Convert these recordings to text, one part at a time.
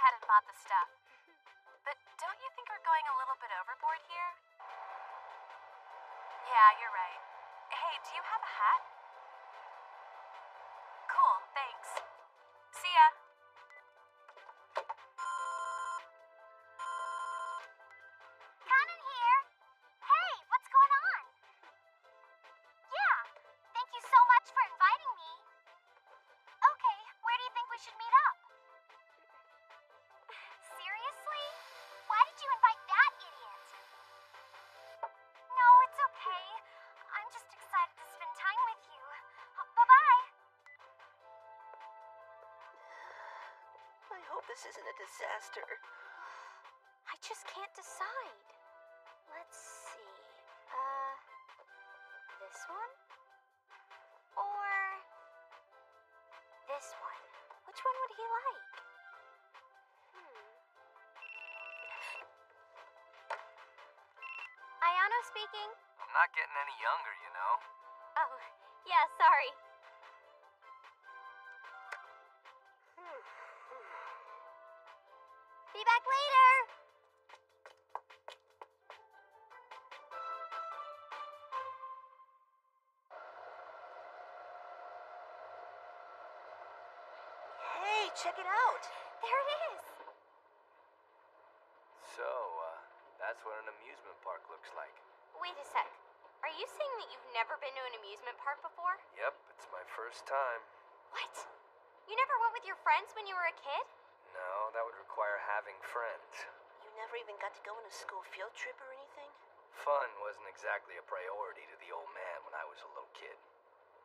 ahead and bought the stuff. But don't you think we're going a little bit overboard here? Yeah, you're right. Hey, do you have a hat? Cool, thanks. See ya. Conan here. Hey, what's going on? Yeah, thank you so much for inviting me. Okay, where do you think we should meet up? Seriously? Why did you invite that idiot? No, it's okay. I'm just excited to spend time with you. Bye-bye. I hope this isn't a disaster. I just can't decide. Let's see. This one? Or this one? Which one would he like? Ayano speaking. I'm not getting any younger, you know. Oh, yeah, sorry. Be back later. Hey, check it out. There it is. So, that's what an amusement park looks like. Wait a sec. Are you saying that you've never been to an amusement park before? Yep, it's my first time. What? You never went with your friends when you were a kid? No, that would require having friends. You never even got to go on a school field trip or anything? Fun wasn't exactly a priority to the old man when I was a little kid.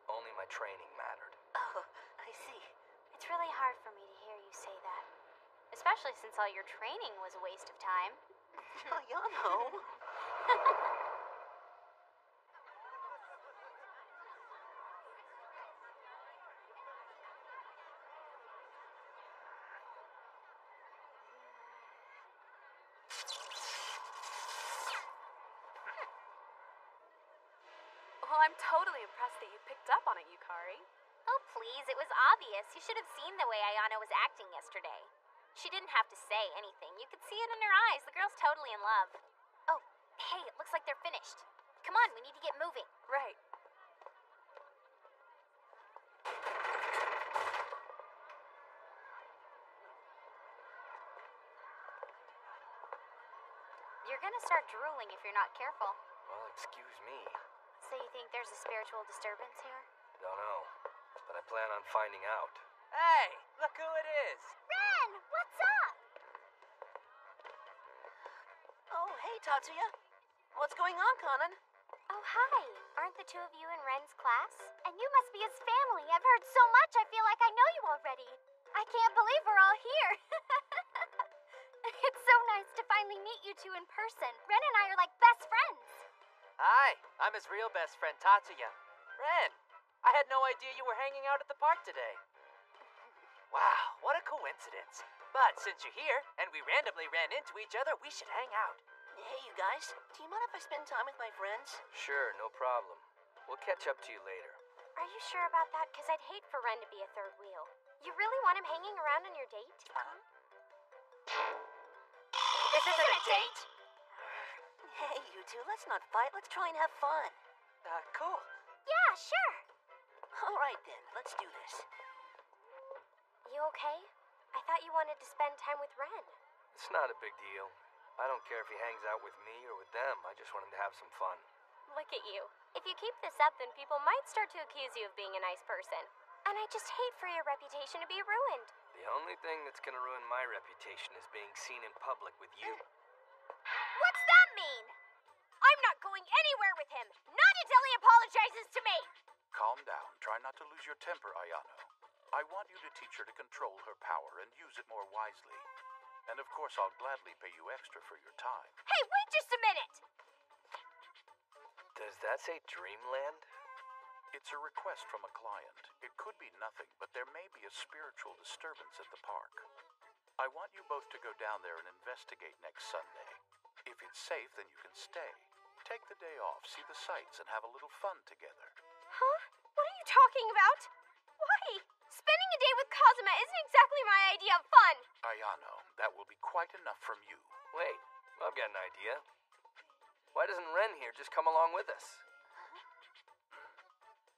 Only my training mattered. Oh, I see. It's really hard for me to hear you say that. Especially since all your training was a waste of time. Ayano. Well, I'm totally impressed that you picked up on it, Yukari. Oh, please, it was obvious. You should have seen the way Ayano was acting yesterday. She didn't have to say anything. You could see it in her eyes. The girl's totally in love. Oh, hey, it looks like they're finished. Come on, we need to get moving. Right. You're gonna start drooling if you're not careful. Well, excuse me. So you think there's a spiritual disturbance here? Don't know, but I plan on finding out. Hey, look who it is. Ren, what's up? Oh, hey, Tatsuya. What's going on, Conan? Oh, hi. Aren't the two of you in Ren's class? And you must be his family. I've heard so much, I feel like I know you already. I can't believe we're all here. It's so nice to finally meet you two in person. Ren and I are like best friends. Hi, I'm his real best friend, Tatsuya. Ren, I had no idea you were hanging out at the park today. Wow, what a coincidence. But since you're here, and we randomly ran into each other, we should hang out. Hey, you guys. Do you mind if I spend time with my friends? Sure, no problem. We'll catch up to you later. Are you sure about that? Because I'd hate for Ren to be a third wheel. You really want him hanging around on your date? This isn't a date. Hey, you two, let's not fight. Let's try and have fun. Cool. Yeah, sure. All right, then. Let's do this. You okay? I thought you wanted to spend time with Ren. It's not a big deal. I don't care if he hangs out with me or with them. I just want him to have some fun. Look at you. If you keep this up, then people might start to accuse you of being a nice person. And I just hate for your reputation to be ruined. The only thing that's gonna ruin my reputation is being seen in public with you. What's that mean? I'm not going anywhere with him. Not until he apologizes to me. Calm down. Try not to lose your temper, Ayano. I want you to teach her to control her power and use it more wisely. And of course, I'll gladly pay you extra for your time. Hey, wait just a minute. Does that say Dreamland? It's a request from a client. It could be nothing, but there may be a spiritual disturbance at the park. I want you both to go down there and investigate next Sunday. If it's safe, then you can stay. Take the day off, see the sights, and have a little fun together. Huh? What are you talking about? Why? Spending a day with Kazuma isn't exactly my idea of fun. Ayano, that will be quite enough from you. Wait, I've got an idea. Why doesn't Ren here just come along with us?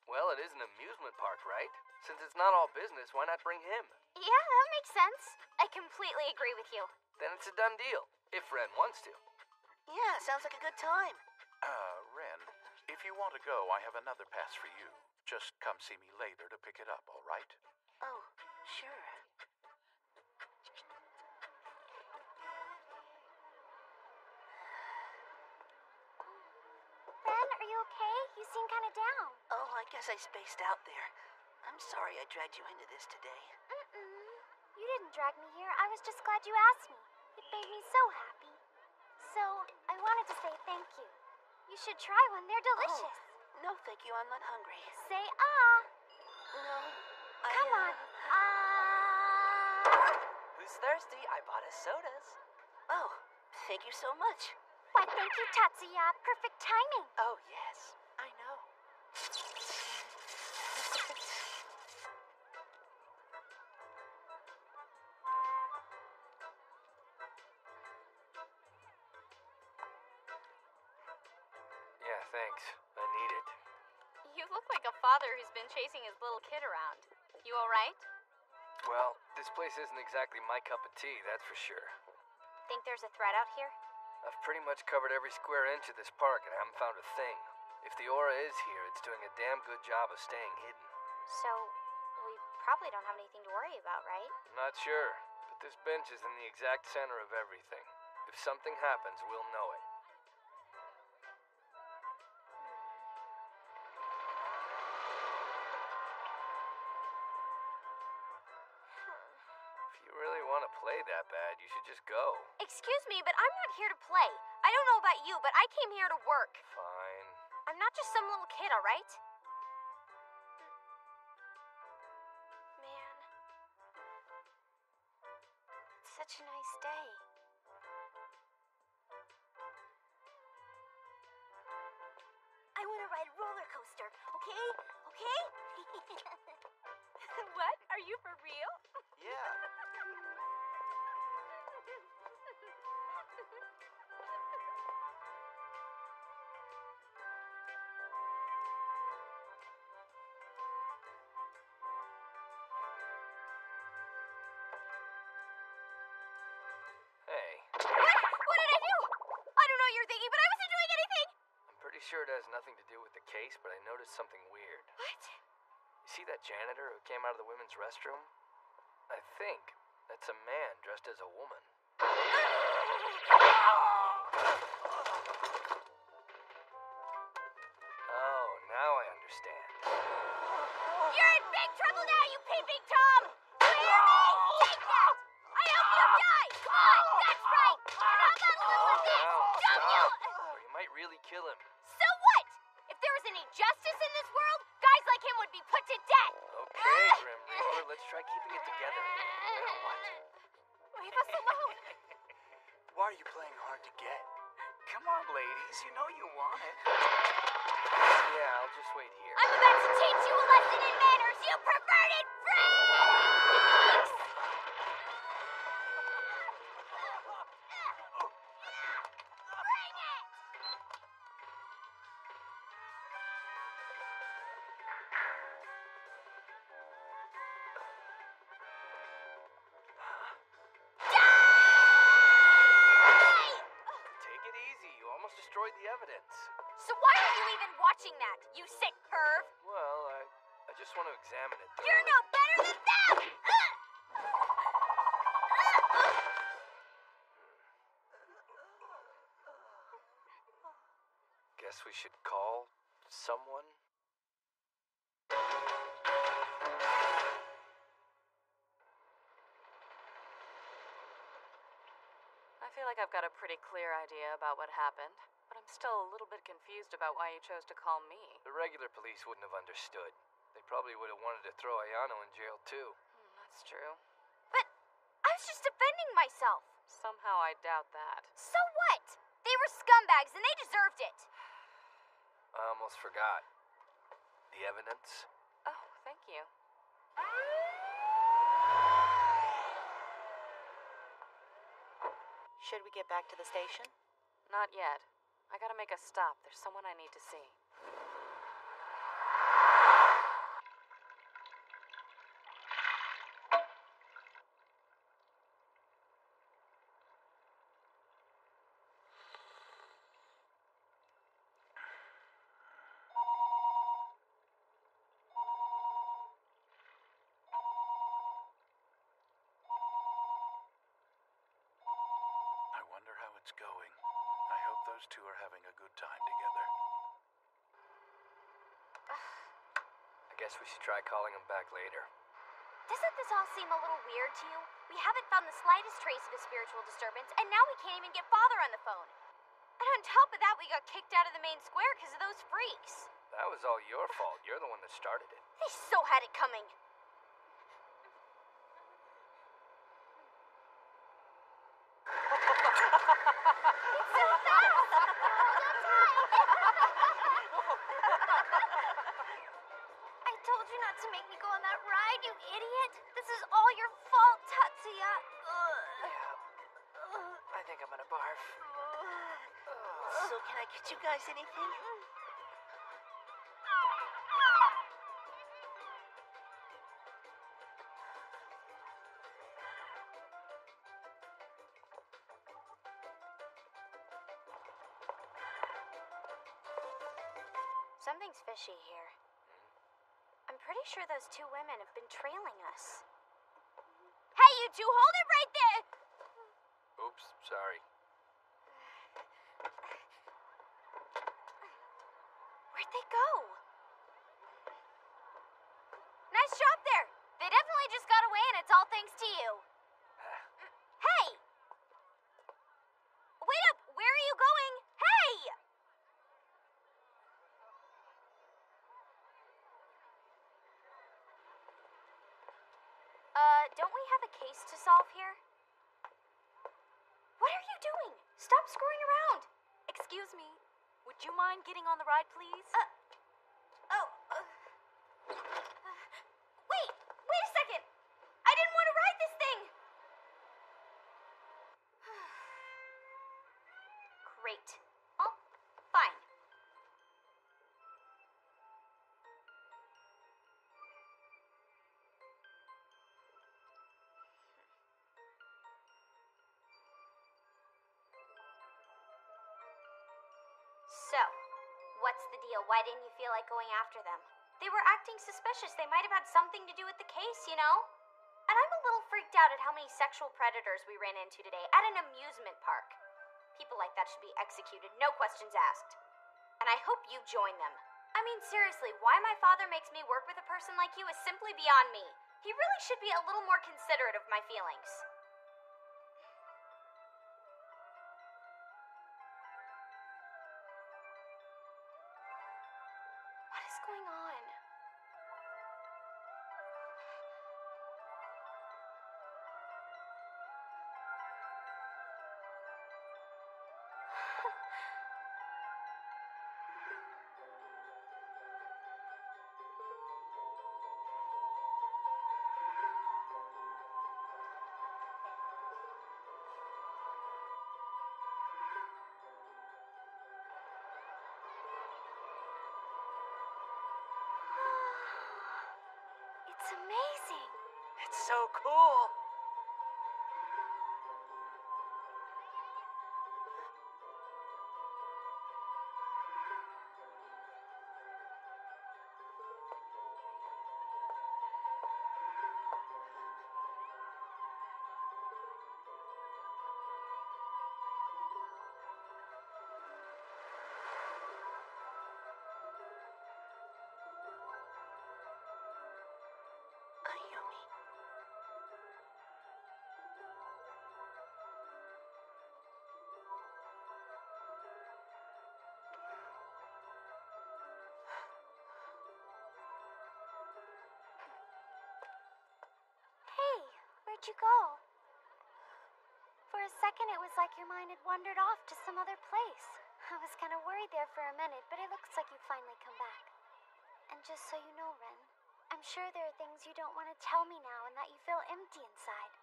Well, it is an amusement park, right? Since it's not all business, why not bring him? Yeah, that makes sense. I completely agree with you. Then it's a done deal, if Ren wants to. Yeah, sounds like a good time. Ren, if you want to go, I have another pass for you. Just come see me later to pick it up, all right? Oh, sure. Ren, are you okay? You seem kind of down. Oh, I guess I spaced out there. I'm sorry I dragged you into this today. You didn't drag me here. I was just glad you asked me. It made me so happy. So, I wanted to say thank you. You should try one. They're delicious. No, thank you. I'm not hungry. Say ah. No. Come on. Who's thirsty? I bought us sodas. Oh, thank you so much. Why, thank you, Tatsuya. Perfect timing. Oh, yes. I know. Yeah, thanks. I need it. You look like a father who's been chasing his little kid around. You alright? Well, this place isn't exactly my cup of tea, that's for sure. Think there's a threat out here? I've pretty much covered every square inch of this park and I haven't found a thing. If the aura is here, it's doing a damn good job of staying hidden. So, we probably don't have anything to worry about, right? Not sure, but this bench is in the exact center of everything. If something happens, we'll know it. If you really want to play that bad, you should just go. Excuse me, but I'm not here to play. I don't know about you, but I came here to work. Fine. I'm not just some little kid, alright? Man. It's such a nice day. I want to ride a roller coaster, okay? Okay? What? Are you for real? Yeah. Hey, What did I do? I don't know what you're thinking, but I wasn't doing anything! I'm pretty sure it has nothing to do with the case, but I noticed something weird. What? You see that janitor who came out of the women's restroom? I think that's a man dressed as a woman. Oh, now I understand. You're in big trouble now, you peeping Tom! Do you hear me? Take that! I hope you die! Come on, that's right! And how about a little of this? Now, Don't you? stop, or you might really kill him. So what? If there was any justice in this world, guys like him would be put to death! Okay, Grim Reaper, let's try keeping it together. Now what? Leave us alone! Why are you playing hard to get? Come on, ladies, you know you want it. Yeah, I'll just wait here. I'm about to teach you a lesson in manners, you perverted freaks! Bring it! Take it easy. You almost destroyed the evidence. So why are you even watching that, you sick perv? Well, I just want to examine it. You're no better than them! Guess we should call someone. I feel like I've got a pretty clear idea about what happened, but I'm still a little bit confused about why you chose to call me. The regular police wouldn't have understood. They probably would have wanted to throw Ayano in jail too. That's true. But I was just defending myself. Somehow I doubt that. So what? They were scumbags and they deserved it. I almost forgot. The evidence? Oh, thank you. Should we get back to the station? Not yet. I gotta make a stop. There's someone I need to see. I wonder how it's going. I hope those two are having a good time together. I guess we should try calling him back later. Doesn't this all seem a little weird to you? We haven't found the slightest trace of a spiritual disturbance, and now we can't even get Father on the phone. And on top of that, we got kicked out of the main square because of those freaks. That was all your fault. You're the one that started it. They so had it coming. I told you not to make me go on that ride, you idiot. This is all your fault, Tatsuya. I think I'm gonna barf. So can I get you guys anything? Something's fishy here. I'm pretty sure those two women have been trailing us. Hey, you two, hold it right there! Oops, sorry. Where'd they go? Nice job there. They definitely just got away, and it's all thanks to you. Hey! Wait up! Where are you going? Hey! Don't we have a case to solve here? What are you doing? Stop screwing around. Excuse me. Would you mind getting on the ride, please? Wait a second. I didn't want to ride this thing. Great. Oh, fine. So, what's the deal? Why didn't you feel like going after them? They were acting suspicious. They might have had something to do with the case, you know? And I'm a little freaked out at how many sexual predators we ran into today at an amusement park. People like that should be executed, no questions asked. And I hope you join them. I mean, seriously, why my father makes me work with a person like you is simply beyond me. He really should be a little more considerate of my feelings. What is going on? It's amazing. It's so cool. Ayumi. Hey, where'd you go? For a second, it was like your mind had wandered off to some other place. I was kind of worried there for a minute, but it looks like you finally come back. And just so you know, Ren, I'm sure there are things you don't want to tell me now and that you feel empty inside.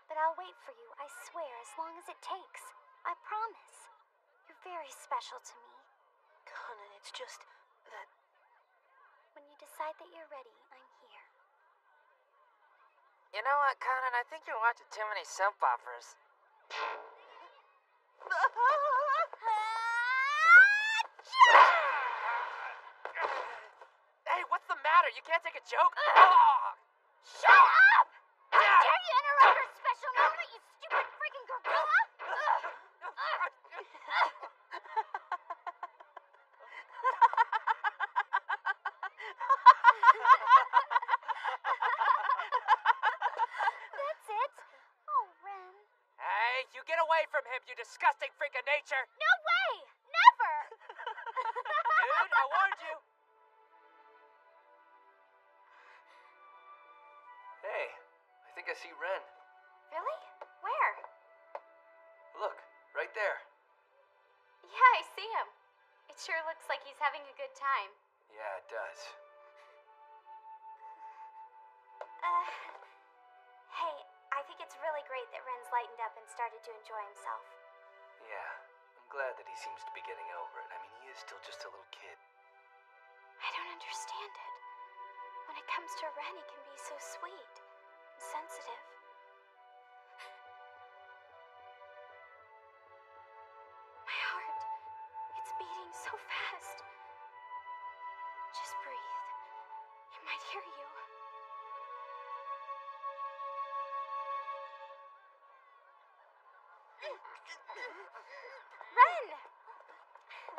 But I'll wait for you, I swear, as long as it takes. I promise. You're very special to me. Conan, it's just that... When you decide that you're ready, I'm here. You know what, Conan? I think you're watching too many soap operas. Hey, what's the matter? You can't take a joke? Shut up! How dare you interrupt our special moment, you stupid freaking gorilla! That's it? Oh, Ren. Hey, you get away from him, you disgusting freak of nature! No way! Never! Dude, I warned you! Hey, I think I see Ren. Really? Where? Look, right there. Yeah, I see him. It sure looks like he's having a good time. Yeah, it does. Hey, I think it's really great that Ren's lightened up and started to enjoy himself. Yeah, I'm glad that he seems to be getting over it. I mean, he is still just a little kid. I don't understand it. When it comes to Ren, he can be so sweet and sensitive. My heart, it's beating so fast. Just breathe. He might hear you. Ren!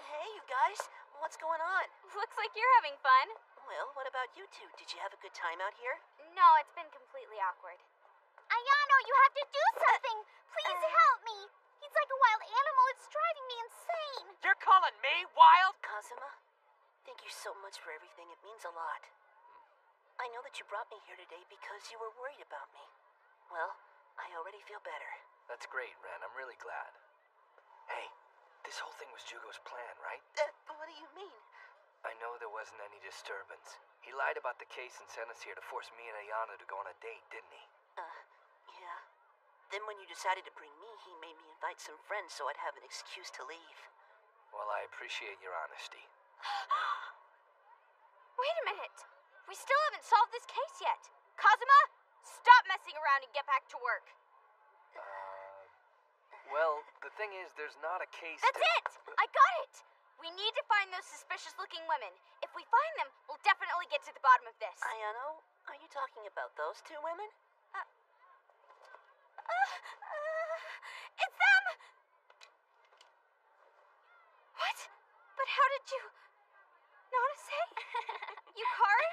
Hey, you guys. What's going on? Looks like you're having fun. Well, what about you two? Did you have a good time out here? No, it's been completely awkward. Ayano, you have to do something! Please help me! He's like a wild animal. It's driving me insane. You're calling me wild? Kazuma, thank you so much for everything. It means a lot. I know that you brought me here today because you were worried about me. Well, I already feel better. That's great, Ren. I'm really glad. Hey, this whole thing was Jugo's plan, right? What do you mean? I know there wasn't any disturbance. He lied about the case and sent us here to force me and Ayano to go on a date, didn't he? Yeah. Then when you decided to bring me, he made me invite some friends so I'd have an excuse to leave. Well, I appreciate your honesty. Wait a minute. We still haven't solved this case yet. Kazuma, stop messing around and get back to work. Well, the thing is, there's not a case That's it! I got it! We need to find those suspicious-looking women. If we find them, we'll definitely get to the bottom of this. Ayano, are you talking about those two women? It's them! What? But how did you... Nanase? Yukari?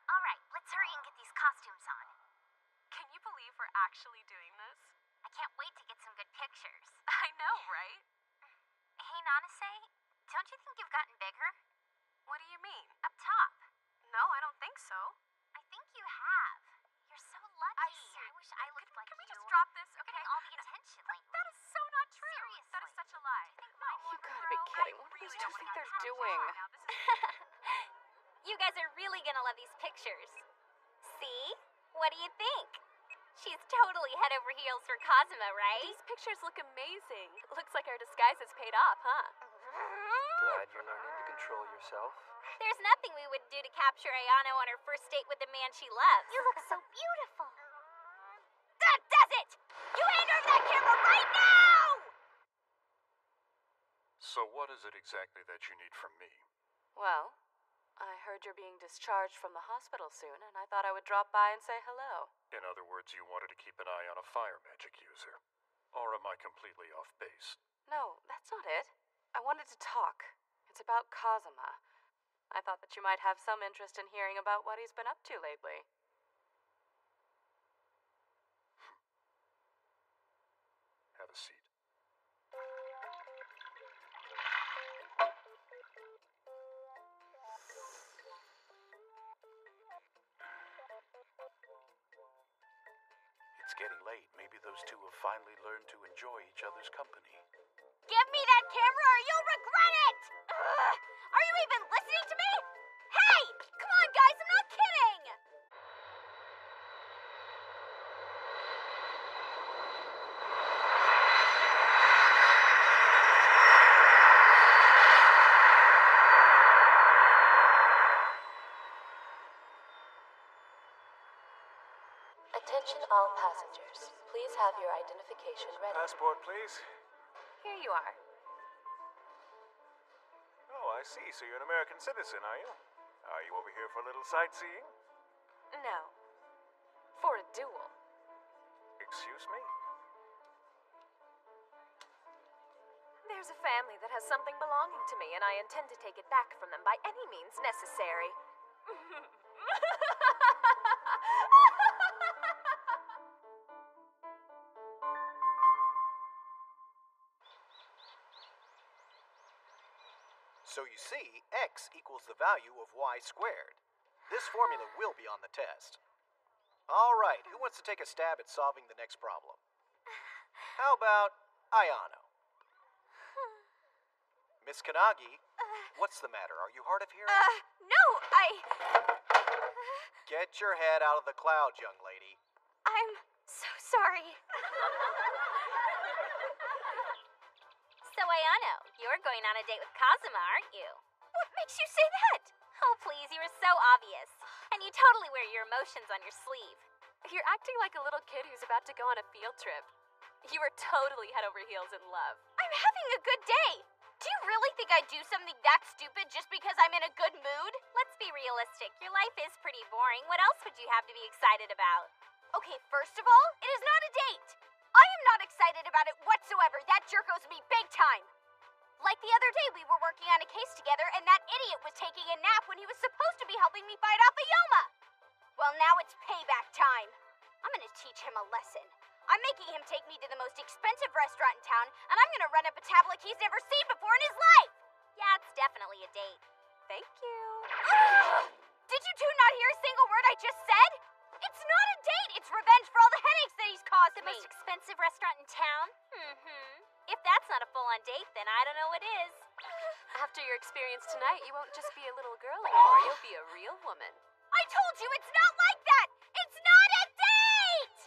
Alright, let's hurry and get these costumes on. Can you believe we're actually doing this? I can't wait to get some good pictures. I know, right? Hey, Nanase, don't you think you've gotten bigger? What do you mean? Up top. No, I don't think so. I think you have. You're so lucky. I wish I looked like Can we you. just drop this, okay? Getting all the attention like That is so not true. Seriously. That is such a lie. You gotta be kidding. What do these two think they're doing? You guys are really gonna love these pictures. See? What do you think? She's totally head over heels for Kazuma, right? These pictures look amazing. Looks like our disguises paid off, huh? Glad you're learning to control yourself. There's nothing we wouldn't do to capture Ayano on her first date with the man she loves. You look so beautiful. That does it! You hand over that camera right now! So what is it exactly that you need from me? Well, I heard you're being discharged from the hospital soon, and I thought I would drop by and say hello. In other words, you wanted to keep an eye on a fire magic user. Or am I completely off base? No, that's not it. I wanted to talk. It's about Kazuma. I thought that you might have some interest in hearing about what he's been up to lately. Have a seat. It's getting late. Maybe those two have finally learned to enjoy each other's company. Give me that camera or you'll regret it! Ugh. Are you even listening to me? Hey! Come on, guys, I'm not kidding! Attention all passengers. Please have your identification ready. Passport, please. Here you are. Oh, I see. So you're an American citizen, are you? Are you over here for a little sightseeing? No. For a duel. Excuse me? There's a family that has something belonging to me, and I intend to take it back from them by any means necessary. So you see, x equals the value of y squared. This formula will be on the test. All right, who wants to take a stab at solving the next problem? How about Ayano? Miss Kanagi, what's the matter? Are you hard of hearing? No, Get your head out of the clouds, young lady. I'm so sorry. So, Ayano, you're going on a date with Kazuma, aren't you? What makes you say that? Oh, please, you were so obvious. And you totally wear your emotions on your sleeve. You're acting like a little kid who's about to go on a field trip. You were totally head over heels in love. I'm having a good day. Do you really think I'd do something that stupid just because I'm in a good mood? Let's be realistic. Your life is pretty boring. What else would you have to be excited about? Okay, first of all, it is not a date. I am not excited about it whatsoever. That jerk owes me big time. Like the other day, we were working on a case together, and that idiot was taking a nap when he was supposed to be helping me fight off Ayoma. Well, now it's payback time. I'm gonna teach him a lesson. I'm making him take me to the most expensive restaurant in town, and I'm gonna run up a tablet he's never seen before in his life. Yeah, it's definitely a date. Thank you. Did you two not hear a single word I just said? It's not a date. It's revenge for all the headaches that he's caused The me. most expensive restaurant in town? If that's not a full-on date, then I don't know what is. After your experience tonight, you won't just be a little girl anymore. You'll be a real woman. I told you it's not like that. It's not a date.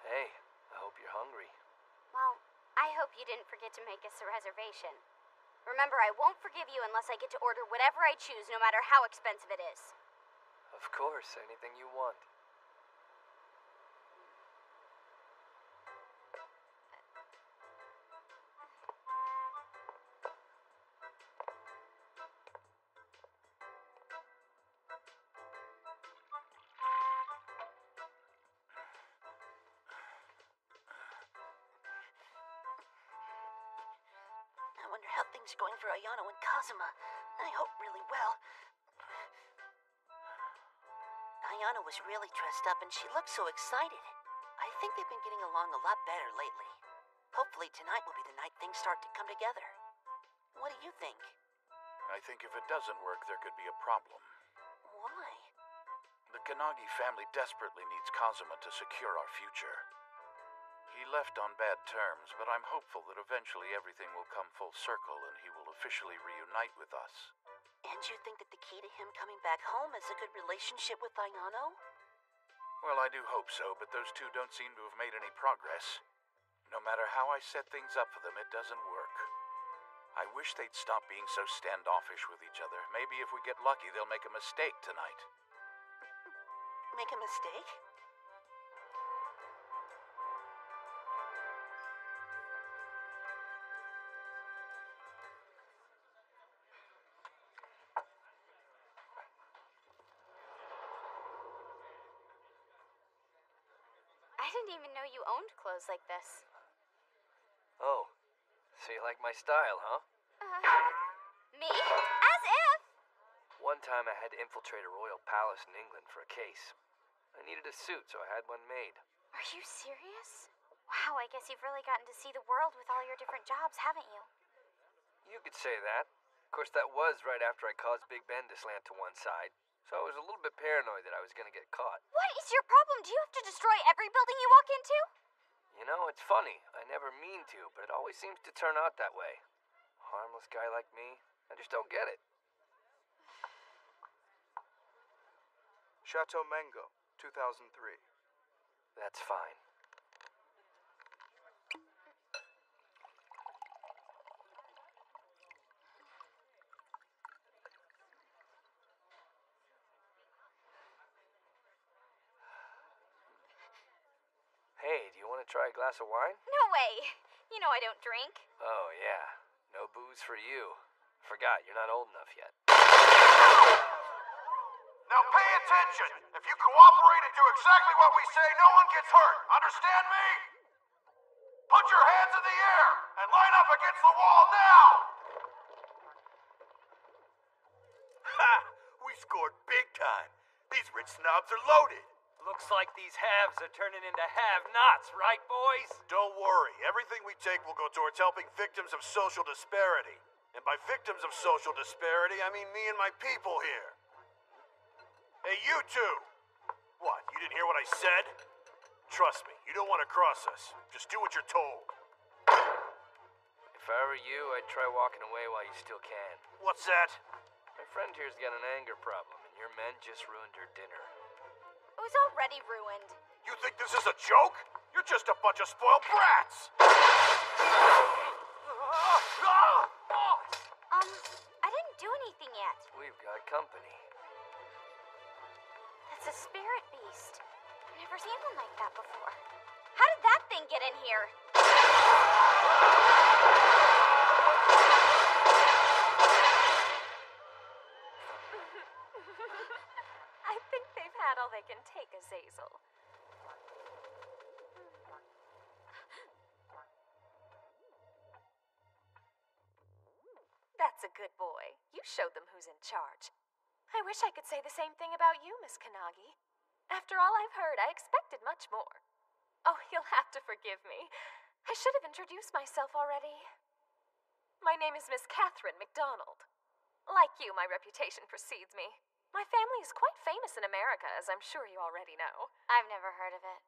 Hey, I hope you're hungry. Well, I hope you didn't forget to make us a reservation. Remember, I won't forgive you unless I get to order whatever I choose, no matter how expensive it is. Of course, anything you want. I wonder how things are going for Ayano and Kazuma. I hope really well. Ayano was really dressed up and she looked so excited. I think they've been getting along a lot better lately. Hopefully tonight will be the night things start to come together. What do you think? I think if it doesn't work, there could be a problem. Why? The Kanagi family desperately needs Kazuma to secure our future. He left on bad terms, but I'm hopeful that eventually everything will come full circle and he will officially reunite with us. And you think that the key to him coming back home is a good relationship with Ayano? Well, I do hope so, but those two don't seem to have made any progress. No matter how I set things up for them, it doesn't work. I wish they'd stop being so standoffish with each other. Maybe if we get lucky, they'll make a mistake tonight. Make a mistake? I didn't even know you owned clothes like this. Oh, so you like my style, huh? Me? As if! One time I had to infiltrate a royal palace in England for a case. I needed a suit, so I had one made. Are you serious? Wow, I guess you've really gotten to see the world with all your different jobs, haven't you? You could say that. Of course, that was right after I caused Big Ben to slant to one side, so I was a little bit paranoid that I was going to get caught. What is your problem? Do you have to destroy every building you walk into? You know, it's funny. I never mean to, but it always seems to turn out that way. Harmless guy like me, I just don't get it. Chateau Mango, 2003. That's fine. Hey, do you want to try a glass of wine? No way. You know I don't drink. Oh, yeah. No booze for you. Forgot, you're not old enough yet. Now pay attention! If you cooperate and do exactly what we say, no one gets hurt. Understand me? Put your hands in the air and line up against the wall now! Ha! We scored big time. These rich snobs are loaded. Looks like these haves are turning into have-nots, right, boys? Don't worry. Everything we take will go towards helping victims of social disparity. And by victims of social disparity, I mean me and my people here. Hey, you two! What, you didn't hear what I said? Trust me, you don't want to cross us. Just do what you're told. If I were you, I'd try walking away while you still can. What's that? My friend here's got an anger problem, and your men just ruined her dinner. It was already ruined. You think this is a joke? You're just a bunch of spoiled brats! I didn't do anything yet. We've got company. That's a spirit beast. I've never seen one like that before. How did that thing get in here? I think they've had all they can take, Azazel. That's a good boy. You showed them who's in charge. I wish I could say the same thing about you, Miss Kanagi. After all I've heard, I expected much more. Oh, you'll have to forgive me. I should have introduced myself already. My name is Miss Catherine McDonald. Like you, my reputation precedes me. My family is quite famous in America, as I'm sure you already know. I've never heard of it.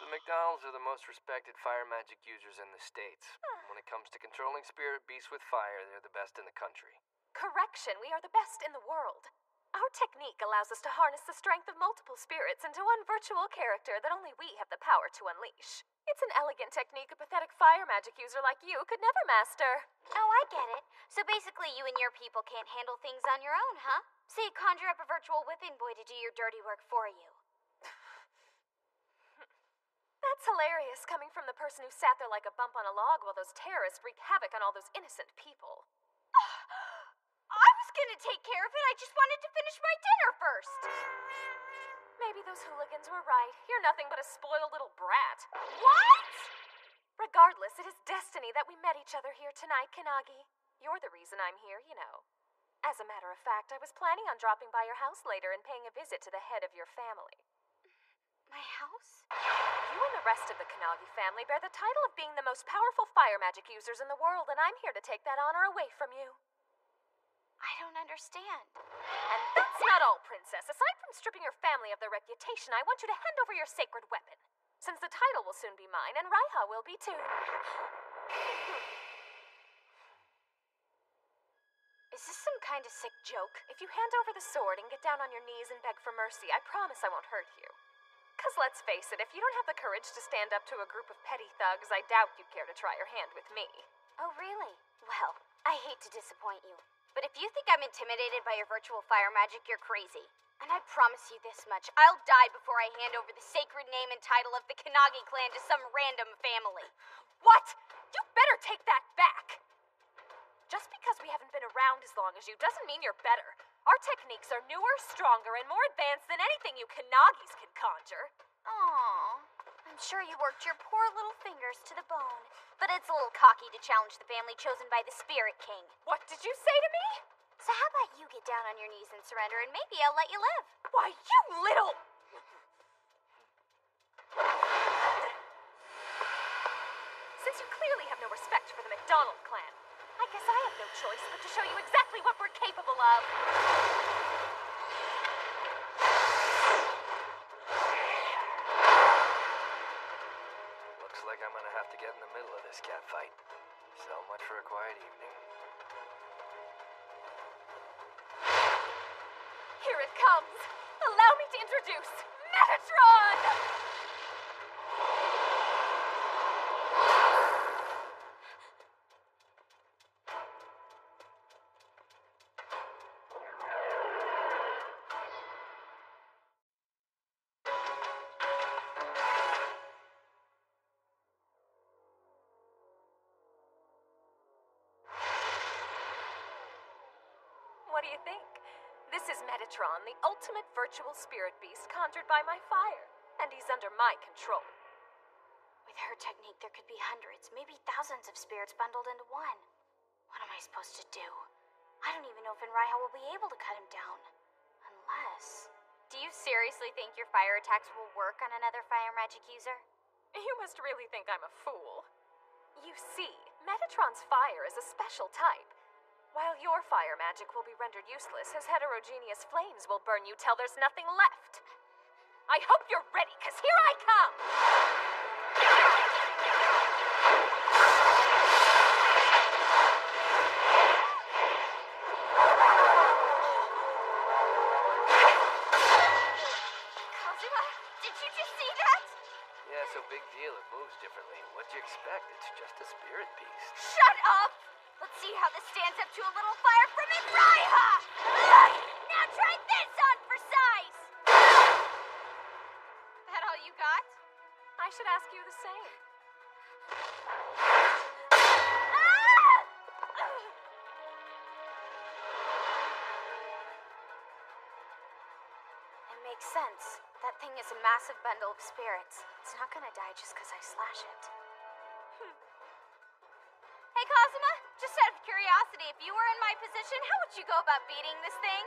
The McDonalds are the most respected fire magic users in the States. When it comes to controlling spirit beasts with fire, they're the best in the country. Correction, we are the best in the world. Our technique allows us to harness the strength of multiple spirits into one virtual character that only we have the power to unleash. It's an elegant technique a pathetic fire magic user like you could never master. Oh, I get it. So basically you and your people can't handle things on your own, huh? So you conjure up a virtual whipping boy to do your dirty work for you. That's hilarious, coming from the person who sat there like a bump on a log while those terrorists wreaked havoc on all those innocent people. I was gonna take care of it. I just wanted to finish my dinner first. Maybe those hooligans were right. You're nothing but a spoiled little brat. What? Regardless, it is destiny that we met each other here tonight, Kanagi. You're the reason I'm here, you know. As a matter of fact, I was planning on dropping by your house later and paying a visit to the head of your family. My house? You and the rest of the Kanagi family bear the title of being the most powerful fire magic users in the world, and I'm here to take that honor away from you. I don't understand. And that's not all, Princess. Aside from stripping your family of their reputation, I want you to hand over your sacred weapon. Since the title will soon be mine, and Raiha will be too. Is this some kind of sick joke? If you hand over the sword and get down on your knees and beg for mercy, I promise I won't hurt you. 'Cause let's face it, if you don't have the courage to stand up to a group of petty thugs, I doubt you'd care to try your hand with me. Oh, really? Well, I hate to disappoint you, but if you think I'm intimidated by your virtual fire magic, you're crazy. And I promise you this much, I'll die before I hand over the sacred name and title of the Kanagi clan to some random family. What? You better take that back! Just because we haven't been around as long as you doesn't mean you're better. Our techniques are newer, stronger, and more advanced than anything you Kanagis can conjure. Aww, I I'm sure you worked your poor little fingers to the bone. But it's a little cocky to challenge the family chosen by the Spirit King. What did you say to me? So how about you get down on your knees and surrender, and maybe I'll let you live. Why, you little... Since you clearly have no respect for the McDonald clan, I guess I have no choice but to show you exactly what we're capable of. Looks like I'm gonna have to get in the middle of this cat fight. So much for a quiet evening. Here it comes! Allow me to introduce Metatron! What do you think? This is Metatron, the ultimate virtual spirit beast conjured by my fire, and he's under my control. With her technique, there could be hundreds, maybe thousands of spirits bundled into one. What am I supposed to do? I don't even know if Enraiha will be able to cut him down. Unless... Do you seriously think your fire attacks will work on another fire magic user? You must really think I'm a fool. You see, Metatron's fire is a special type. While your fire magic will be rendered useless, his heterogeneous flames will burn you till there's nothing left. I hope you're ready, 'cause here I come! Kazuma, did you just see that? Yeah, so big deal. It moves differently. What'd you expect? It's just a spirit beast. Shut up! Let's see how this stands up to a little fire from Enraiha! Now try this on for size! That all you got? I should ask you the same. It makes sense. That thing is a massive bundle of spirits. It's not gonna die just because I slash it. Hey, Kazuma, just out of curiosity, if you were in my position, how would you go about beating this thing?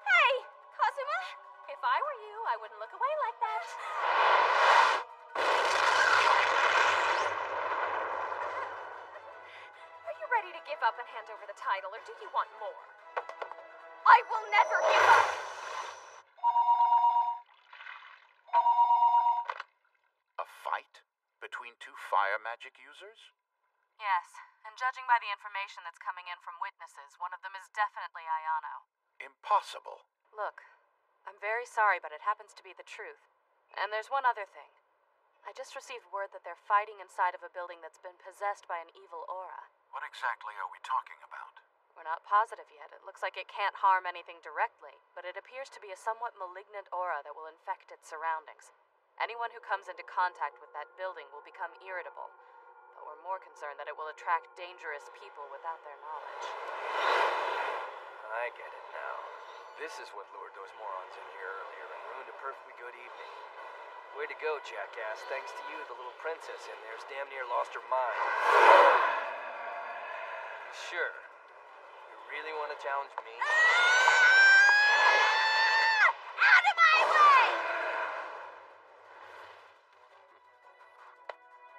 Hey, Kazuma? If I were you, I wouldn't look away like that. Are you ready to give up and hand over the title, or do you want more? I will never give up! A fight? Between two fire magic users? Yes, and judging by the information that's coming in from witnesses, one of them is definitely Ayano. Impossible. Look, I'm very sorry, but it happens to be the truth. And there's one other thing. I just received word that they're fighting inside of a building that's been possessed by an evil aura. What exactly are we talking about? We're not positive yet. It looks like it can't harm anything directly, but it appears to be a somewhat malignant aura that will infect its surroundings. Anyone who comes into contact with that building will become irritable, but we're more concerned that it will attract dangerous people without their knowledge. I get it now. This is what lured those morons in here earlier and ruined a perfectly good evening. Way to go, jackass. Thanks to you, the little princess in there's damn near lost her mind. Sure. You really want to challenge me? Out of my way!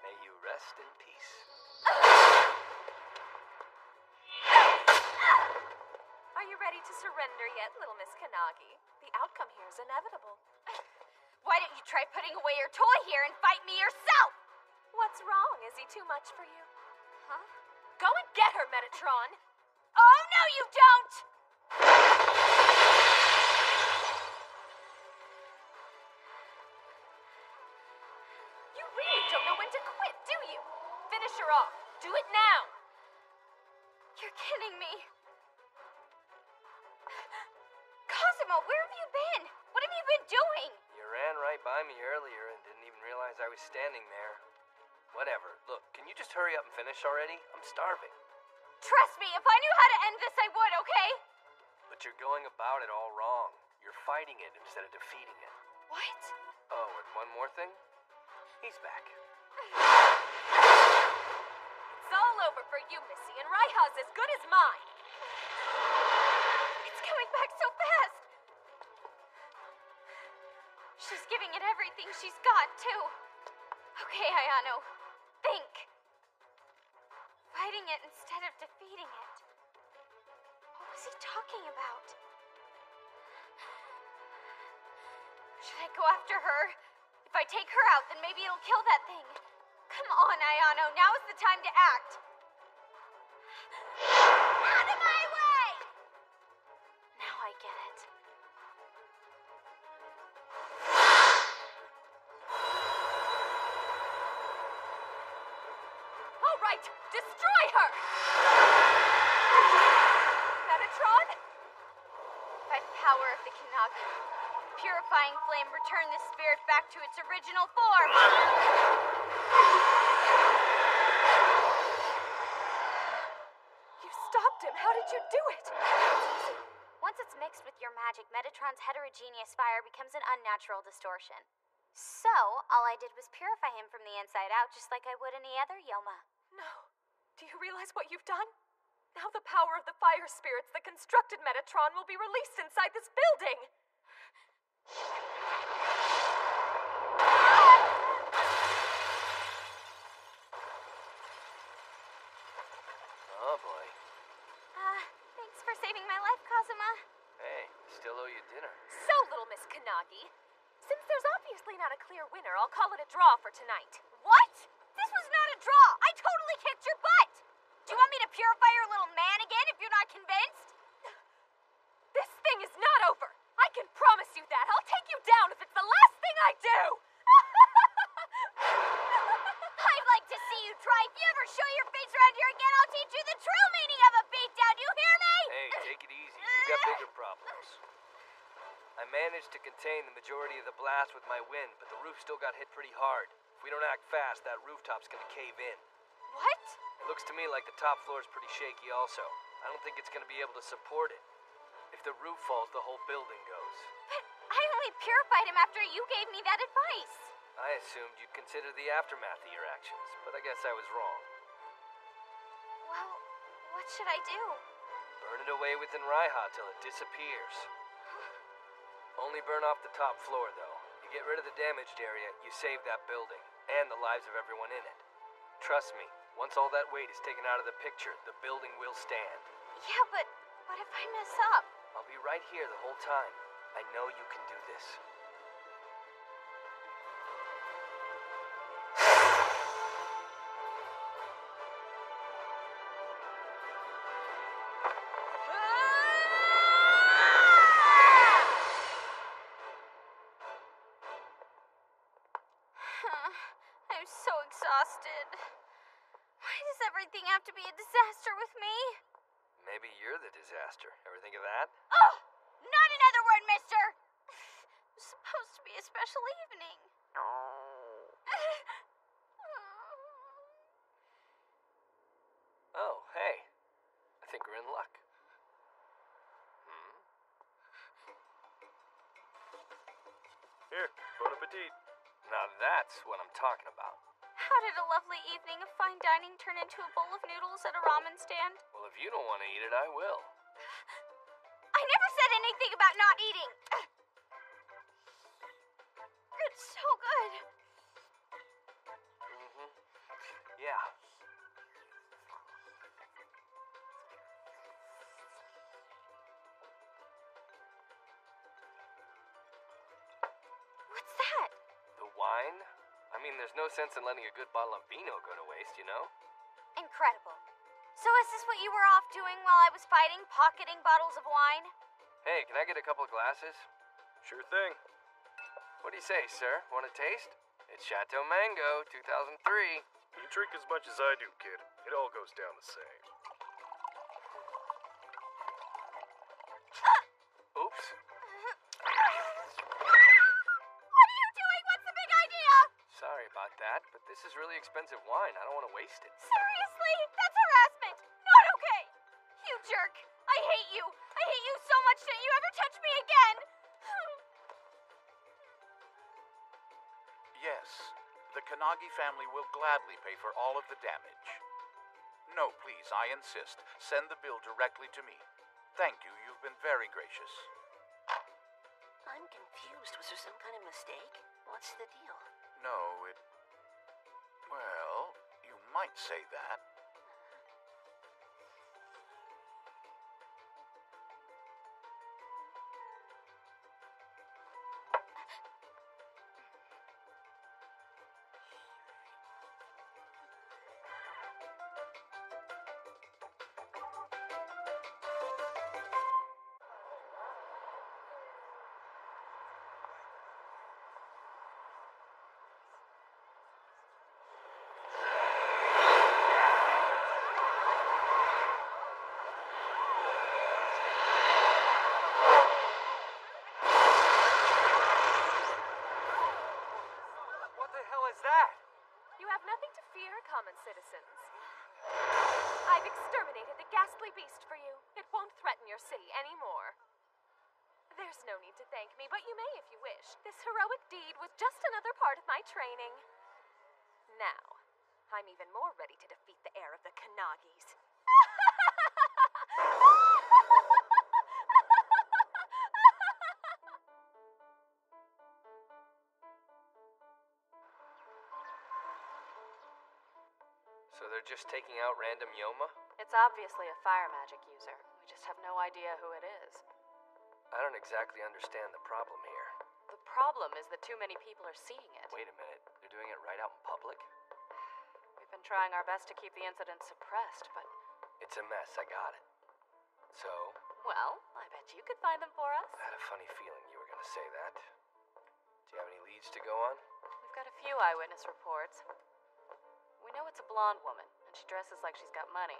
May you rest in peace. Are you ready to surrender yet, little Miss Kanagi? The outcome here is inevitable. Why don't you try putting away your toy here and fight me yourself? What's wrong? Is he too much for you? Huh? Go and get her, Metatron! Oh, no, you don't! You really don't know when to quit, do you? Finish her off. Do it now! You're kidding me. Kazuma, where have you been? What have you been doing? You ran right by me earlier and didn't even realize I was standing there. Whatever. Look, can you just hurry up and finish already? I'm starving. Trust me, if I knew how to end this, I would, okay? But you're going about it all wrong. You're fighting it instead of defeating it. What? Oh, and one more more thing? He's back. It's all over for you, Missy, and Raiha's as good as mine. It's coming back so fast. She's giving it everything she's got, too. Okay, Ayano. Think. Fighting it instead of defeating it. What was he talking about? Should I go after her? If I take her out, then maybe it'll kill that thing. Come on, Ayano. Now is the time to act. Out of my way! Now I get it. All right, destroy her! Metatron? By the power of the Kinagi, purifying flame return this spirit back to its original form. You stopped him. How did you do it? Once it's mixed with your magic, Metatron's heterogeneous fire becomes an unnatural distortion. So, all I did was purify him from the inside out, just like I would any other Yoma. No. Do you realize what you've done? Now the power of the fire spirits that constructed Metatron will be released inside this building! Oh boy. Thanks for saving my life, Kazuma. Hey, still owe you dinner. So, little Miss Kanagi, since there's obviously not a clear winner, I'll call it a draw for tonight. What? This was not a draw. I totally kicked your butt. Do you want me to purify your little man again if you're not convinced? This thing is not over. I can promise you that. I'll take you down if it's the last thing I do. I'd like to see you try. If you ever show your face around here again, I'll teach you the true meaning of a beatdown. You hear me? Hey, take it easy. We've got bigger problems. I managed to contain the majority of the blast with my wind, but the roof still got hit pretty hard. If we don't act fast, that rooftop's gonna cave in. What? It looks to me like the top floor's pretty shaky also. I don't think it's gonna be able to support it. If the roof falls, the whole building goes. But I only purified him after you gave me that advice. I assumed you'd consider the aftermath of your actions, but I guess I was wrong. Well, what should I do? Burn it away within Raiha till it disappears. Only burn off the top floor, though. You get rid of the damaged area, you save that building, and the lives of everyone in it. Trust me, once all that weight is taken out of the picture, the building will stand. Yeah, but what if I mess up? I'll be right here the whole time. I know you can do this. I'm so exhausted. Why does everything have to be a disaster with me? Maybe you're the disaster. Ever think of that? Oh! Not another word, mister! It's supposed to be a special evening. Oh, hey. I think we're in luck. Here, bon appetit. Now that's what I'm talking about. How did a lovely evening of fine dining turn into a bowl of noodles at a ramen stand? Well, if you don't want to eat it, I will. I never said anything about not eating. It's so good. Yeah. What's that? The wine? I mean, there's no sense in letting a good bottle of vino go to waste, you know? Incredible. So is this what you were off doing while I was fighting, pocketing bottles of wine? Hey, can I get a couple of glasses? Sure thing. What do you say, sir? Want a taste? It's Chateau Mango, 2003. You drink as much as I do, kid. It all goes down the same. Oops. What are you doing? What's the big idea? Sorry about that, but this is really expensive wine. I don't want to waste it. Seriously? That's harassment. Not okay. You jerk. I hate you. I hate you so much. Don't you ever touch me again. Yes, the Kanagi family will gladly pay for all of the damage. No, please, I insist. Send the bill directly to me. Thank you, you've been very gracious. I'm confused. Was there some kind of mistake? What's the deal? No, well, you might say that. You have nothing to fear, common citizens. I've exterminated the ghastly beast for you. It won't threaten your city anymore. There's no need to thank me, but you may if you wish. This heroic deed was just another part of my training. Now, I'm even more ready to defeat the heir of the Kanagis. So they're just taking out random Yoma? It's obviously a fire magic user. We just have no idea who it is. I don't exactly understand the problem here. The problem is that too many people are seeing it. Wait a minute, they're doing it right out in public? We've been trying our best to keep the incident suppressed, but... It's a mess, I got it. So? Well, I bet you could find them for us. I had a funny feeling you were gonna say that. Do you have any leads to go on? We've got a few eyewitness reports. We know it's a blonde woman, and she dresses like she's got money.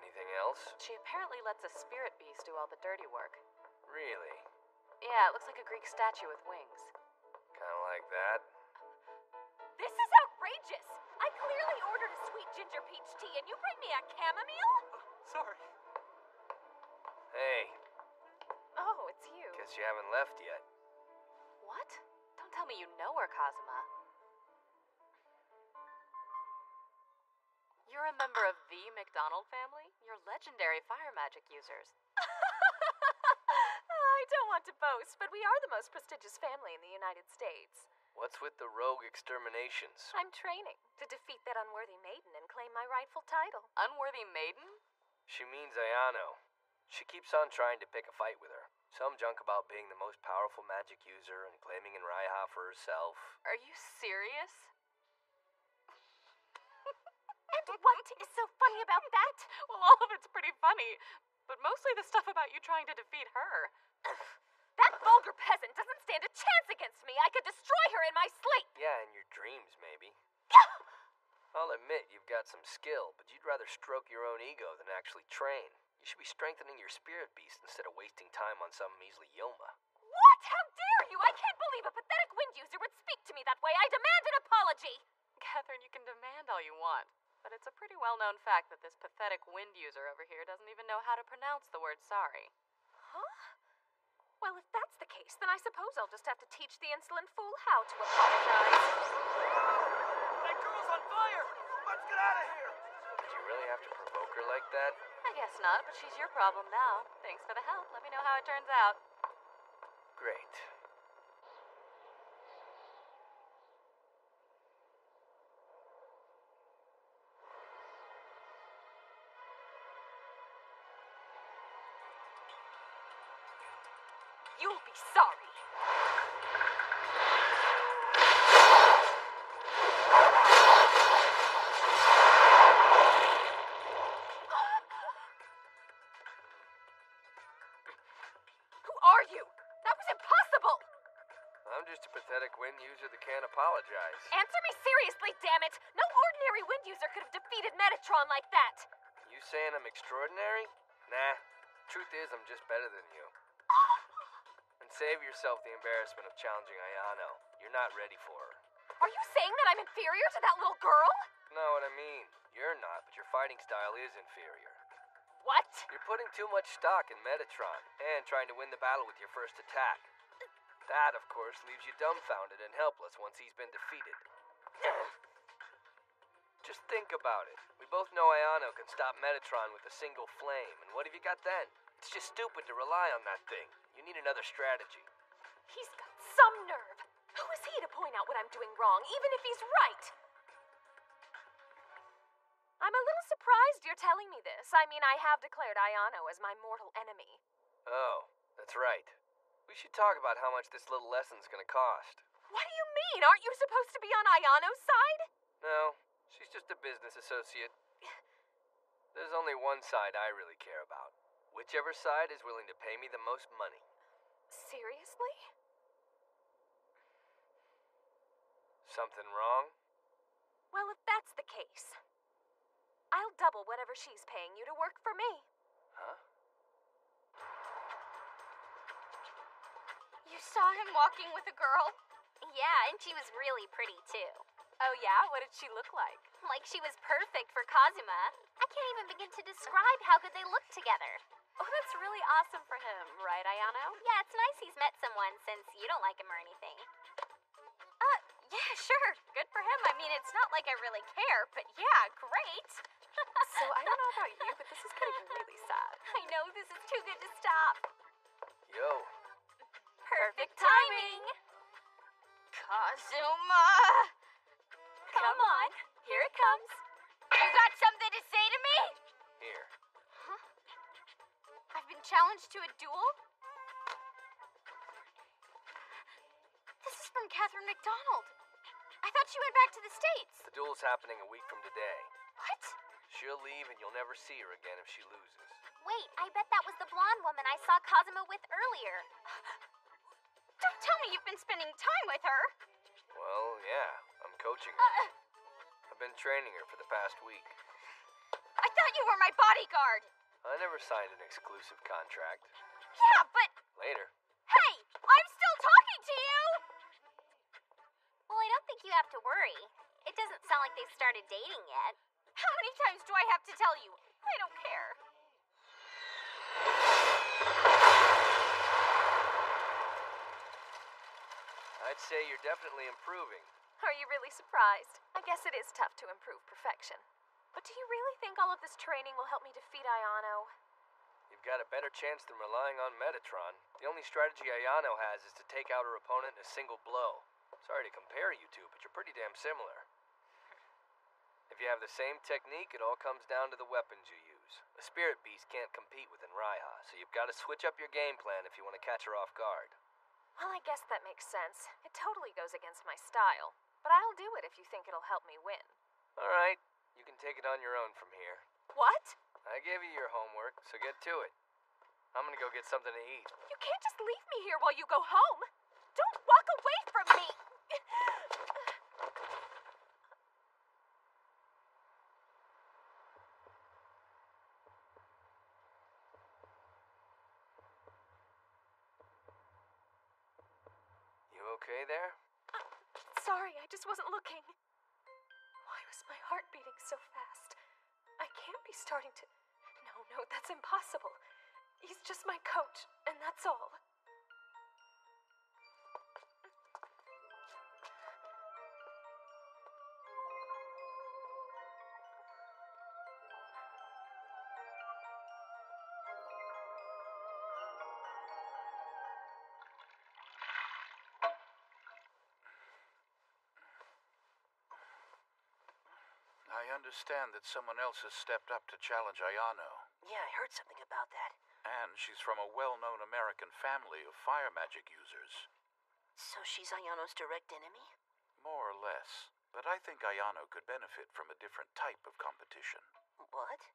Anything else? She apparently lets a spirit beast do all the dirty work. Really? Yeah, it looks like a Greek statue with wings. Kinda like that? This is outrageous! I clearly ordered a sweet ginger peach tea, and you bring me a chamomile? Sorry. Hey, Oh, it's you. guess you haven't left yet. What? Don't tell me you know her, Kazuma. You're a member of the McDonald family? You're legendary fire magic users. I don't want to boast, but we are the most prestigious family in the United States. What's with the rogue exterminations? I'm training to defeat that unworthy maiden and claim my rightful title. Unworthy maiden? She means Ayano. She keeps on trying to pick a fight with her. Some junk about being the most powerful magic user and claiming in Raiha for herself. Are you serious? And what is so funny about that? Well, all of it's pretty funny, but mostly the stuff about you trying to defeat her. That vulgar peasant doesn't stand a chance against me. I could destroy her in my sleep. Yeah, in your dreams, maybe. I'll admit you've got some skill, but you'd rather stroke your own ego than actually train. You should be strengthening your spirit beast instead of wasting time on some measly Yoma. What? How dare you? I can't believe a pathetic wind user would speak to me that way. I demand an apology. Catherine, you can demand all you want, but it's a pretty well-known fact that this pathetic wind user over here doesn't even know how to pronounce the word sorry. Huh? Well, if that's the case, then I suppose I'll just have to teach the insolent fool how to apologize. That girl's on fire! Let's get out of here! Did you really have to provoke her like that? I guess not, but she's your problem now. Thanks for the help. Let me know how it turns out. Great. You'll be sorry. Who are you? That was impossible! I'm just a pathetic wind user that can't apologize. Answer me seriously, damn it! No ordinary wind user could have defeated Metatron like that! You saying I'm extraordinary? Nah. Truth is, I'm just better than you. And save yourself the embarrassment of challenging Ayano. You're not ready for her. Are you saying that I'm inferior to that little girl? Know what I mean? You're not, but your fighting style is inferior. What? You're putting too much stock in Metatron and trying to win the battle with your first attack. That, of course, leaves you dumbfounded and helpless once he's been defeated. Just think about it. We both know Ayano can stop Metatron with a single flame, and what have you got then? It's just stupid to rely on that thing. You need another strategy. He's got some nerve. Who is he to point out what I'm doing wrong, even if he's right? I'm a little surprised you're telling me this. I mean, I have declared Ayano as my mortal enemy. Oh, that's right. We should talk about how much this little lesson's gonna cost. What do you mean? Aren't you supposed to be on Ayano's side? No, she's just a business associate. There's only one side I really care about. Whichever side is willing to pay me the most money. Seriously? Something wrong? Well, if that's the case, I'll double whatever she's paying you to work for me. Huh? You saw him walking with a girl? Yeah, and she was really pretty too. Oh yeah? What did she look like? Like she was perfect for Kazuma. I can't even begin to describe how good they look together. Oh, that's really awesome for him, right, Ayano? Yeah, it's nice he's met someone since you don't like him or anything. Yeah, sure. Good for him. I mean, it's not like I really care, but yeah, great. So I don't know about you, but this is getting really sad. I know, this is too good to stop. Yo. Perfect timing. Kazuma! Come on, here it comes. You got something to say to me? Here. I've been challenged to a duel? This is from Catherine McDonald. I thought she went back to the States. The duel's happening a week from today. What? She'll leave and you'll never see her again if she loses. Wait, I bet that was the blonde woman I saw Kazuma with earlier. Don't tell me you've been spending time with her. Well, yeah, I'm coaching her. I've been training her for the past week. I thought you were my bodyguard. I never signed an exclusive contract. Yeah, but... Later. Hey, I'm still talking to you! Well, I don't think you have to worry. It doesn't sound like they've started dating yet. How many times do I have to tell you? I don't care. I'd say you're definitely improving. Are you really surprised? I guess it is tough to improve perfection. But do you really think all of this training will help me defeat Ayano? You've got a better chance than relying on Metatron. The only strategy Ayano has is to take out her opponent in a single blow. Sorry to compare you two, but you're pretty damn similar. If you have the same technique, it all comes down to the weapons you use. A spirit beast can't compete with Enraiha, so you've got to switch up your game plan if you want to catch her off guard. Well, I guess that makes sense. It totally goes against my style. But I'll do it if you think it'll help me win. All right, you can take it on your own from here. What? I gave you your homework, so get to it. I'm gonna go get something to eat. You can't just leave me here while you go home. Don't walk away from me. You okay there? Sorry, I just wasn't looking. Why was my heart beating so fast? I can't be starting to... No, that's impossible. He's just my coach, and that's all. I understand that someone else has stepped up to challenge Ayano. Yeah, I heard something about that. And she's from a well-known American family of fire magic users. So she's Ayano's direct enemy? More or less. But I think Ayano could benefit from a different type of competition. What?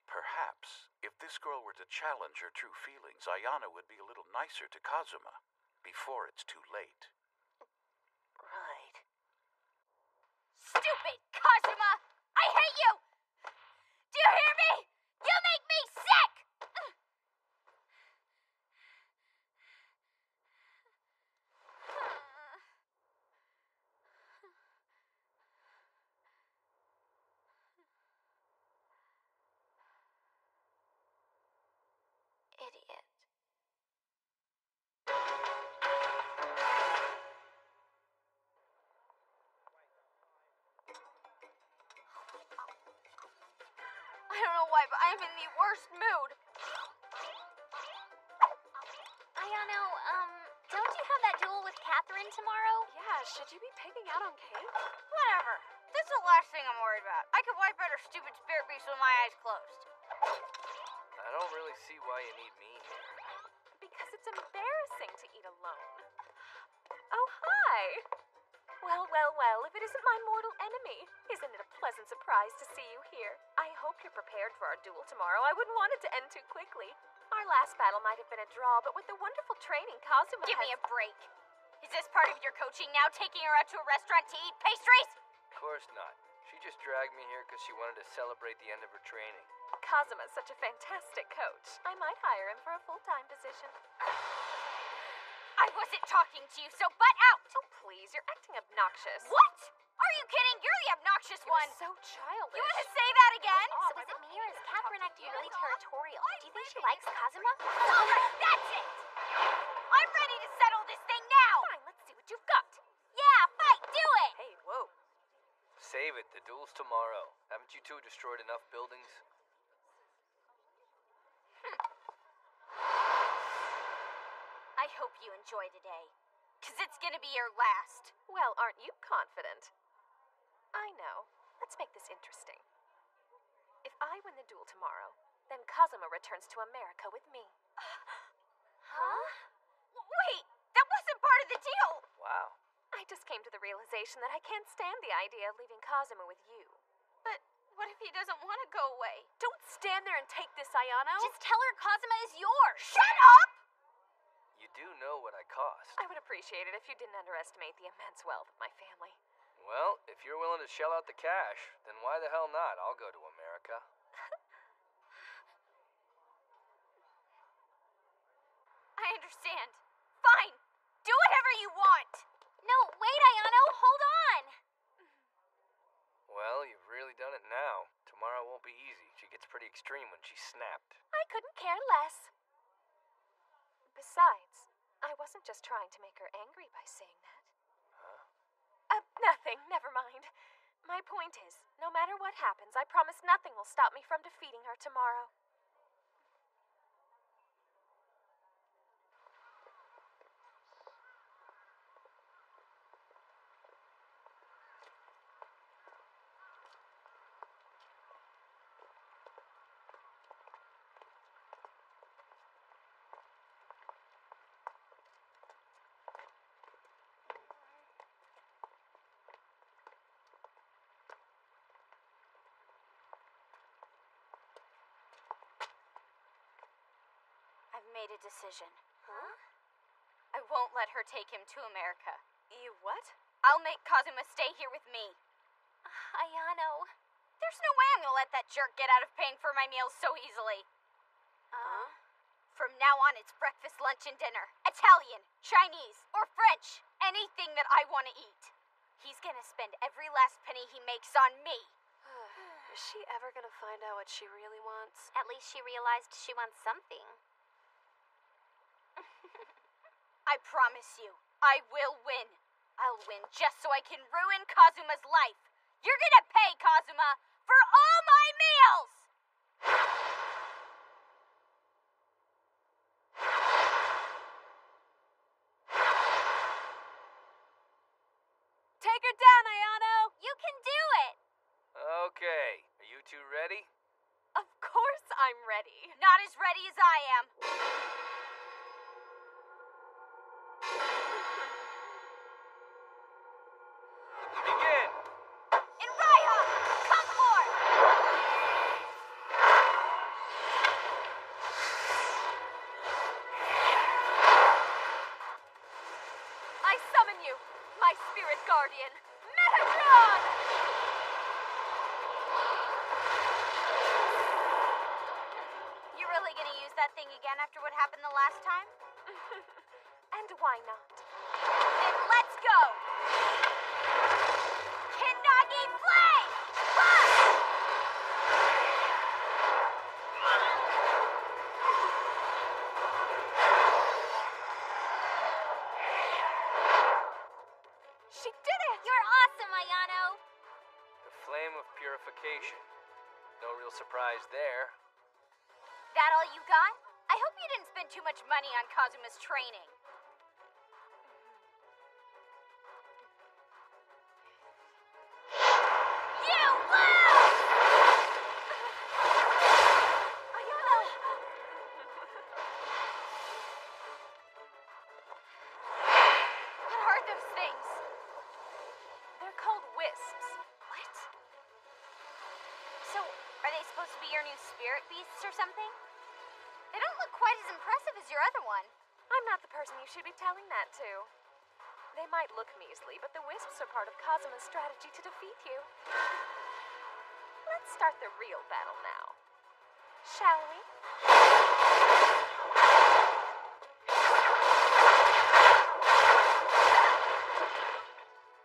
Perhaps, if this girl were to challenge her true feelings, Ayano would be a little nicer to Kazuma before it's too late. Right. Stupid Kazuma! I hate you! Do you hear me? You make me sick! Idiot. I'm in the worst mood. Ayano, don't you have that duel with Catherine tomorrow? Yeah, should you be picking out on Kate? Whatever. This is the last thing I'm worried about. I could wipe out her stupid spirit beast with my eyes closed. I don't really see why you need me here. Because it's embarrassing to eat alone. Oh, hi. Well, if it isn't my mortal enemy. Isn't it a pleasant surprise to see you here? I hope you're prepared for our duel tomorrow. I wouldn't want it to end too quickly. Our last battle might have been a draw, but with the wonderful training Kazuma Give has... me a break. Is this part of your coaching now, taking her out to a restaurant to eat pastries? Of course not. She just dragged me here because she wanted to celebrate the end of her training. Kazuma's such a fantastic coach. I might hire him for a full-time position. I wasn't talking to you, so butt out! Oh, please, you're acting obnoxious. What? Are you kidding? You're the obnoxious You're one. so childish. You want to say that again? So is it me or is Catherine acting really territorial? Do you think she likes Kazuma? All right, that's it! I'm ready to settle this thing now! Fine, let's see what you've got. Yeah, fight, do it! Hey, whoa. Save it. The duel's tomorrow. Haven't you two destroyed enough buildings? I hope you enjoy today, because it's gonna be your last. Well, aren't you confident? I know. Let's make this interesting. If I win the duel tomorrow, then Kazuma returns to America with me. Huh? Wait, that wasn't part of the deal! Wow. I just came to the realization that I can't stand the idea of leaving Kazuma with you. But what if he doesn't want to go away? Don't stand there and take this, Ayano. Just tell her Kazuma is yours! Shut up! You do know what I cost. I would appreciate it if you didn't underestimate the immense wealth of my family. Well, if you're willing to shell out the cash, then why the hell not? I'll go to America. I understand. Fine. Do whatever you want. No, wait, Ayano, hold on! Well, you've really done it now. Tomorrow won't be easy. She gets pretty extreme when she's snapped. I couldn't care less. Besides, I wasn't just trying to make her angry by saying that. Huh? Nothing. Never mind. My point is, no matter what happens, I promise nothing will stop me from defeating her tomorrow. I've made a decision. Huh? I won't let her take him to America. You what? I'll make Kazuma stay here with me. Ayano. There's no way I'm gonna let that jerk get out of paying for my meals so easily. From now on, it's breakfast, lunch, and dinner. Italian, Chinese, or French. Anything that I want to eat. He's gonna spend every last penny he makes on me. Is she ever gonna find out what she really wants? At least she realized she wants something. I promise you, I will win. I'll win just so I can ruin Kazuma's life. You're gonna pay, Kazuma, for all my meals! Take her down, Ayano! You can do it! Okay. Are you two ready? Of course I'm ready. Not as ready as I am. Begin! And Raiha, come forth! I summon you, my spirit guardian, Metatron! You really gonna use that thing again after what happened the last time? And why not? Then let's go! Kinagi Flame! She did it! You're awesome, Ayano! The flame of purification. No real surprise there. That all you got? I hope you didn't spend too much money on Kazuma's training. You lose! Ayano! What are those things? They're called wisps. What? So, are they supposed to be your new spirit beasts or something? They don't look quite as impressive as your other one. I'm not the person you should be telling that to. They might look measly, but the wisps are part of Kazuma's strategy to defeat you. Let's start the real battle now. Shall we?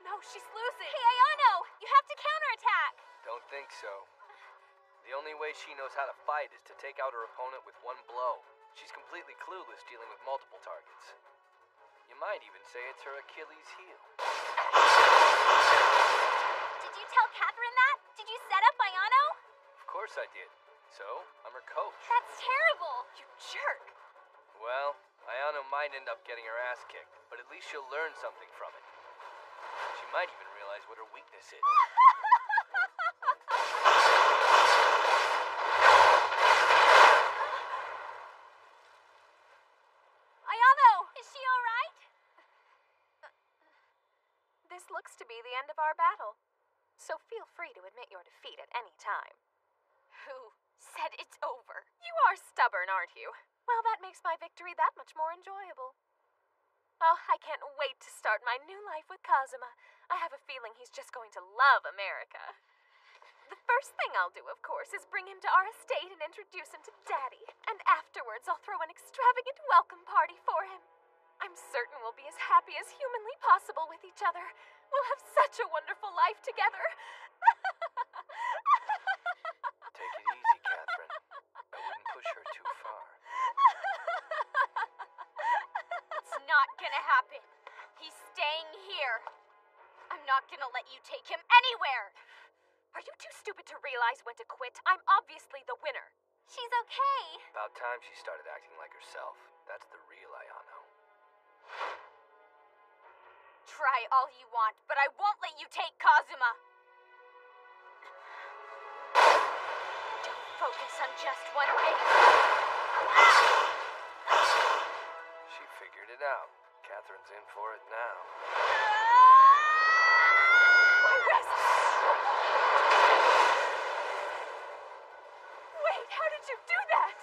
No, she's losing. Hey, Ayano! You have to counterattack! Don't think so. The only way she knows how to fight is to take out her opponent with one blow. She's completely clueless dealing with multiple targets. You might even say it's her Achilles heel. Did you tell Catherine that? Did you set up Ayano? Of course I did. So, I'm her coach. That's terrible! You jerk. Well, Ayano might end up getting her ass kicked, but at least she'll learn something from it. She might even realize what her weakness is. Ayano! Is she alright? This looks to be the end of our battle. So feel free to admit your defeat at any time. Who said it's over? You are stubborn, aren't you? Well, that makes my victory that much more enjoyable. Oh, I can't wait to start my new life with Kazuma. I have a feeling he's just going to love America. The first thing I'll do, of course, is bring him to our estate and introduce him to Daddy. And afterwards, I'll throw an extravagant welcome party for him. I'm certain we'll be as happy as humanly possible with each other. We'll have such a wonderful life together. Take it easy, Catherine. I wouldn't push her too far. It's not gonna happen. He's staying here. I'm not gonna let you take him anywhere. Are you too stupid to realize when to quit? I'm obviously the winner. She's okay. About time she started acting like herself. That's the real Ayano. Try all you want, but I won't let you take Kazuma. Don't focus on just one thing. She figured it out. Catherine's in for it now. My wrist! Wait, how did you do that?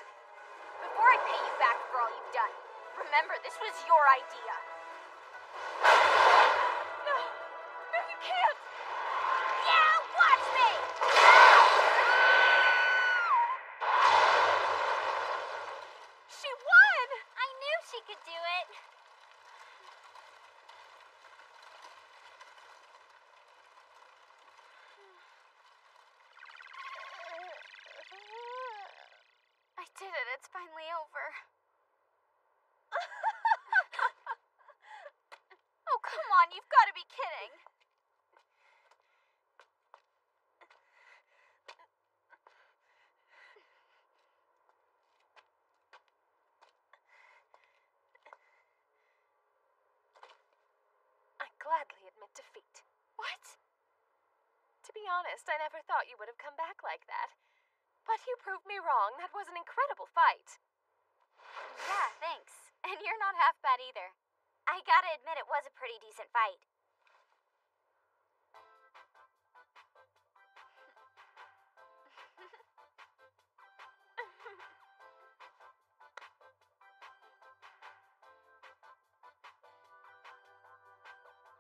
Before I pay you back for all you've done, remember this was your idea. No, you can't! Yeah, watch me! She won! I knew she could do it. I did it. It's finally over. Oh, come on. You've got to be kidding. I gladly admit defeat. What? To be honest, I never thought you would have come back like that. But you proved me wrong. That was an incredible fight. Yeah, thanks. And you're not half bad either. I gotta admit it was a pretty decent fight.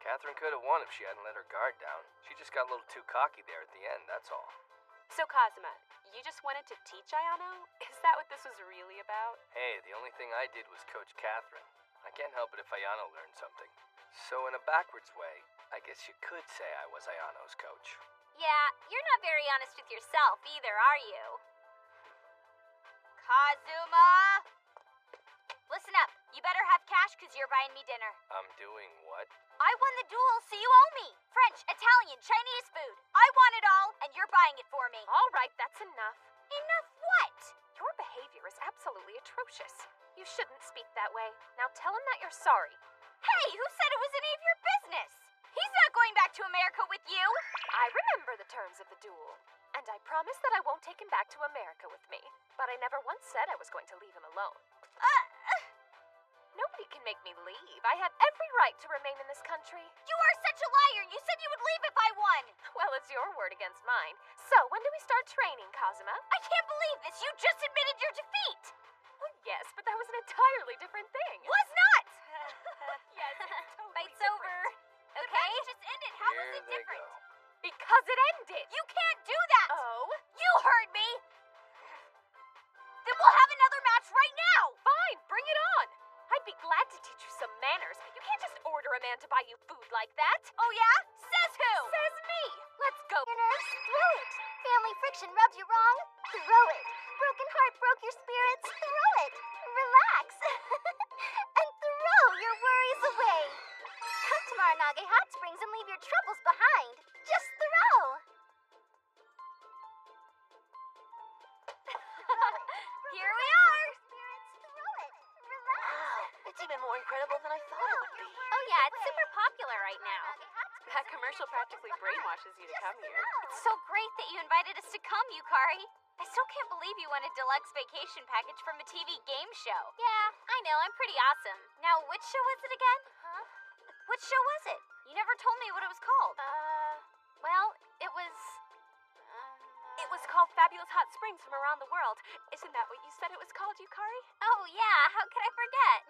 Catherine could have won if she hadn't let her guard down. She just got a little too cocky there at the end, that's all. So, Kazuma, you just wanted to teach Ayano? Is that what this was really about? Hey, the only thing I did was coach Catherine. I can't help it if Ayano learned something. So in a backwards way, I guess you could say I was Ayano's coach. Yeah, you're not very honest with yourself either, are you? Kazuma! Listen up. You better have cash because you're buying me dinner. I'm doing what? I won the duel, so you owe me. French, Italian, Chinese food. I want it all, and you're buying it for me. All right, that's enough. Enough what? Your behavior is that way. Now tell him that you're sorry. Hey, who said it was any of your business? He's not going back to America with you. I remember the terms of the duel, and I promise that I won't take him back to America with me. But I never once said I was going to leave him alone. Nobody can make me leave. I had every right to remain in this country. You are such a liar. You said you would leave if I won. Well, it's your word against mine. So, when do we start training, Kazuma? I can't believe this. You just admitted your defeat. Well, yes, but that was an entirely different thing. Was not. Yes, it's totally Fight's different. over. The match just ended. How was it different? Go. Because it ended. You can't do that. Oh? You heard me. Then we'll have another match right now. Fine, bring it on. I'd be glad to teach you some manners. You can't just order a man to buy you food like that. Oh, yeah? Says who? Says me. Let's go. Your nerves? Throw it. Family friction rubbed you wrong? Throw it. Broken heart broke your spirits? Throw it. Relax. And throw your worries away. Come to Maranage Hot Springs and leave your troubles behind. Just throw. Here we are. Throw it. Relax. Wow, it's even more incredible than I thought it would be. Oh yeah, it's super popular right now. That commercial practically brainwashes you to come here. It's so great that you invited us to come, Yukari. I still can't believe you won a deluxe vacation package from a TV game show. Yeah, I know, I'm pretty awesome. Now, which show was it again? Huh? Which show was it? You never told me what it was called. Well, it was called Fabulous Hot Springs from Around the World. Isn't that what you said it was called, Yukari? Oh, yeah. How could I forget?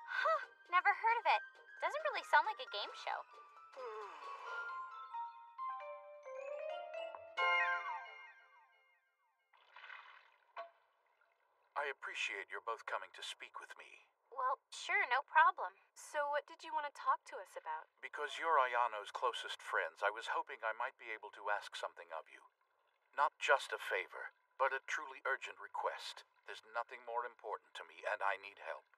Huh. Never heard of it. Doesn't really sound like a game show. I appreciate you're both coming to speak with me. Well, sure, no problem. So what did you want to talk to us about? Because you're Ayano's closest friends, I was hoping I might be able to ask something of you. Not just a favor, but a truly urgent request. There's nothing more important to me, and I need help.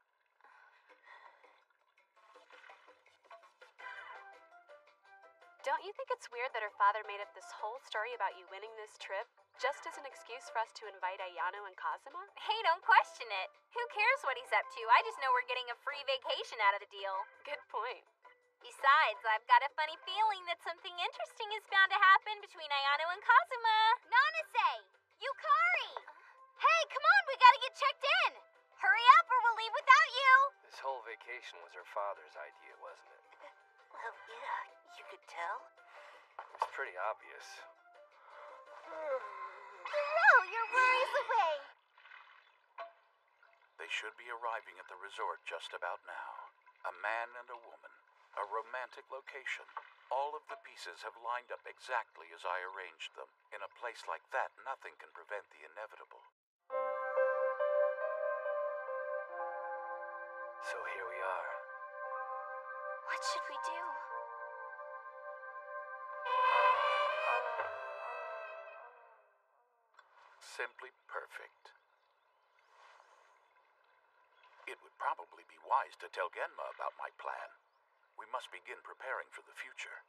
Don't you think it's weird that her father made up this whole story about you winning this trip just as an excuse for us to invite Ayano and Kazuma? Hey, don't question it. Who cares what he's up to? I just know we're getting a free vacation out of the deal. Good point. Besides, I've got a funny feeling that something interesting is bound to happen between Ayano and Kazuma. Nanase! Yukari! Hey, come on, we gotta get checked in! Hurry up or we'll leave without you! This whole vacation was her father's idea, wasn't it? Well, yeah, you could tell. It's pretty obvious. Throw your worries away. They should be arriving at the resort just about now. A man and a woman. A romantic location. All of the pieces have lined up exactly as I arranged them. In a place like that, nothing can prevent the inevitable. So here we are. What should we do? Simply perfect. It would probably be wise to tell Genma about my plan. We must begin preparing for the future.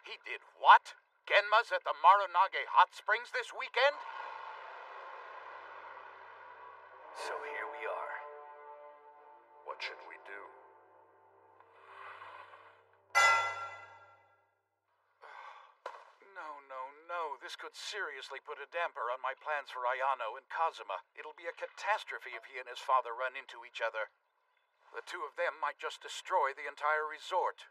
He did what? Genma's at the Maranage Hot Springs this weekend? So here we are. What should we do? No. This could seriously put a damper on my plans for Ayano and Kazuma. It'll be a catastrophe if he and his father run into each other. The two of them might just destroy the entire resort.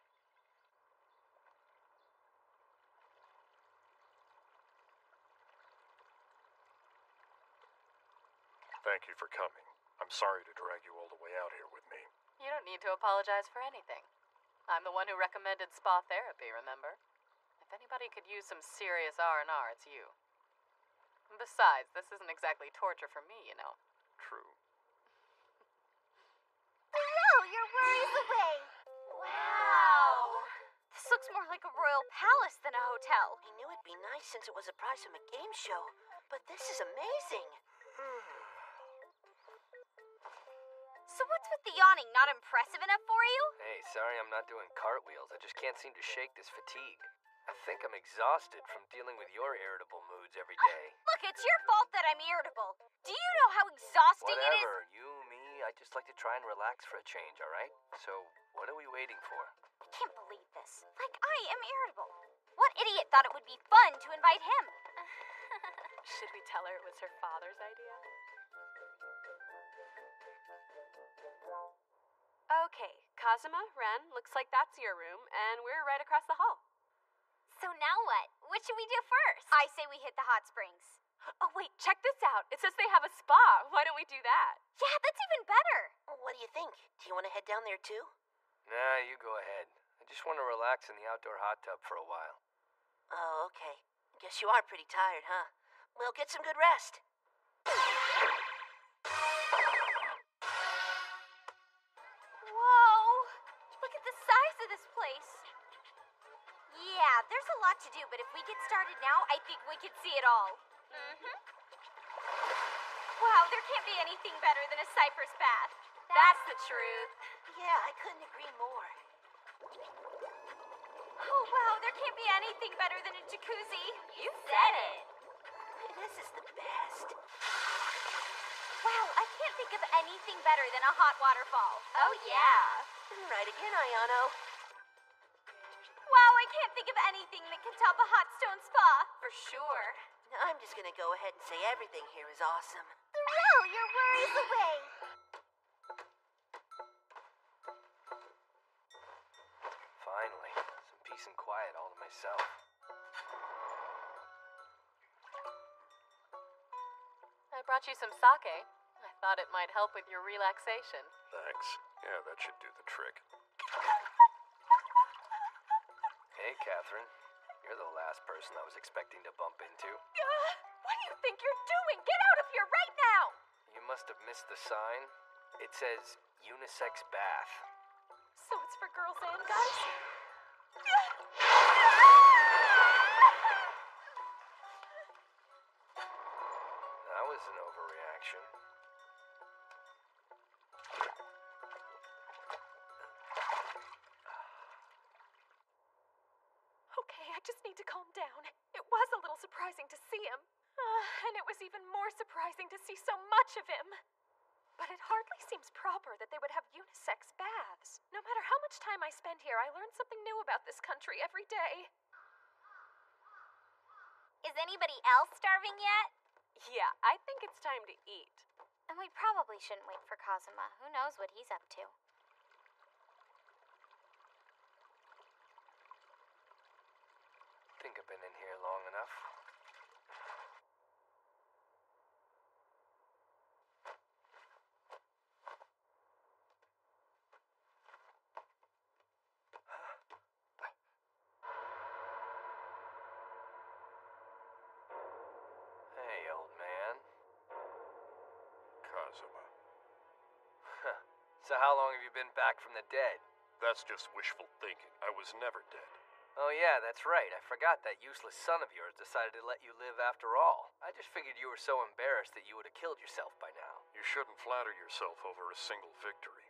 Thank you for coming. I'm sorry to drag you all the way out here with me. You don't need to apologize for anything. I'm the one who recommended spa therapy, remember? If anybody could use some serious R&R, it's you. Besides, this isn't exactly torture for me, you know. True. Throw your worries away. Wow! This looks more like a royal palace than a hotel. I knew it'd be nice since it was a prize from a game show, but this is amazing. So what's with the yawning? Not impressive enough for you? Hey, sorry I'm not doing cartwheels. I just can't seem to shake this fatigue. I think I'm exhausted from dealing with your irritable moods every day. Look, it's your fault that I'm irritable. Do you know how exhausting it is? Whatever, you, me, I just like to try and relax for a change, alright? So, what are we waiting for? I can't believe this. Like, I am irritable. What idiot thought it would be fun to invite him? Should we tell her it was her father's idea? Okay, Kazuma, Ren, looks like that's your room, and we're right across the hall. So now what? What should we do first? I say we hit the hot springs. Oh, wait, check this out. It says they have a spa. Why don't we do that? Yeah, that's even better. What do you think? Do you want to head down there too? Nah, you go ahead. I just want to relax in the outdoor hot tub for a while. Oh, okay. Guess you are pretty tired, huh? Well, get some good rest. Whoa! Look at the size of this place. Yeah, there's a lot to do, but if we get started now, I think we can see it all. Wow, there can't be anything better than a cypress bath. That's the truth. Yeah, I couldn't agree more. Oh, wow, there can't be anything better than a jacuzzi. You said it. This is the best. Wow, I can't think of anything better than a hot waterfall. Oh, yeah. Right again, Ayano. Wow, I can't think of anything that can top a hot stone spa. For sure. Now, I'm just gonna go ahead and say everything here is awesome. Throw your worries away. Finally, some peace and quiet all to myself. I brought you some sake. I thought it might help with your relaxation. Thanks. Yeah, that should do the trick. Hey, Catherine. You're the last person I was expecting to bump into. What do you think you're doing? Get out of here right now! You must have missed the sign. It says unisex bath. So it's for girls and guys? That was an overreaction. Okay, I just need to calm down. It was a little surprising to see him. And it was even more surprising to see so much of him. But it hardly seems proper that they would have unisex baths. No matter how much time I spend here, I learn something new about this country every day. Is anybody else starving yet? Yeah, I think it's time to eat. And we probably shouldn't wait for Kazuma. Who knows what he's up to? Think I've been in here long enough. Hey, old man. Kazuma. So how long have you been back from the dead? That's just wishful thinking. I was never dead. Oh yeah, that's right. I forgot that useless son of yours decided to let you live after all. I just figured you were so embarrassed that you would have killed yourself by now. You shouldn't flatter yourself over a single victory.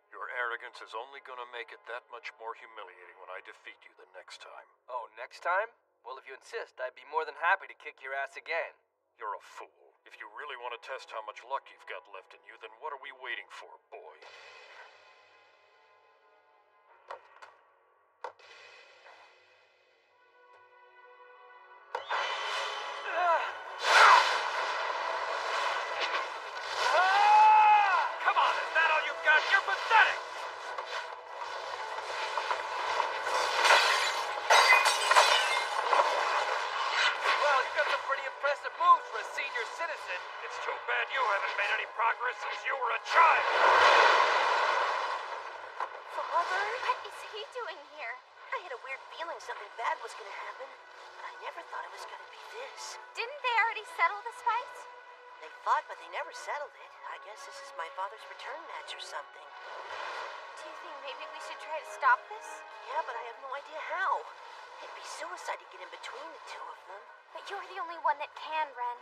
Your arrogance is only gonna make it that much more humiliating when I defeat you the next time. Oh, next time? Well, if you insist, I'd be more than happy to kick your ass again. You're a fool. If you really want to test how much luck you've got left in you, then what are we waiting for, boy? Come on, is that all you've got? You're pathetic! Well, you've got some pretty impressive moves for a senior citizen. It's too bad you haven't made any progress since you were a child! Father? What is he doing here? I had a weird feeling something bad was gonna happen. But I never thought it was gonna be this. Didn't they already settle this fight? They fought, but they never settled it. I guess this is my father's return match or something. Do you think maybe we should try to stop this? Yeah, but I have no idea how. It'd be suicide to get in between the two of them. But you're the only one that can, Ren.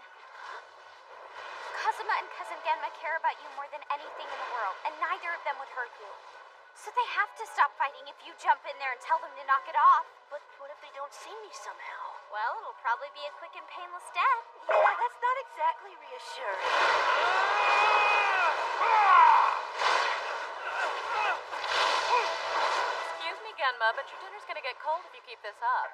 Kazuma and Cousin Genma care about you more than anything in the world, and neither of them would hurt you. So they have to stop fighting if you jump in there and tell them to knock it off. But what if they don't see me somehow? Well, it'll probably be a quick and painless death. Yeah, that's not exactly reassuring. Excuse me, Genma, but your dinner's gonna get cold if you keep this up.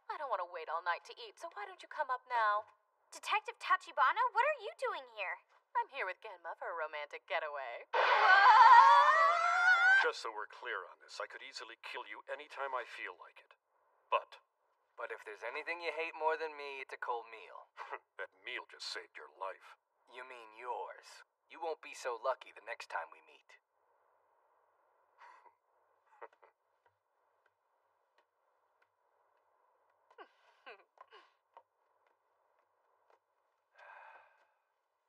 I don't want to wait all night to eat, so why don't you come up now? Detective Tachibana, what are you doing here? I'm here with Genma for a romantic getaway. Just so we're clear on this, I could easily kill you anytime I feel like it. But if there's anything you hate more than me, it's a cold meal. that meal just saved your life. You mean yours. You won't be so lucky the next time we meet.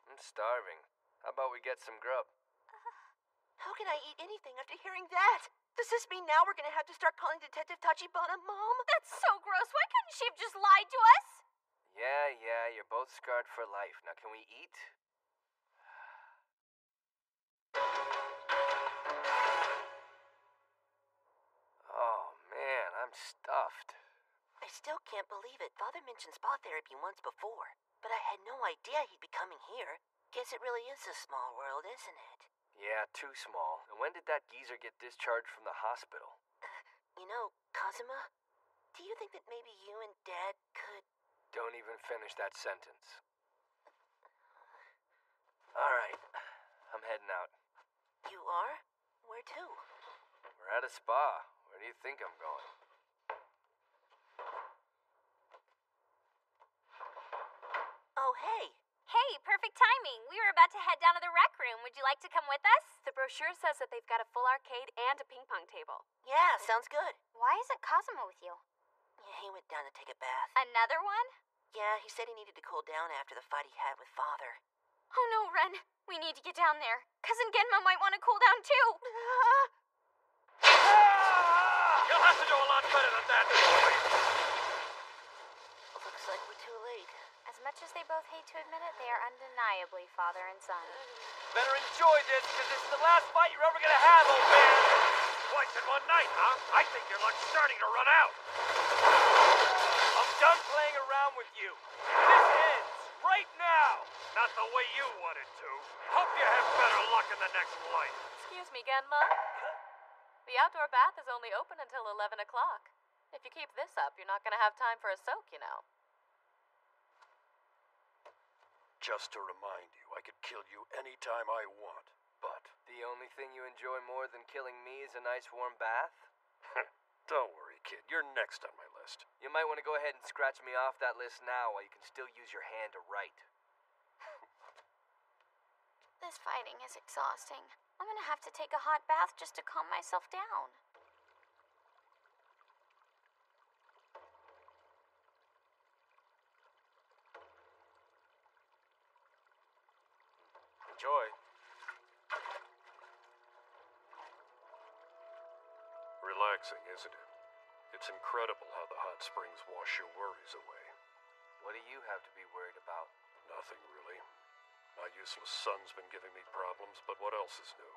I'm starving. How about we get some grub? How can I eat anything after hearing that? Does this mean now we're gonna have to start calling Detective Tachibana Mom? That's so gross. Why couldn't she have just lied to us? Yeah, you're both scarred for life. Now can we eat? Oh man, I'm stuffed. I still can't believe it. Father mentioned spa therapy once before, but I had no idea he'd be coming here. Guess it really is a small world, isn't it? Yeah, too small. And when did that geezer get discharged from the hospital? You know, Kazuma, do you think that maybe you and Dad could... Don't even finish that sentence. Alright, I'm heading out. You are? Where to? We're at a spa. Where do you think I'm going? Oh, hey. Hey, perfect timing. We were about to head down to the rec room. Would you like to come with us? The brochure says that they've got a full arcade and a ping pong table. Yeah, sounds good. Why isn't Kazuma with you? Yeah, he went down to take a bath. Another one? Yeah, he said he needed to cool down after the fight he had with Father. Oh no, Ren. We need to get down there. Cousin Genma might want to cool down too. You'll have to do a lot better than that, boy. Looks like we're too late. As much as they both hate to admit it, they are undeniably father and son. Better enjoy this, because it's the last fight you're ever gonna have, old man. Twice in one night, huh? I think your luck's starting to run out. I'm done playing around with you. This ends right now. Not the way you wanted to. Hope you have better luck in the next life. Excuse me, Genma. The outdoor bath is only open until 11 o'clock. If you keep this up, you're not gonna have time for a soak, you know. Just to remind you, I could kill you anytime I want, but... The only thing you enjoy more than killing me is a nice warm bath? Don't worry, kid. You're next on my list. You might want to go ahead and scratch me off that list now while you can still use your hand to write. This fighting is exhausting. I'm gonna have to take a hot bath just to calm myself down. Enjoy. Relaxing, isn't it? It's incredible how the hot springs wash your worries away. What do you have to be worried about? Nothing, really. My useless son's been giving me problems, but what else is new?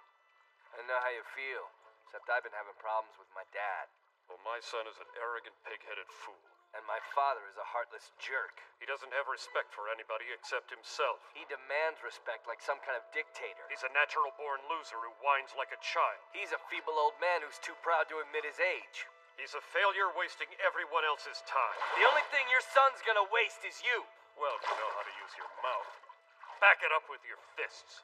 I know how you feel, except I've been having problems with my dad. Well, my son is an arrogant, pig-headed fool. And my father is a heartless jerk. He doesn't have respect for anybody except himself. He demands respect like some kind of dictator. He's a natural-born loser who whines like a child. He's a feeble old man who's too proud to admit his age. He's a failure wasting everyone else's time. The only thing your son's gonna waste is you. Well, you know how to use your mouth. Back it up with your fists.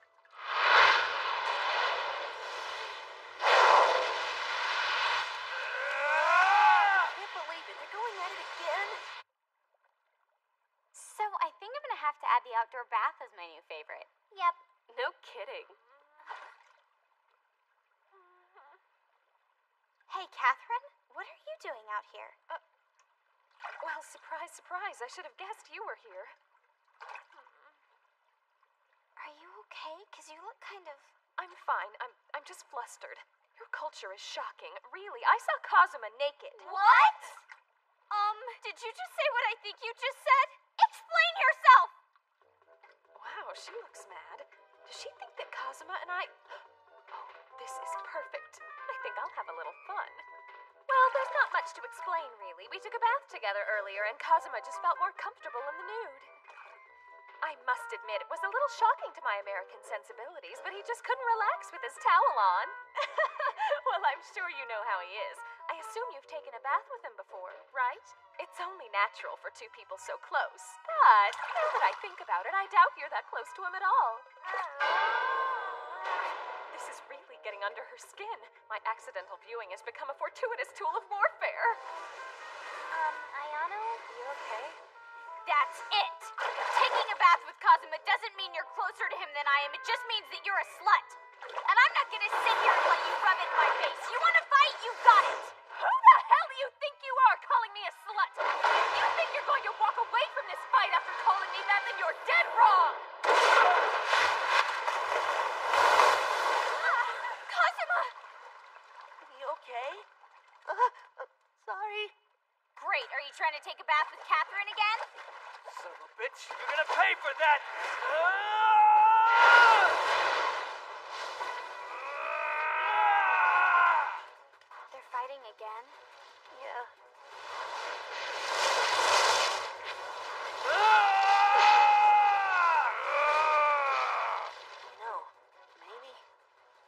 So I think I'm gonna have to add the outdoor bath as my new favorite. Yep. No kidding. Hey, Catherine, what are you doing out here? Well, surprise, surprise. I should have guessed you were here. Are you okay? 'Cause you look kind of... I'm fine. I'm just flustered. Your culture is shocking. Really, I saw Kazuma naked. What? Did you just say what I think you just said? Explain yourself! Wow, she looks mad. Does she think that Kazuma and I... Oh, This is perfect. I think I'll have a little fun. Well, there's not much to explain, really. We took a bath together earlier, and Kazuma just felt more comfortable in the nude. I must admit, it was a little shocking to my American sensibilities, but he just couldn't relax with his towel on. Well, I'm sure you know how he is. I assume you've taken a bath with him before, right? It's only natural for two people so close. But now that I think about it, I doubt you're that close to him at all. This is really getting under her skin. My accidental viewing has become a fortuitous tool of warfare. Ayano, you okay? That's it! Taking a bath with Kazuma doesn't mean you're closer to him than I am. It just means that you're a slut. And I'm not gonna sit here and let you rub it in my face. You wanna fight? You got it! Who the hell do you think you are, calling me a slut? If you think you're going to walk away from this fight after calling me that, then you're dead wrong! Kazuma! You okay? Sorry. Great. Are you trying to take a bath with Catherine again? Son of a bitch, you're gonna pay for that! They're fighting again? Yeah. You know, maybe.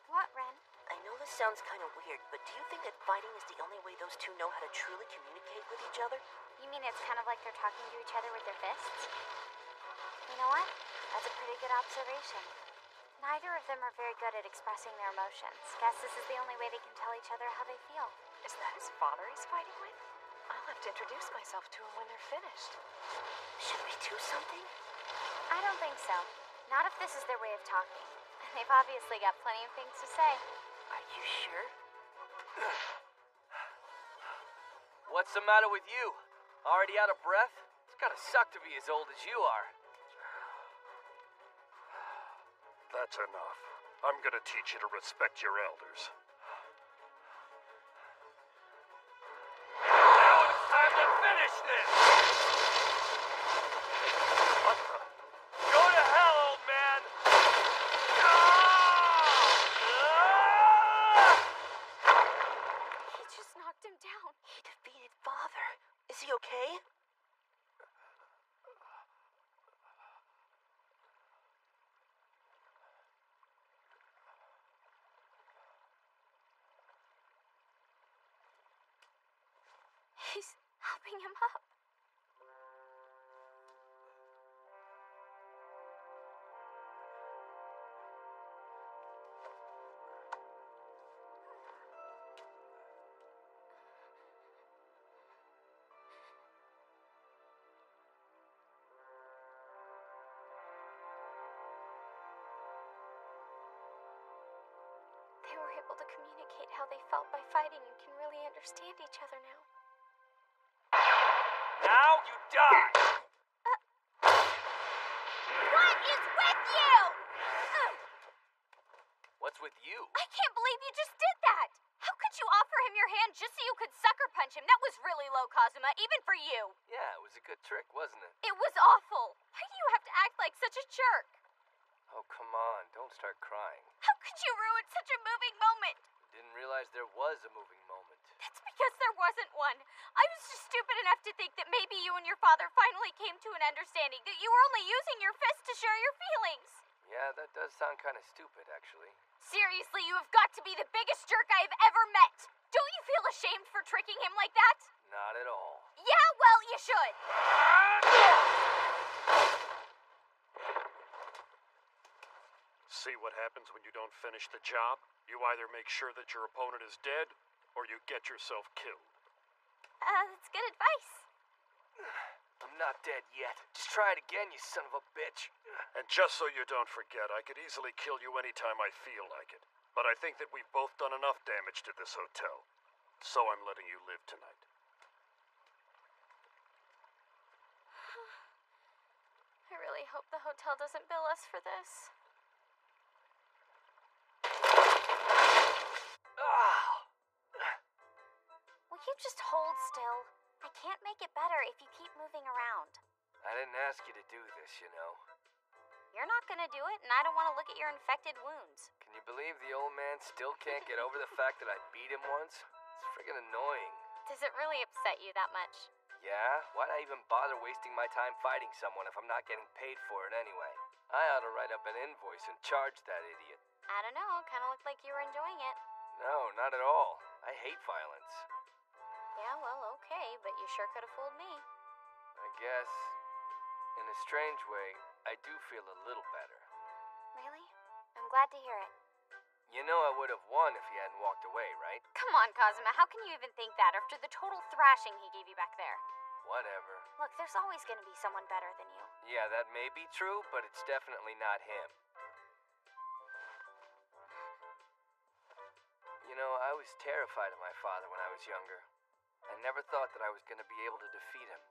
What, Ren? I know this sounds kind of weird, but do you think that fighting is the only way those two know how to truly communicate with each other? You mean it's kind of like they're talking to each other with their fists? You know what? That's a pretty good observation. Neither of them are very good at expressing their emotions. Guess this is the only way they can tell each other how they feel. Is that his father he's fighting with? I'll have to introduce myself to him when they're finished. Should we do something? I don't think so. Not if this is their way of talking. And they've obviously got plenty of things to say. Are you sure? What's the matter with you? Already out of breath? It's gotta suck to be as old as you are. That's enough. I'm gonna teach you to respect your elders. Now it's time to finish this! What the? Go to hell, old man! He just knocked him down. He defeated Father. Is he okay? He's helping him up. They were able to communicate how they felt by fighting and can really understand each other now. Now you die! What is with you? What's with you? I can't believe you just did that! How could you offer him your hand just so you could sucker punch him? That was really low, Kazuma, even for you. Yeah, it was a good trick, wasn't it? It was awful. Why do you have to act like such a jerk? Oh, come on, don't start crying. How could you ruin such a moving moment? Didn't realize there was a moving moment. That's because there wasn't one. I was just stupid enough to think that maybe you and your father finally came to an understanding, that you were only using your fist to share your feelings. Yeah, that does sound kind of stupid, actually. Seriously, you have got to be the biggest jerk I have ever met. Don't you feel ashamed for tricking him like that? Not at all. Yeah, well, you should. See what happens when you don't finish the job? You either make sure that your opponent is dead, or you get yourself killed. That's good advice. I'm not dead yet. Just try it again, you son of a bitch. And just so you don't forget, I could easily kill you anytime I feel like it. But I think that we've both done enough damage to this hotel. So I'm letting you live tonight. I really hope the hotel doesn't bill us for this. Will you just hold still? I can't make it better if you keep moving around. I didn't ask you to do this, you know. You're not gonna do it, and I don't want to look at your infected wounds. Can you believe the old man still can't get over the fact that I beat him once? It's friggin' annoying. Does it really upset you that much? Yeah? Why'd I even bother wasting my time fighting someone if I'm not getting paid for it anyway? I ought to write up an invoice and charge that idiot. I don't know, kind of looked like you were enjoying it. No, not at all. I hate violence. Yeah, well, okay, but you sure could have fooled me. I guess, in a strange way, I do feel a little better. Really? I'm glad to hear it. You know I would have won if he hadn't walked away, right? Come on, Kazuma, how can you even think that after the total thrashing he gave you back there? Whatever. Look, there's always gonna be someone better than you. Yeah, that may be true, but it's definitely not him. You know, I was terrified of my father when I was younger. I never thought that I was going to be able to defeat him.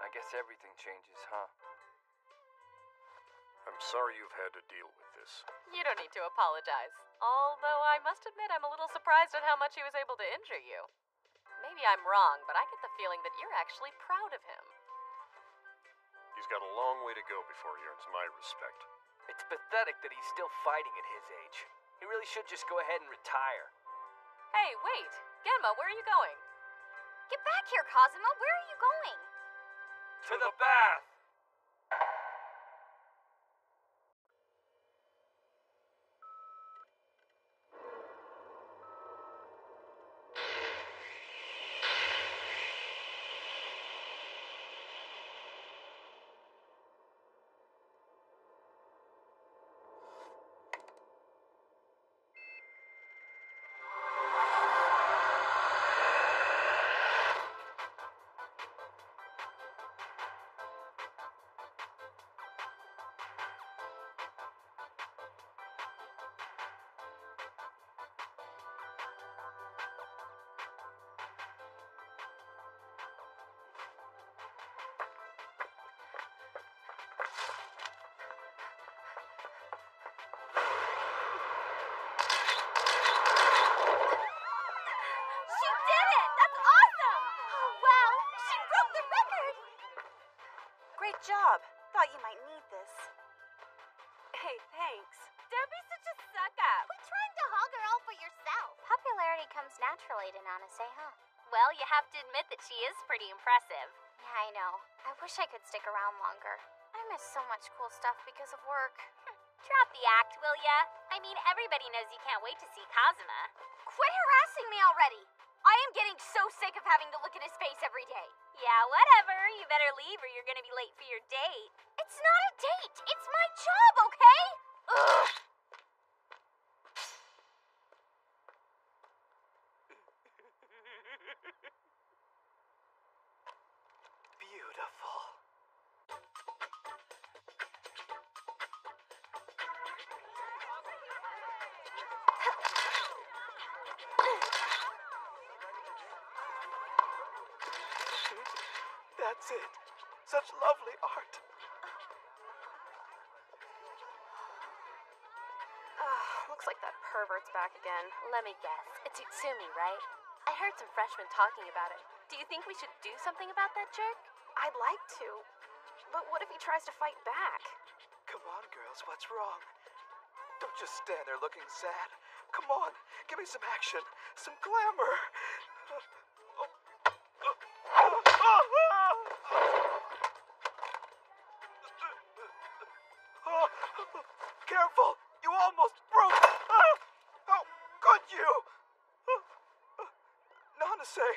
I guess everything changes, huh? I'm sorry you've had to deal with this. You don't need to apologize. Although I must admit I'm a little surprised at how much he was able to injure you. Maybe I'm wrong, but I get the feeling that you're actually proud of him. He's got a long way to go before he earns my respect. It's pathetic that he's still fighting at his age. He really should just go ahead and retire. Hey, wait! Genma, where are you going? Get back here, Kazuma! Where are you going? To the bath! She did it! That's awesome! Oh, wow! She broke the record! Great job. Thought you might need this. Hey, thanks. Don't be such a suck-up. Quit trying to hog her all for yourself. Popularity comes naturally to Nanase, huh? Well, you have to admit that she is pretty impressive. Yeah, I know. I wish I could stick around longer. I miss so much cool stuff because of work. Drop the act, will ya? I mean, everybody knows you can't wait to see Kazuma. Quit harassing me already! I am getting so sick of having to look at his face every day. Yeah, whatever. You better leave or you're gonna be late for your date. It's not a date! It's my job, okay? Ugh! Beautiful. That's it. Such lovely art. Looks like that pervert's back again. Let me guess. It's Utsumi, right? I heard some freshmen talking about it. Do you think we should do something about that jerk? I'd like to. But what if he tries to fight back? Come on, girls, what's wrong? Don't just stand there looking sad. Come on, give me some action, some glamour. Careful! You almost broke! How could you? Nanase,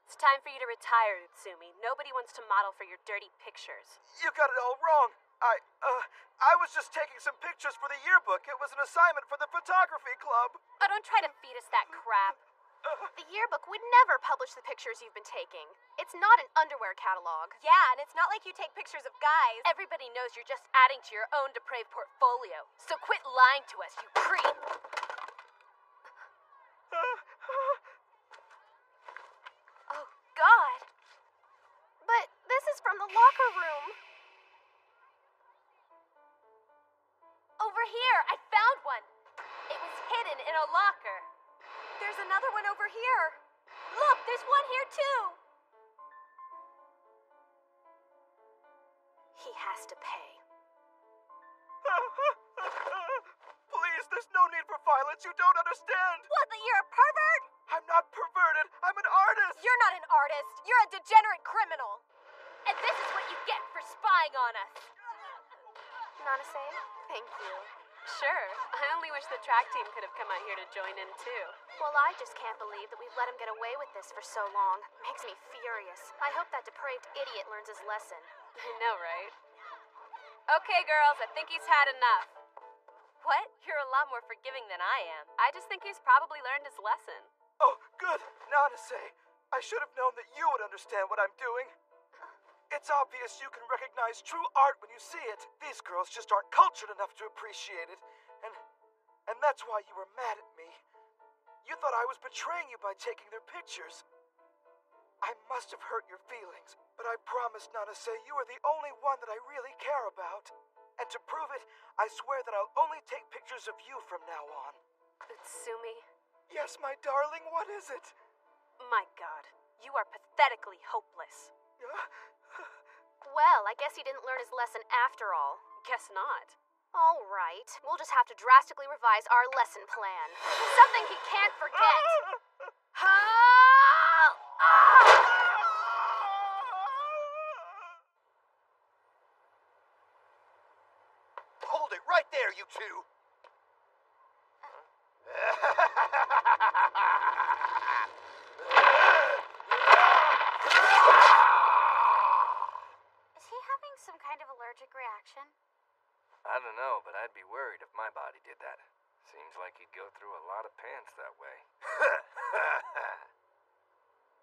It's time for you to retire, Utsumi. Nobody wants to model for your dirty pictures. you got it all wrong. I was just taking some pictures for the yearbook. It was an assignment for the photography club. Oh, don't try to feed us that crap. The yearbook would never publish the pictures you've been taking. It's not an underwear catalog. Yeah, and it's not like you take pictures of guys. Everybody knows you're just adding to your own depraved portfolio. So quit lying to us, you creep. Oh, God. But this is from the locker room. Over here, I found one. It was hidden in a locker. There's another one over here. Look, there's one here too. He has to pay. violence. You don't understand. What, that you're a pervert? I'm not perverted. I'm an artist. You're not an artist. You're a degenerate criminal. And this is what you get for spying on us. Nanase, thank you. Sure. I only wish the track team could have come out here to join in too. Well, I just can't believe that we've let him get away with this for so long. Makes me furious. I hope that depraved idiot learns his lesson. I know, right? Okay, girls, I think he's had enough. What? You're a lot more forgiving than I am. I just think he's probably learned his lesson. Oh, good. Nanase, I should have known that you would understand what I'm doing. It's obvious you can recognize true art when you see it. These girls just aren't cultured enough to appreciate it. And that's why you were mad at me. You thought I was betraying you by taking their pictures. I must have hurt your feelings, but I promise, Nanase, you are the only one that I really care about. And to prove it, I swear that I'll only take pictures of you from now on. Utsumi? Yes, my darling, what is it? My God, you are pathetically hopeless. Well, I guess he didn't learn his lesson after all. Guess not. All right, we'll just have to drastically revise our lesson plan. Something he can't forget. Hold it right there, you two! Is he having some kind of allergic reaction? I don't know, but I'd be worried if my body did that. Seems like he'd go through a lot of pants that way.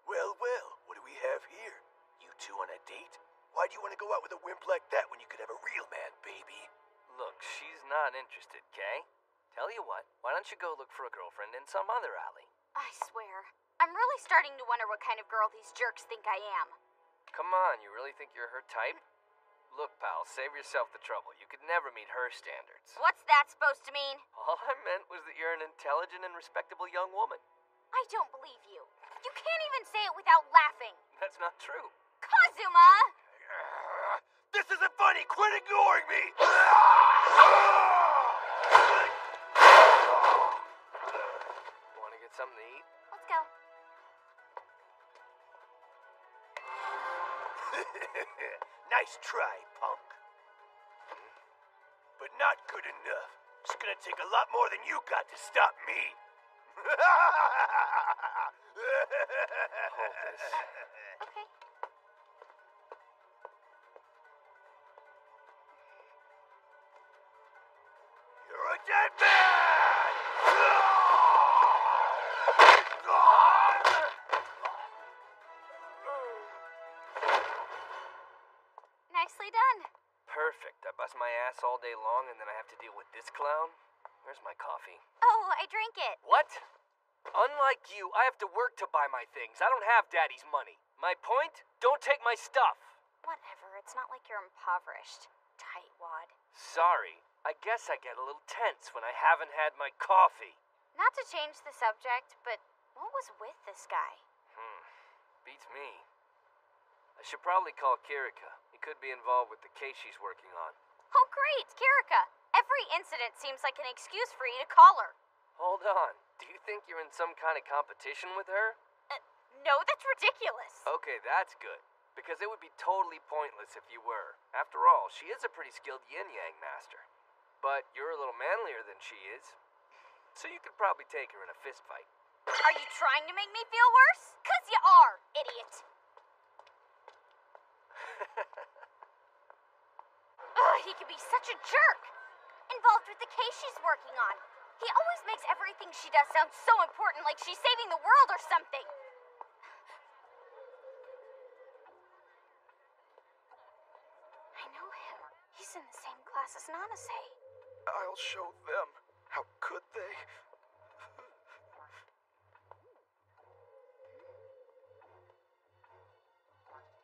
Well, what do we have here? You two on a date? Why do you want to go out with a wimp like that when you could have a real man, baby? Look, she's not interested, Kay. Tell you what, why don't you go look for a girlfriend in some other alley? I swear, I'm really starting to wonder what kind of girl these jerks think I am. Come on, you really think you're her type? Look, pal, save yourself the trouble. You could never meet her standards. What's that supposed to mean? All I meant was that you're an intelligent and respectable young woman. I don't believe you. You can't even say it without laughing. That's not true. Kazuma! This isn't funny! Quit ignoring me! Want to get something to eat? Let's go. Nice try, punk. But not good enough. It's gonna take a lot more than you got to stop me. Hold this. Okay. You're a dead man! Nicely done. Perfect. I bust my ass all day long and then I have to deal with this clown? Where's my coffee? Oh, I drank it. What? Unlike you, I have to work to buy my things. I don't have Daddy's money. My point? Don't take my stuff. Whatever, it's not like you're impoverished. Tightwad. Sorry. I guess I get a little tense when I haven't had my coffee. Not to change the subject, but what was with this guy? Beats me. I should probably call Kirika. He could be involved with the case she's working on. Oh, great, Kirika. Every incident seems like an excuse for you to call her. Hold on. Do you think you're in some kind of competition with her? No, that's ridiculous. Okay, that's good. Because it would be totally pointless if you were. After all, she is a pretty skilled yin-yang master. But you're a little manlier than she is. So you could probably take her in a fist fight. Are you trying to make me feel worse? 'Cause you are, idiot. Ugh, he can be such a jerk. Involved with the case she's working on. He always makes everything she does sound so important, like she's saving the world or something. I know him. He's in the same class as Nanase. I'll show them. How could they?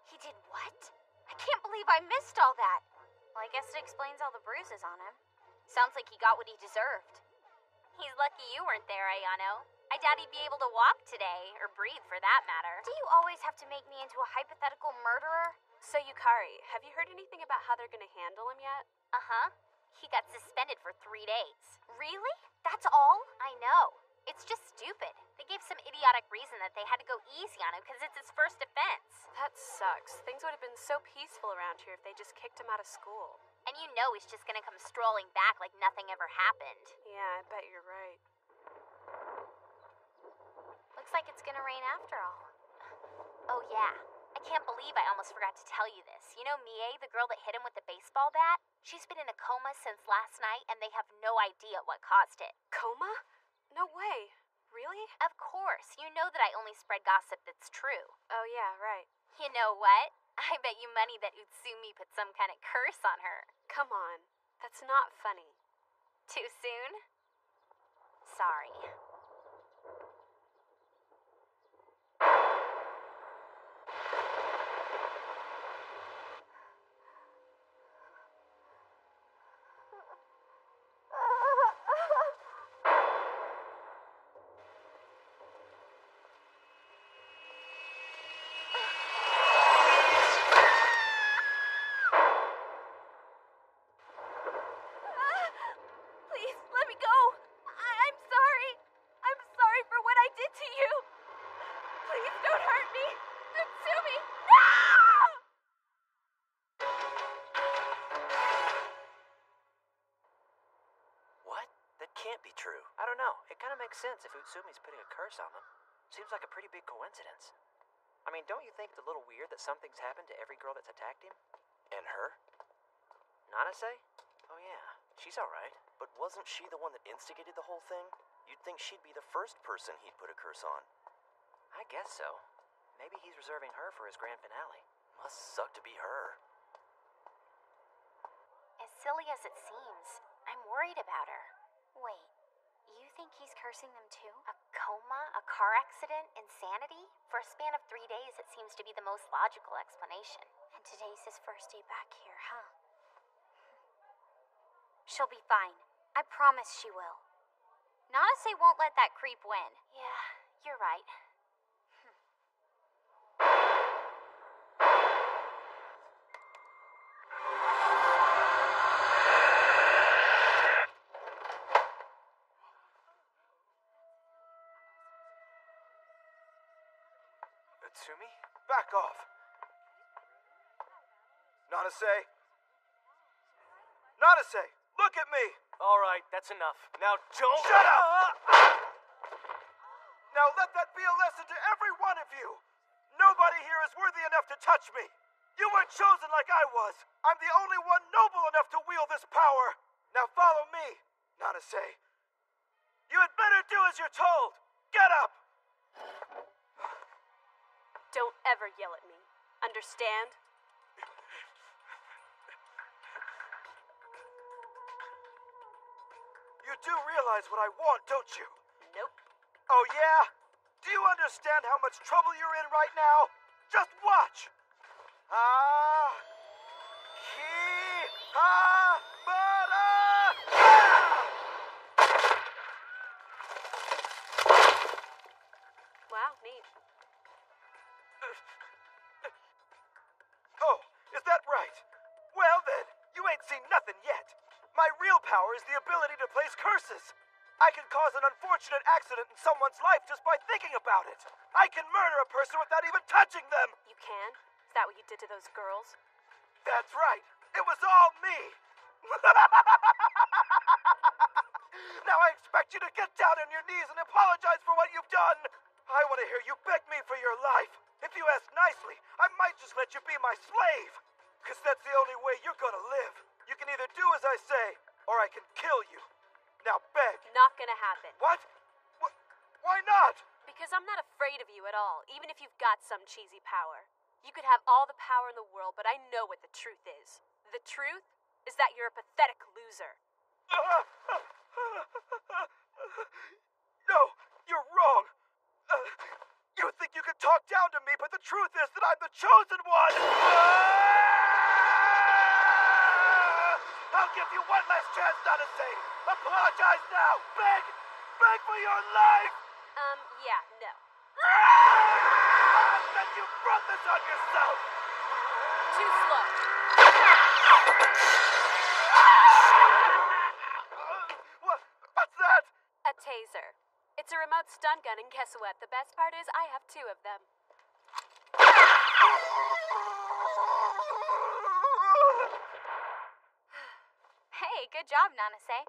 He did what? I can't believe I missed all that. Well, I guess it explains all the bruises on him. Sounds like he got what he deserved. He's lucky you weren't there, Ayano. I doubt he'd be able to walk today, or breathe for that matter. Do you always have to make me into a hypothetical murderer? So, Yukari, have you heard anything about how they're gonna handle him yet? Uh-huh. He got suspended for 3 days. Really? That's all? I know. It's just stupid. They gave some idiotic reason that they had to go easy on him because it's his first offense. That sucks. Things would have been so peaceful around here if they just kicked him out of school. And you know he's just gonna come strolling back like nothing ever happened. Yeah, I bet you're right. Looks like it's gonna rain after all. Oh yeah, I can't believe I almost forgot to tell you this. You know Mie, the girl that hit him with the baseball bat? She's been in a coma since last night and they have no idea what caused it. Coma? No way. Really? Of course, you know that I only spread gossip that's true. Oh yeah, right. You know what? I bet you money that Utsumi put some kind of curse on her. Come on. That's not funny. Too soon? Sorry. Please, let me go. I'm sorry. I'm sorry for what I did to you. Please don't hurt me. Utsumi, no! What? That can't be true. I don't know. It kind of makes sense if Utsumi's putting a curse on them. Seems like a pretty big coincidence. I mean, don't you think it's a little weird that something's happened to every girl that's attacked him? And her? Nanase? Oh yeah, she's alright. But wasn't she the one that instigated the whole thing? You'd think she'd be the first person he'd put a curse on. I guess so. Maybe he's reserving her for his grand finale. Must suck to be her. As silly as it seems, I'm worried about her. Wait, you think he's cursing them too? A coma, a car accident, insanity? For a span of 3 days, it seems to be the most logical explanation. And today's his first day back here, huh? She'll be fine. I promise she will. Nanase won't let that creep win. Yeah, you're right. Utsumi? Back off. Nanase? Nanase, look at me! Alright, that's enough. Now don't... Shut up! Now let that be a lesson to every one of you. Nobody here is worthy enough to touch me. You weren't chosen like I was. I'm the only one noble enough to wield this power. Now follow me, Nanase. You had better do as you're told. Get up! Don't ever yell at me. Understand? You do realize what I want, don't you? Nope. Oh, yeah? Do you understand how much trouble you're in right now? Just watch! Wow, neat. Oh, is that right? Well then, you ain't seen nothing yet. My real power is the ability to place curses. I can cause an unfortunate accident in someone's life just by thinking about it. I can murder a person without even touching them. You can? Is that what you did to those girls? That's right. It was all me. Now I expect you to get down on your knees and apologize for what you've done. I want to hear you beg me for your life. If you ask nicely, I might just let you be my slave. Because that's the only way you're gonna live. You can either do as I say, or I can kill you. Now beg. Not gonna happen. What? Why not? Because I'm not afraid of you at all, even if you've got some cheesy power. You could have all the power in the world, but I know what the truth is. The truth is that you're a pathetic loser. No, you're wrong. You think you can talk down to me, but the truth is that I'm the chosen one. I'll give you one last chance, Nanase. Apologize now. Beg for your life. Yeah, no. Then you brought this on yourself. Too slow. gun, and guess what? The best part is I have 2 of them. Hey, good job, Nanase.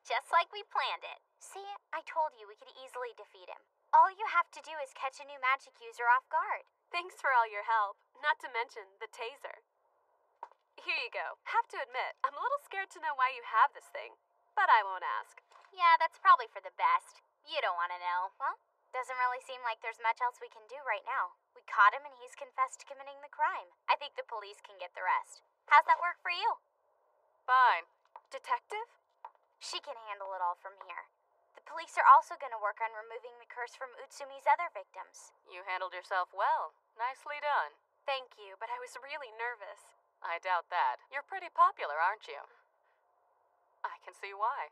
Just like we planned it. See, I told you we could easily defeat him. All you have to do is catch a new magic user off guard. Thanks for all your help. Not to mention the taser. Here you go. Have to admit, I'm a little scared to know why you have this thing. But I won't ask. Yeah, that's probably for the best. You don't want to know. Well, doesn't really seem like there's much else we can do right now. We caught him and he's confessed to committing the crime. I think the police can get the rest. How's that work for you? Fine. Detective? She can handle it all from here. The police are also going to work on removing the curse from Utsumi's other victims. You handled yourself well. Nicely done. Thank you, but I was really nervous. I doubt that. You're pretty popular, aren't you? I can see why.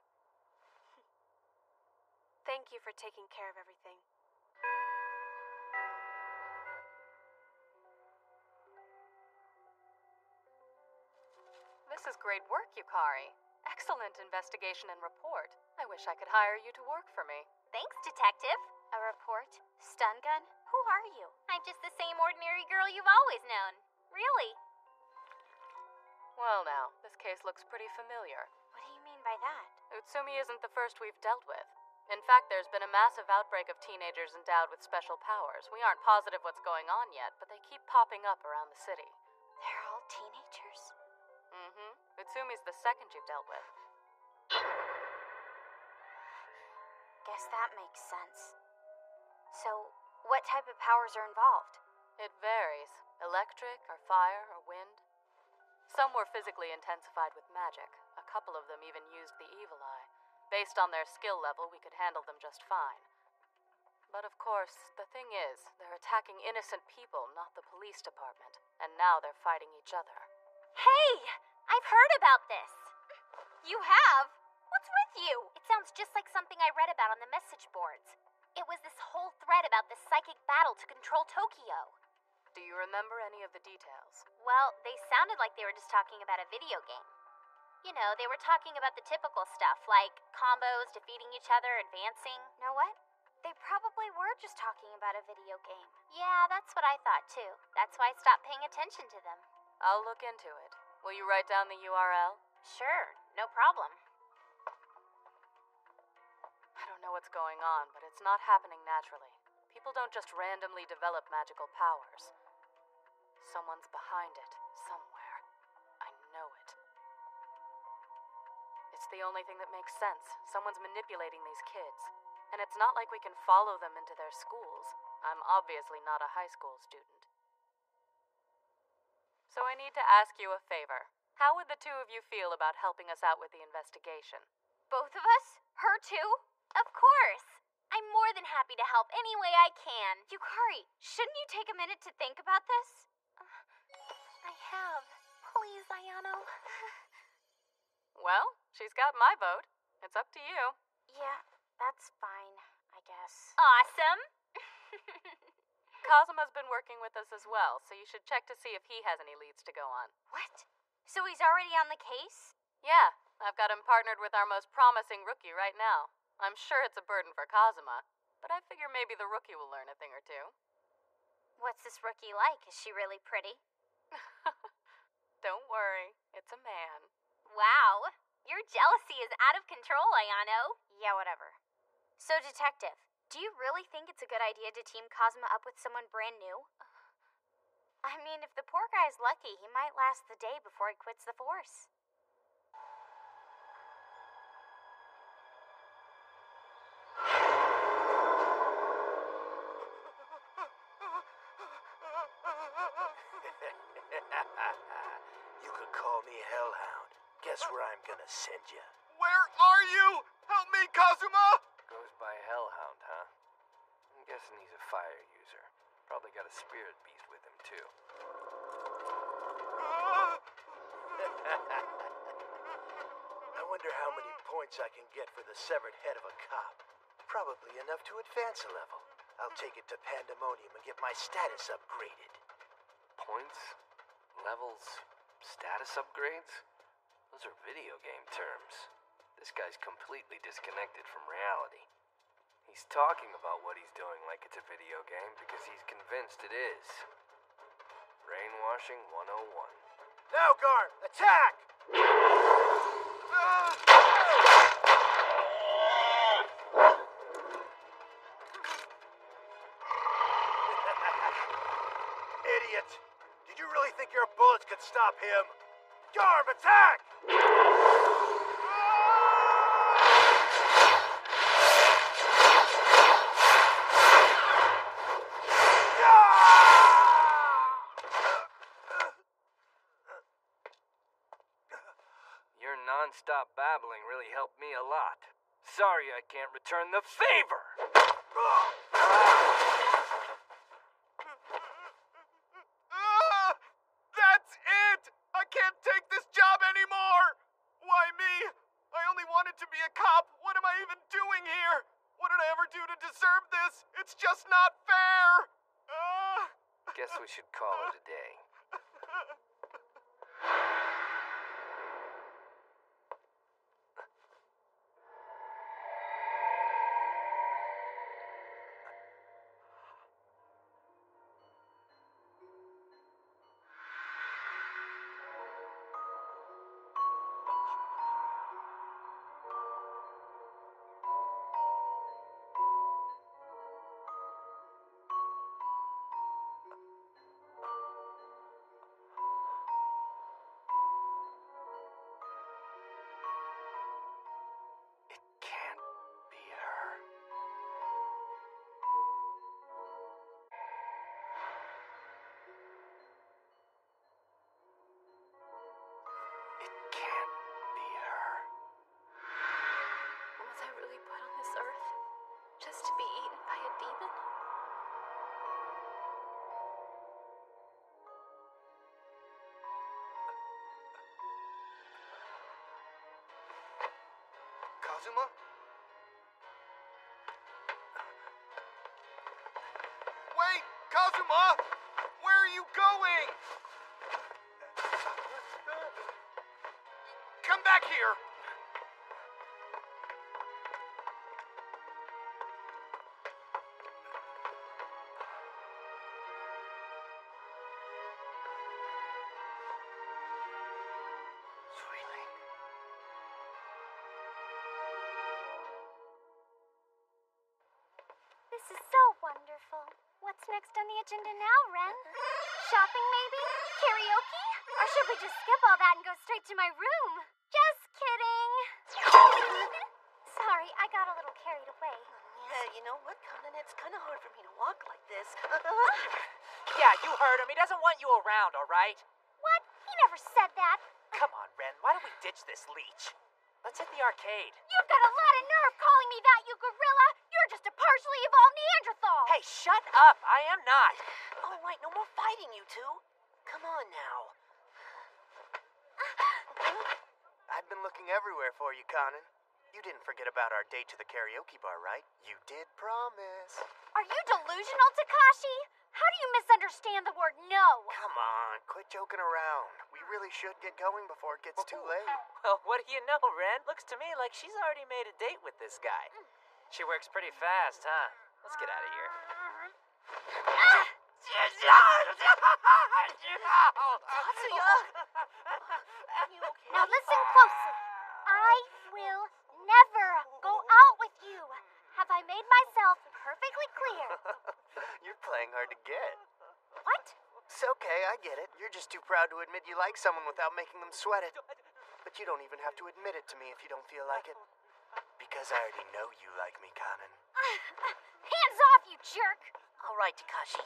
Thank you for taking care of everything. This is great work, Yukari. Excellent investigation and report. I wish I could hire you to work for me. Thanks, Detective. A report? Stun gun? Who are you? I'm just the same ordinary girl you've always known. Really. Well now, this case looks pretty familiar. What do you mean by that? Utsumi isn't the first we've dealt with. In fact, there's been a massive outbreak of teenagers endowed with special powers. We aren't positive what's going on yet, but they keep popping up around the city. They're all teenagers? Mm-hmm. Utsumi's the second you've dealt with. Guess that makes sense. So, what type of powers are involved? It varies. Electric, or fire, or wind. Some were physically intensified with magic. A couple of them even used the evil eye. Based on their skill level, we could handle them just fine. But of course, the thing is, they're attacking innocent people, not the police department. And now they're fighting each other. Hey! I've heard about this. You have? What's with you? It sounds just like something I read about on the message boards. It was this whole thread about the psychic battle to control Tokyo. Do you remember any of the details? Well, they sounded like they were just talking about a video game. You know, they were talking about the typical stuff, like combos, defeating each other, advancing. Know what? They probably were just talking about a video game. Yeah, that's what I thought too. That's why I stopped paying attention to them. I'll look into it. Will you write down the URL? Sure, no problem. I don't know what's going on, but it's not happening naturally. People don't just randomly develop magical powers. Someone's behind it, somewhere. I know it. It's the only thing that makes sense. Someone's manipulating these kids. And it's not like we can follow them into their schools. I'm obviously not a high school student. So I need to ask you a favor. How would the two of you feel about helping us out with the investigation? Both of us? Her too? Of course. I'm more than happy to help any way I can. Yukari, shouldn't you take a minute to think about this? I have. Please, Ayano. Well, she's got my vote. It's up to you. Yeah, that's fine, I guess. Awesome. Kazuma's been working with us as well, so you should check to see if he has any leads to go on. What? So he's already on the case? Yeah, I've got him partnered with our most promising rookie right now. I'm sure it's a burden for Kazuma, but I figure maybe the rookie will learn a thing or two. What's this rookie like? Is she really pretty? Don't worry, it's a man. Wow, your jealousy is out of control, Ayano. Yeah, whatever. So, Detective, do you really think it's a good idea to team Kazuma up with someone brand new? I mean, if the poor guy's lucky, he might last the day before he quits the force. You could call me Hellhound. Guess where I'm gonna send you? Where are you? Help me, Kazuma! Goes by Hellhound, huh? I'm guessing he's a fire user. Probably got a spirit beast with him, too. I wonder how many points I can get for the severed head of a cop. Probably enough to advance a level. I'll take it to Pandemonium and get my status upgraded. Points? Levels? Status upgrades? Those are video game terms. This guy's completely disconnected from reality. He's talking about what he's doing like it's a video game because he's convinced it is. Brainwashing 101. Now, Garm, attack! Idiot! Did you really think your bullets could stop him? Garm, attack! Your non-stop babbling really helped me a lot. Sorry I can't return the favor! That's it! I can't take this job anymore! Why me? I only wanted to be a cop. What am I even doing here? What did I ever do to deserve this? It's just not fair! Guess we should call it a day. Was I really put on this earth just to be eaten by a demon? Kazuma? Wait! Kazuma! Where are you going? Come back here! This is so wonderful. What's next on the agenda now, Ren? Shopping, maybe? Karaoke? Or should we just skip all that and go straight to my room? Just kidding. Sorry, I got a little carried away. Yeah, you know what, Conan? It's kind of hard for me to walk like this. Yeah, you heard him. He doesn't want you around, all right? What? He never said that. Come on, Ren. Why don't we ditch this leech? Let's hit the arcade. You've got a lot of nerve calling me that, you gorilla. You're just a partially evolved Neanderthal. Hey, shut up. I am not. All right, no more fighting, you two. Come on now. I've been looking everywhere for you, Conan. You didn't forget about our date to the karaoke bar, right? You did promise. Are you delusional, Takashi? How do you misunderstand the word no? Come on, quit joking around. We really should get going before it gets too late. Well, what do you know, Ren? Looks to me like she's already made a date with this guy. She works pretty fast, huh? Let's get out of here. Now listen closely. I will never go out with you. Have I made myself perfectly clear? You're playing hard to get. What? It's okay, I get it. You're just too proud to admit you like someone without making them sweat it. But you don't even have to admit it to me if you don't feel like it. Because I already know you like me, Conan. Hands off, you jerk! All right, Takashi.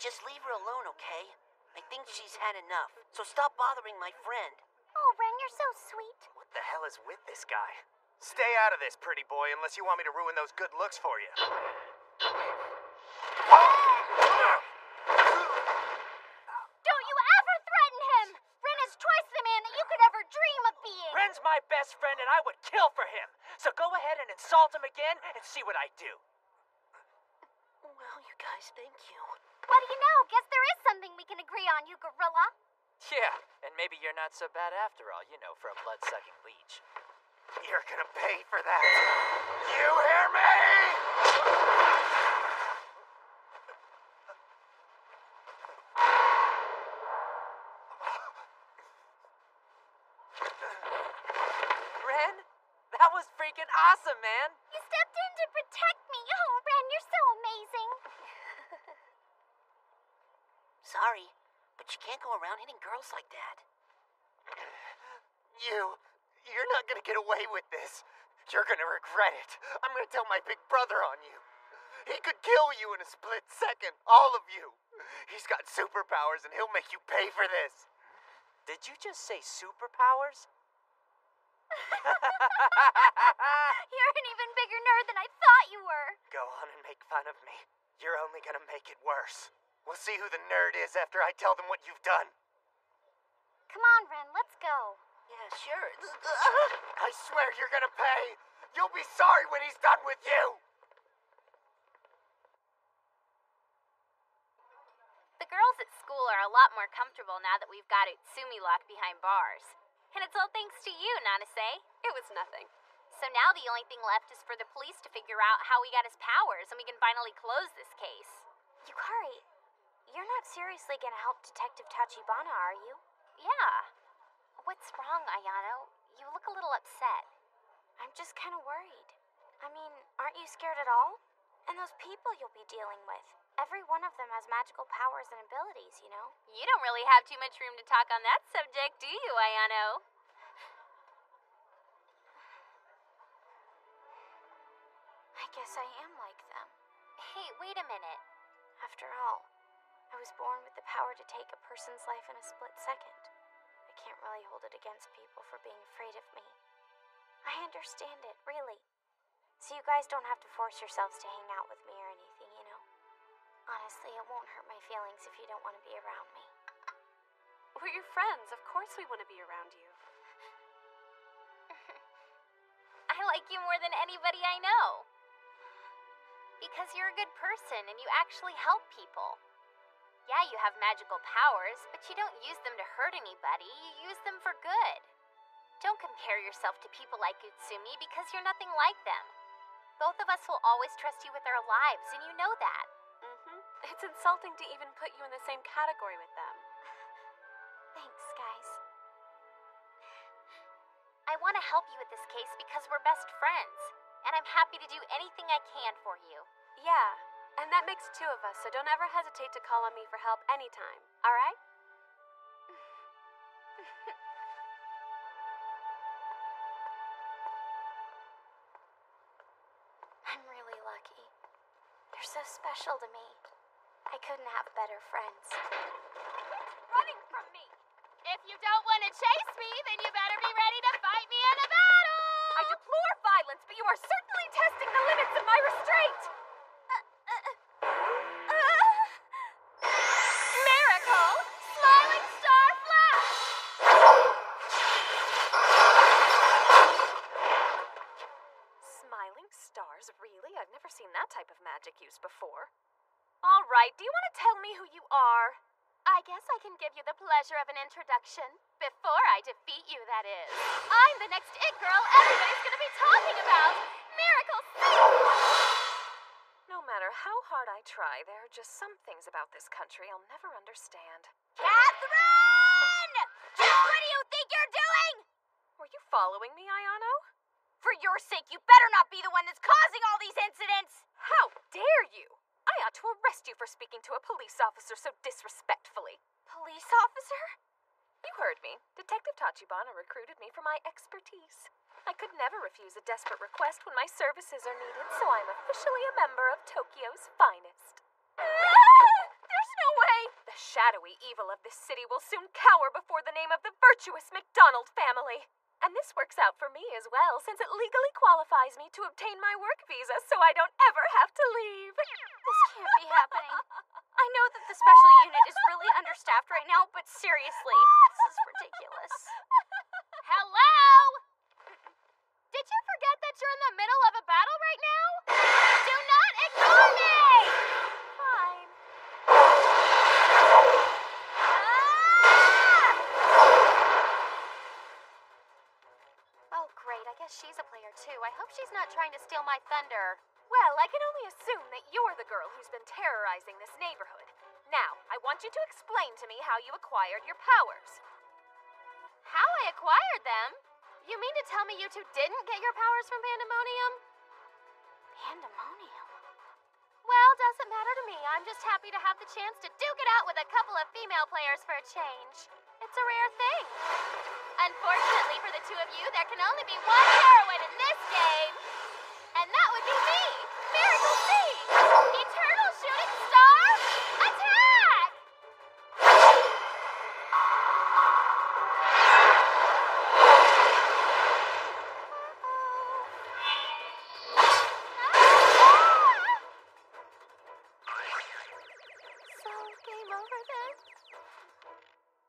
Just leave her alone, okay? I think she's had enough. So stop bothering my friend. Oh, Ren, you're so sweet. What the hell is with this guy? Stay out of this, pretty boy, unless you want me to ruin those good looks for you. Don't you ever threaten him! Ren is twice the man that you could ever dream of being! Ren's my best friend and I would kill for him. So go ahead and insult him again and see what I do. Well, you guys, thank you. What do you know? Guess there is something we can agree on, you gorilla. Yeah, and maybe you're not so bad after all, you know, for a blood-sucking leech. You're gonna pay for that. You hear me? Ren, that was freaking awesome, man. You stepped in to protect me. Oh, Ren, you're so amazing. Sorry, but you can't go around hitting girls like that. You're not gonna get away with this. You're gonna regret it. I'm gonna tell my big brother on you. He could kill you in a split second, all of you. He's got superpowers and he'll make you pay for this. Did you just say superpowers? You're an even bigger nerd than I thought you were. Go on and make fun of me. You're only gonna make it worse. We'll see who the nerd is after I tell them what you've done. Come on, Ren, let's go. Yeah, sure. I swear you're gonna pay. You'll be sorry when he's done with you. The girls at school are a lot more comfortable now that we've got Utsumi locked behind bars. And it's all thanks to you, Nanase. It was nothing. So now the only thing left is for the police to figure out how he got his powers and we can finally close this case. Yukari, you're not seriously gonna help Detective Tachibana, are you? Yeah. What's wrong, Ayano? You look a little upset. I'm just kind of worried. I mean, aren't you scared at all? And those people you'll be dealing with. Every one of them has magical powers and abilities, you know? You don't really have too much room to talk on that subject, do you, Ayano? I guess I am like them. Hey, wait a minute. After all, I was born with the power to take a person's life in a split second. I can't really hold it against people for being afraid of me. I understand it, really. So you guys don't have to force yourselves to hang out with me or anything, you know? Honestly, it won't hurt my feelings if you don't want to be around me. We're your friends. Of course we want to be around you. I like you more than anybody I know. Because you're a good person and you actually help people. Yeah, you have magical powers, but you don't use them to hurt anybody. You use them for good. Don't compare yourself to people like Utsumi because you're nothing like them. Both of us will always trust you with our lives, and you know that. It's insulting to even put you in the same category with them. Thanks, guys. I want to help you with this case because we're best friends, and I'm happy to do anything I can for you. Yeah, and that makes two of us, so don't ever hesitate to call on me for help anytime, alright? I'm really lucky. They're so special to me. I couldn't have better friends. Running from me! If you don't want to chase me, then you better be ready to fight me in a battle! I deplore violence, but you are certainly testing the limits of my restraint! Miracle! Smiling Star Flash! Smiling stars? Really? I've never seen that type of magic used before. Alright, do you want to tell me who you are? I guess I can give you the pleasure of an introduction. Before I defeat you, that is. I'm the next it girl everybody's gonna be talking about! Miracle! No matter how hard I try, there are just some things about this country I'll never understand. Catherine! Just what do you think you're doing? Were you following me, Ayano? For your sake, you better not be the one that's causing all these incidents! How dare you! I ought to arrest you for speaking to a police officer so disrespectfully. Police officer? You heard me. Detective Tachibana recruited me for my expertise. I could never refuse a desperate request when my services are needed, so I'm officially a member of Tokyo's finest. There's no way! The shadowy evil of this city will soon cower before the name of the virtuous McDonald family. And this works out for me as well, since it legally qualifies me to obtain my work visa so I don't ever have to leave. This can't be happening. I know that the special unit is really understaffed right now, but seriously, this is ridiculous. Hello? Did you forget that you're in the middle of a battle right now? Do not ignore me! Fine. Oh, great. I guess she's a player too. I hope she's not trying to steal my thunder. Well, I can only assume that you're the girl who's been terrorizing this neighborhood. Now, I want you to explain to me how you acquired your powers. How I acquired them? You mean to tell me you two didn't get your powers from Pandemonium? Pandemonium? Well, doesn't matter to me. I'm just happy to have the chance to duke it out with a couple of female players for a change. It's a rare thing. Unfortunately for the two of you, there can only be one heroine in this game. And that would be me, Miracle C! Eternal Shooting Star, attack! So, game over then?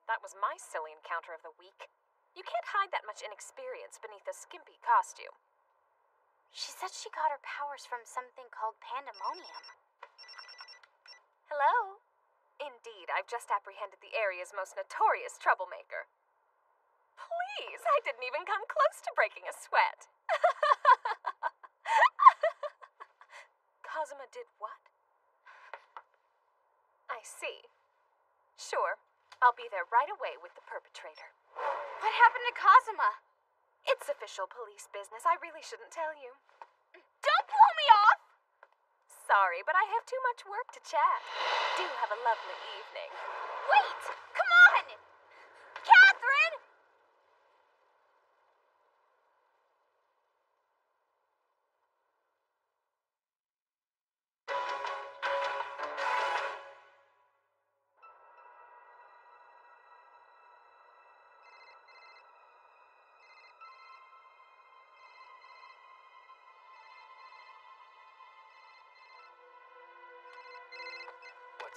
That was my silly encounter of the week. You can't hide that much inexperience beneath a skimpy costume. She said she got her powers from something called Pandemonium. Hello? Indeed, I've just apprehended the area's most notorious troublemaker. Please, I didn't even come close to breaking a sweat. Kazuma did what? I see. Sure, I'll be there right away with the perpetrator. What happened to Kazuma? It's official police business. I really shouldn't tell you. Don't blow me off! Sorry, but I have too much work to chat. Do have a lovely evening. Wait! Come on! Catherine!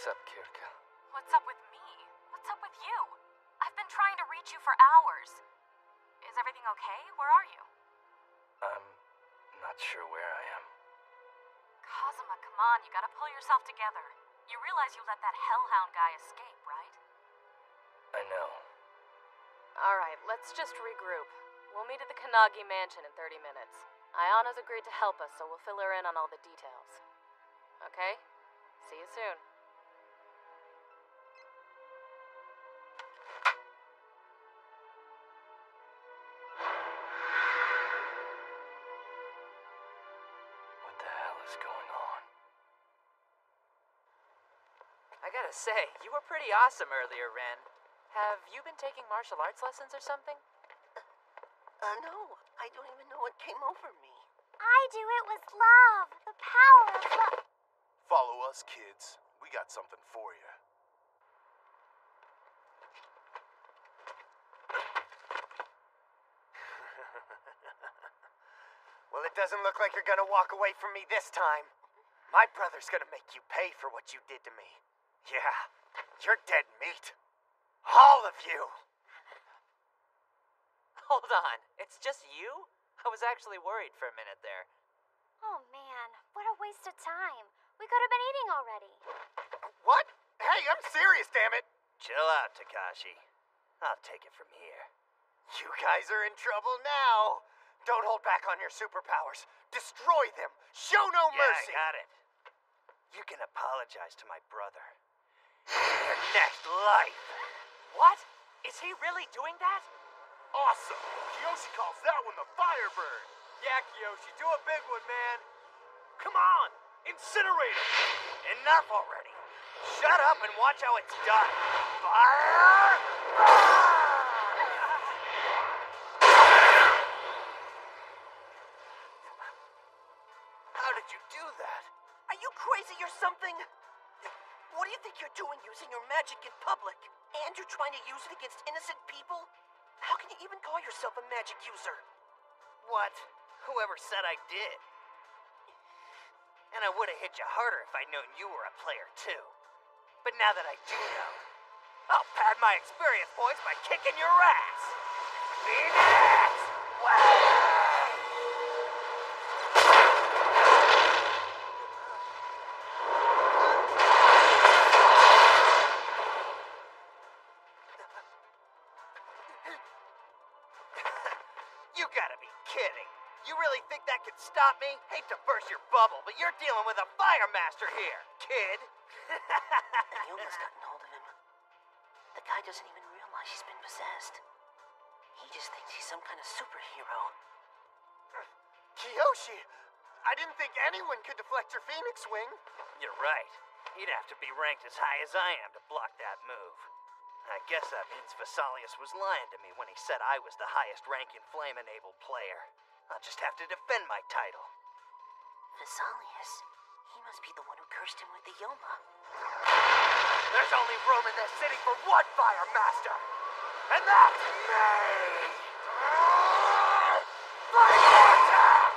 What's up, Kirka? What's up with me? What's up with you? I've been trying to reach you for hours. Is everything okay? Where are you? I'm not sure where I am. Kazuma, come on, you gotta pull yourself together. You realize you let that hellhound guy escape, right? I know. Alright, let's just regroup. We'll meet at the Kanagi mansion in 30 minutes. Ayana's agreed to help us, so we'll fill her in on all the details. Okay? See you soon. What the hell is going on? I gotta say, you were pretty awesome earlier, Ren. Have you been taking martial arts lessons or something? No. I don't even know what came over me. I do. It was love. The power of love. Follow us, kids. We got something for you. Well, it doesn't look like you're gonna walk away from me this time. My brother's gonna make you pay for what you did to me. Yeah, you're dead meat. All of you. Hold on, it's just you? I was actually worried for a minute there. Oh man, what a waste of time. We could have been eating already. What? Hey, I'm serious, damn it. Chill out, Takashi. I'll take it from here. You guys are in trouble now. Don't hold back on your superpowers. Destroy them. Show no mercy. Yeah, I got it. You can apologize to my brother. In your next life. What? Is he really doing that? Awesome! Kiyoshi calls that one the Firebird. Yeah, Kiyoshi, do a big one, man. Come on! Incinerate him! Enough already. Shut up and watch how it's done. Fire! How did you do that? Are you crazy or something? What do you think you're doing using your magic in public? And you're trying to use it against innocent people? How can you even call yourself a magic user? What? Whoever said I did. And I would have hit you harder if I'd known you were a player too. But now that I do know, I'll pad my experience points by kicking your ass. Phoenix! You gotta be kidding. You really think that could stop me? Hate to burst your bubble, but you're dealing with a fire master here, kid. Yoma's gotten hold of him. The guy doesn't even realize he's been possessed. He just thinks he's some kind of superhero. Kiyoshi, I didn't think anyone could deflect your Phoenix wing. You're right. He'd have to be ranked as high as I am to block that move. I guess that means Vesalius was lying to me when he said I was the highest-ranking flame-enabled player. I'll just have to defend my title. Vesalius? He must be the one who cursed him with the Yoma. There's only room in this city for one fire master, and that's me! Fire Vortex!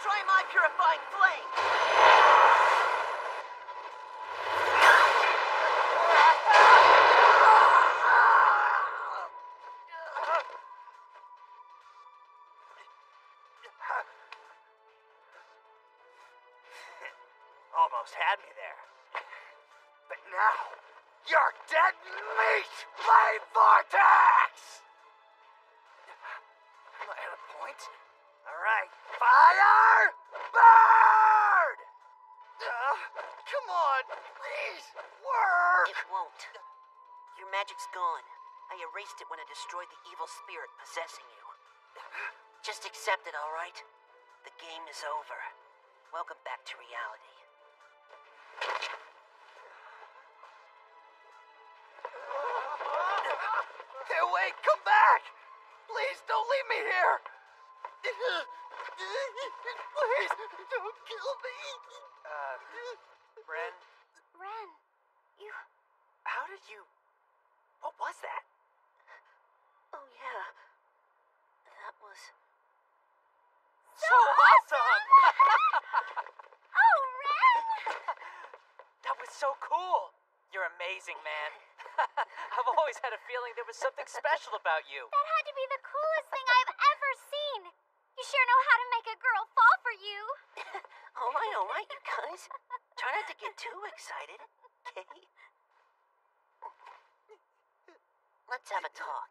Try my purifying flame! Almost had me there. But now, you're dead meat, Flame Vortex! Am I at a point? Alright, fire! Bird! Come on, please, work! It won't. Your magic's gone. I erased it when I destroyed the evil spirit possessing you. Just accept it, alright? The game is over. Welcome back to reality. Hey, wait, come back! Please don't leave me here! Please, don't kill me! Ren? Ren, you... How did you... What was that? Oh, yeah. That was... So awesome! Oh, Ren! That was so cool! You're amazing, man. I've always had a feeling there was something special about you. That had to be the coolest thing I've ever seen. You sure know how to make a girl fall for you. all right, you guys. Try not to get too excited, okay? Let's have a talk.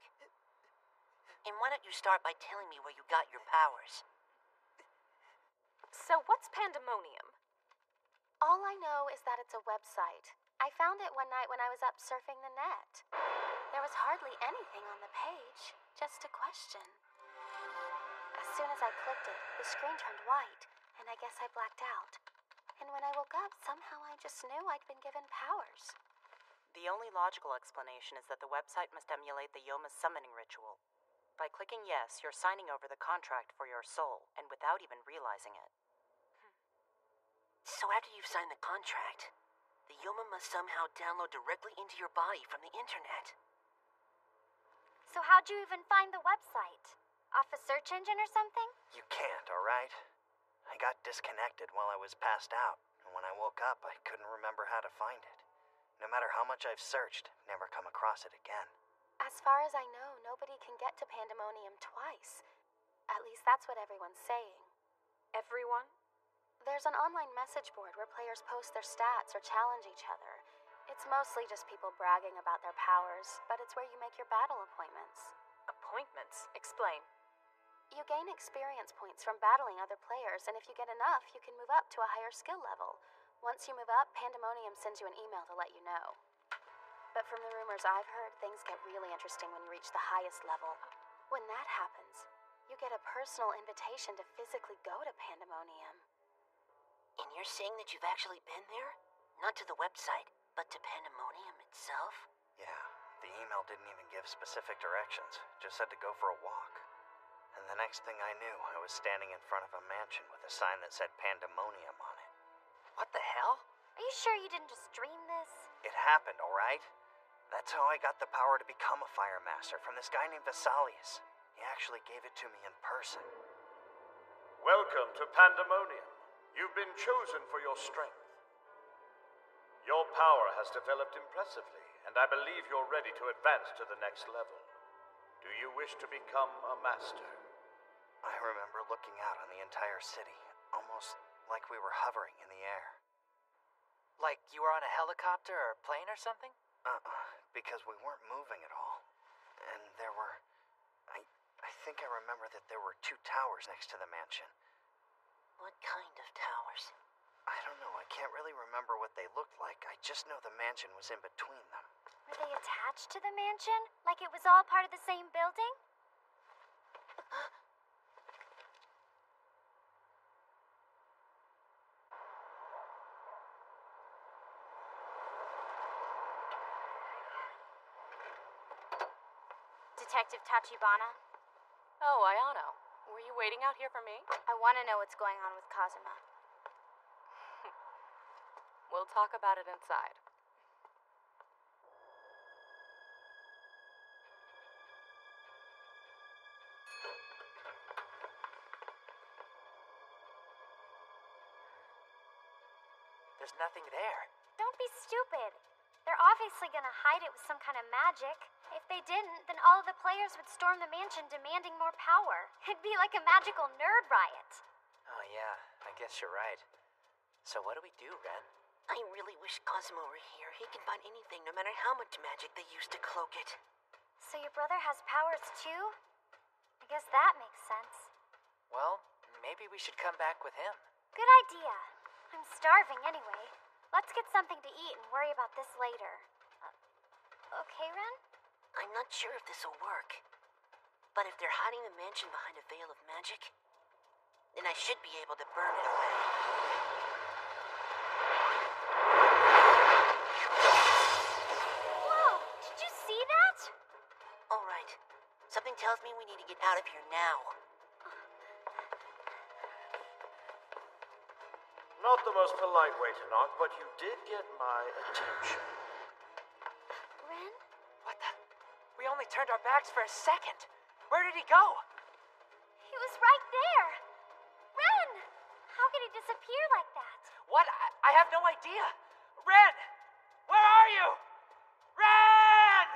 And why don't you start by telling me where you got your powers? So what's Pandemonium? All I know is that it's a website. I found it one night when I was up surfing the net. There was hardly anything on the page, just a question. As soon as I clicked it, the screen turned white, and I guess I blacked out. And when I woke up, somehow I just knew I'd been given powers. The only logical explanation is that the website must emulate the Yoma's summoning ritual. By clicking yes, you're signing over the contract for your soul, and without even realizing it. So after you've signed the contract, the Yoma must somehow download directly into your body from the internet. So how'd you even find the website? Off a search engine or something? You can't, alright? I got disconnected while I was passed out, and when I woke up, I couldn't remember how to find it. No matter how much I've searched, I've never come across it again. As far as I know, nobody can get to Pandemonium twice. At least that's what everyone's saying. Everyone? There's an online message board where players post their stats or challenge each other. It's mostly just people bragging about their powers, but it's where you make your battle appointments. Appointments? Explain. You gain experience points from battling other players, and if you get enough, you can move up to a higher skill level. Once you move up, Pandemonium sends you an email to let you know. But from the rumors I've heard, things get really interesting when you reach the highest level. When that happens, you get a personal invitation to physically go to Pandemonium. And you're saying that you've actually been there? Not to the website, but to Pandemonium itself? Yeah, the email didn't even give specific directions, just said to go for a walk. And the next thing I knew, I was standing in front of a mansion with a sign that said Pandemonium on it. What the hell? Are you sure you didn't just dream this? It happened, alright? That's how I got the power to become a Fire Master from this guy named Vesalius. He actually gave it to me in person. Welcome to Pandemonium. You've been chosen for your strength. Your power has developed impressively, and I believe you're ready to advance to the next level. Do you wish to become a master? I remember looking out on the entire city, almost like we were hovering in the air. Like you were on a helicopter or a plane or something? Because we weren't moving at all. And there were think I remember that there were 2 towers next to the mansion. What kind of towers? I don't know, I can't really remember what they looked like. I just know the mansion was in between them. Were they attached to the mansion? Like it was all part of the same building? Detective Tachibana? Oh, Ayano. Were you waiting out here for me? I want to know what's going on with Kazuma. We'll talk about it inside. There's nothing there. Don't be stupid. They're obviously gonna hide it with some kind of magic. If they didn't, then all of the players would storm the mansion demanding more power. It'd be like a magical nerd riot. Oh yeah, I guess you're right. So what do we do, Ren? I really wish Cosmo were here. He can find anything, no matter how much magic they use to cloak it. So your brother has powers too? I guess that makes sense. Well, maybe we should come back with him. Good idea. I'm starving anyway. Let's get something to eat and worry about this later. Okay, Ren? I'm not sure if this'll work. But if they're hiding the mansion behind a veil of magic, then I should be able to burn it away. Whoa! Did you see that? All right. Something tells me we need to get out of here now. Not the most polite way to knock, but you did get my attention. Ren? What the? We only turned our backs for a second. Where did he go? He was right there. Ren! How could he disappear like that? What? I have no idea. Ren! Where are you? Ren!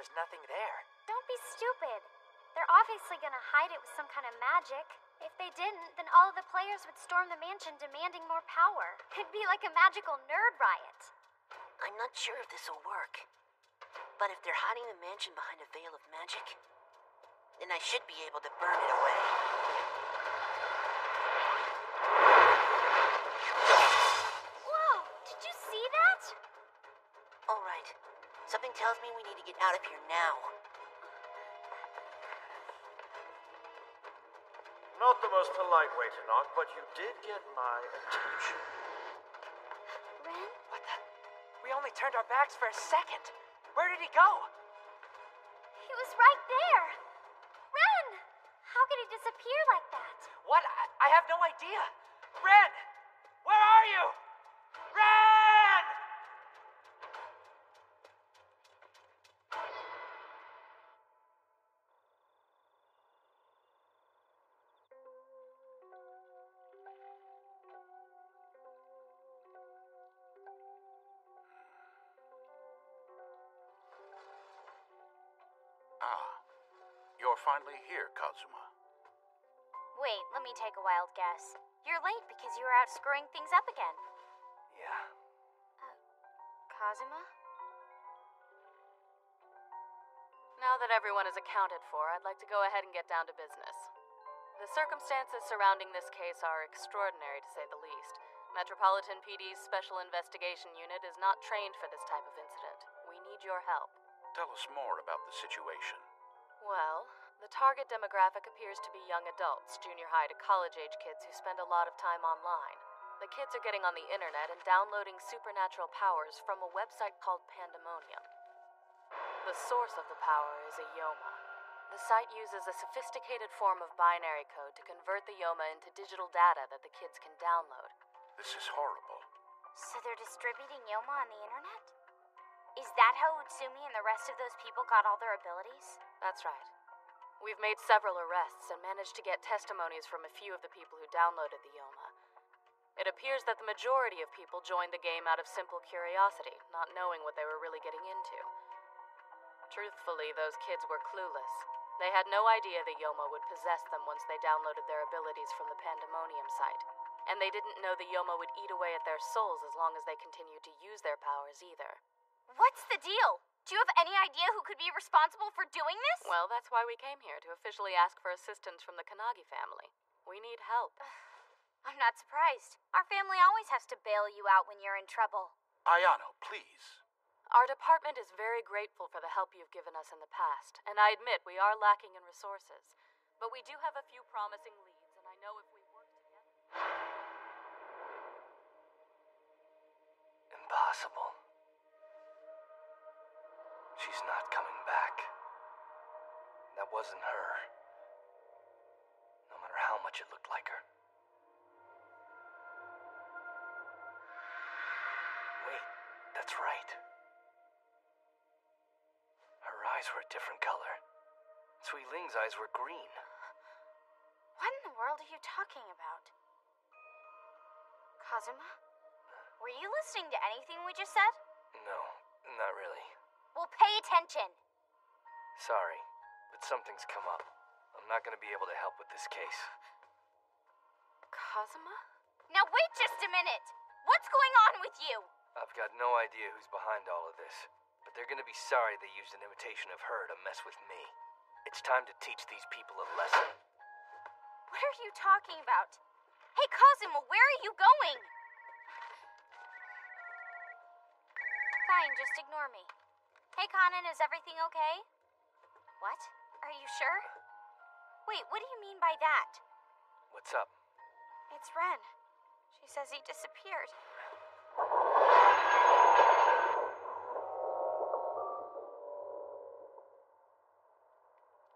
there's nothing there. Don't be stupid. They're obviously gonna hide it with some kind of magic. If they didn't, then all of the players would storm the mansion demanding more power. It'd be like a magical nerd riot. I'm not sure if this will work. But if they're hiding the mansion behind a veil of magic, then I should be able to burn it away. Whoa! Did you see that? All right. Something tells me we need to get out of here now. Not the most polite way to knock, but you did get my attention. Ren? What the? We only turned our backs for a second. Where did he go? He was right there. Ren! How could he disappear like that? What? I have no idea. Ren! Where are you? Ren! You're finally here, Kazuma. Wait, let me take a wild guess. You're late because you were out screwing things up again. Yeah. Kazuma? Now that everyone is accounted for, I'd like to go ahead and get down to business. The circumstances surrounding this case are extraordinary, to say the least. Metropolitan PD's Special Investigation Unit is not trained for this type of incident. We need your help. Tell us more about the situation. Well, the target demographic appears to be young adults, junior high to college-age kids who spend a lot of time online. The kids are getting on the internet and downloading supernatural powers from a website called Pandemonium. The source of the power is a Yoma. The site uses a sophisticated form of binary code to convert the Yoma into digital data that the kids can download. This is horrible. So they're distributing Yoma on the internet? Is that how Utsumi and the rest of those people got all their abilities? That's right. We've made several arrests and managed to get testimonies from a few of the people who downloaded the Yoma. It appears that the majority of people joined the game out of simple curiosity, not knowing what they were really getting into. Truthfully, those kids were clueless. They had no idea the Yoma would possess them once they downloaded their abilities from the Pandemonium site. And they didn't know the Yoma would eat away at their souls as long as they continued to use their powers either. What's the deal? Do you have any idea who could be responsible for doing this? Well, that's why we came here, to officially ask for assistance from the Kanagi family. We need help. I'm not surprised. Our family always has to bail you out when you're in trouble. Ayano, please. Our department is very grateful for the help you've given us in the past, and I admit we are lacking in resources. But we do have a few promising leads, and I know if we work together... Impossible. She's not coming back. That wasn't her. No matter how much it looked like her. Wait, that's right. Her eyes were a different color. Cui Ling's eyes were green. What in the world are you talking about? Kazuma? Were you listening to anything we just said? No, not really. Well, pay attention. Sorry, but something's come up. I'm not gonna be able to help with this case. Kazuma? Now wait just a minute. What's going on with you? I've got no idea who's behind all of this, but they're gonna be sorry they used an imitation of her to mess with me. It's time to teach these people a lesson. What are you talking about? Hey, Kazuma, where are you going? Fine, just ignore me. Hey, Kanan, is everything okay? What? Are you sure? Wait, what do you mean by that? What's up? It's Ren. She says he disappeared.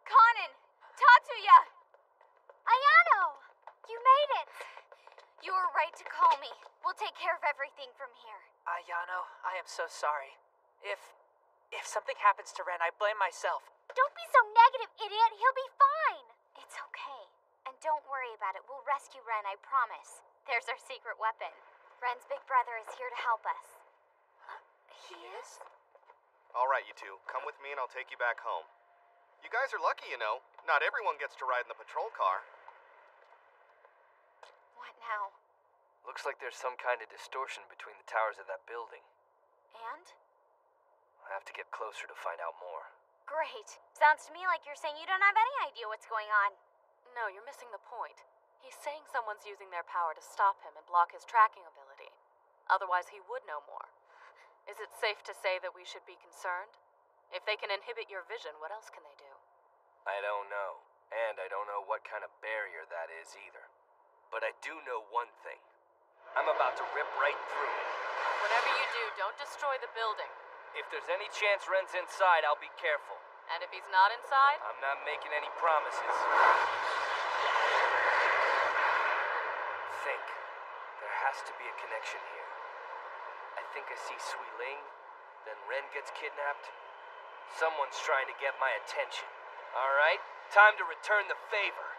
Kanan! Tatsuya! Ayano! You made it! You were right to call me. We'll take care of everything from here. Ayano, I am so sorry. If something happens to Ren, I blame myself. Don't be so negative, idiot. He'll be fine. It's okay. And don't worry about it. We'll rescue Ren, I promise. There's our secret weapon. Ren's big brother is here to help us. He is? Alright, you two. Come with me and I'll take you back home. You guys are lucky, you know. Not everyone gets to ride in the patrol car. What now? Looks like there's some kind of distortion between the towers of that building. And? I have to get closer to find out more. Great. Sounds to me like you're saying you don't have any idea what's going on. No, you're missing the point. He's saying someone's using their power to stop him and block his tracking ability. Otherwise, he would know more. Is it safe to say that we should be concerned? If they can inhibit your vision, what else can they do? I don't know. And I don't know what kind of barrier that is either. But I do know one thing. I'm about to rip right through it. Whatever you do, don't destroy the building. If there's any chance Ren's inside, I'll be careful. And if he's not inside? I'm not making any promises. Think. There has to be a connection here. I think I see Sui Ling, then Ren gets kidnapped. Someone's trying to get my attention. All right, time to return the favor.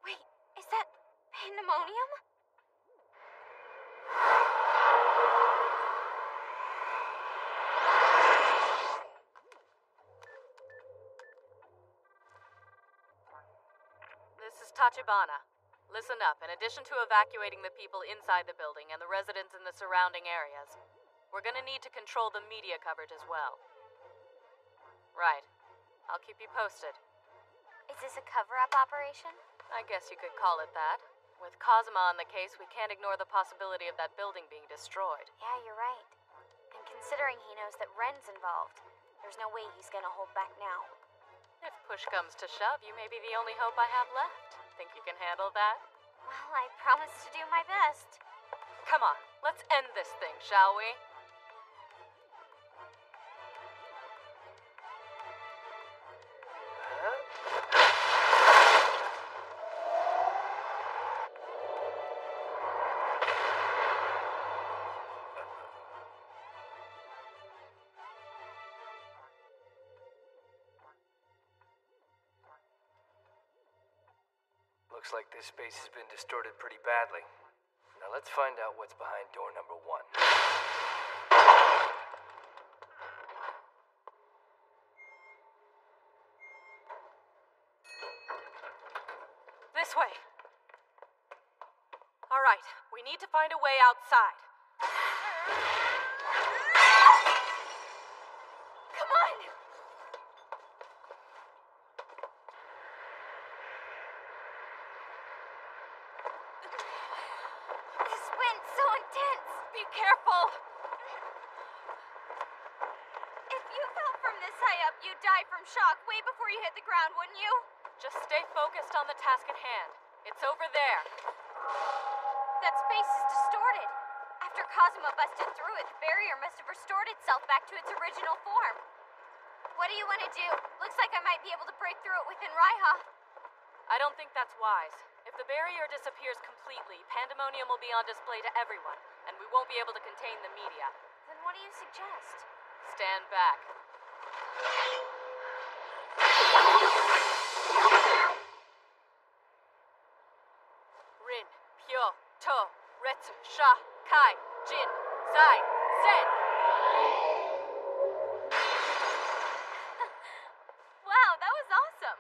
Wait, is that pandemonium? This is Tachibana. Listen up. In addition to evacuating the people inside the building and the residents in the surrounding areas, we're gonna need to control the media coverage as well. Right. I'll keep you posted. Is this a cover-up operation? I guess you could call it that. With Kazuma on the case, we can't ignore the possibility of that building being destroyed. Yeah, you're right. And considering he knows that Ren's involved, there's no way he's gonna hold back now. If push comes to shove, you may be the only hope I have left. Think you can handle that? Well, I promise to do my best. Come on, let's end this thing, shall we? Looks like this space has been distorted pretty badly. Now let's find out what's behind door number 1. This way. All right, we need to find a way outside. Come on! This wind's so intense. Be careful! If you fell from this high up, you'd die from shock way before you hit the ground, wouldn't you? Just stay focused on the task at hand. It's over there. That space is distorted. After Kazuma busted through it, the barrier must have restored itself back to its original form. What do you want to do? Looks like I might be able to break through it within Raiha. I don't think that's wise. If the barrier disappears completely, pandemonium will be on display to everyone, and we won't be able to contain the media. Then what do you suggest? Stand back. Rin, Pyo, To, Retsu, Sha, Kai, Jin, Zai, Zen! Wow, that was awesome!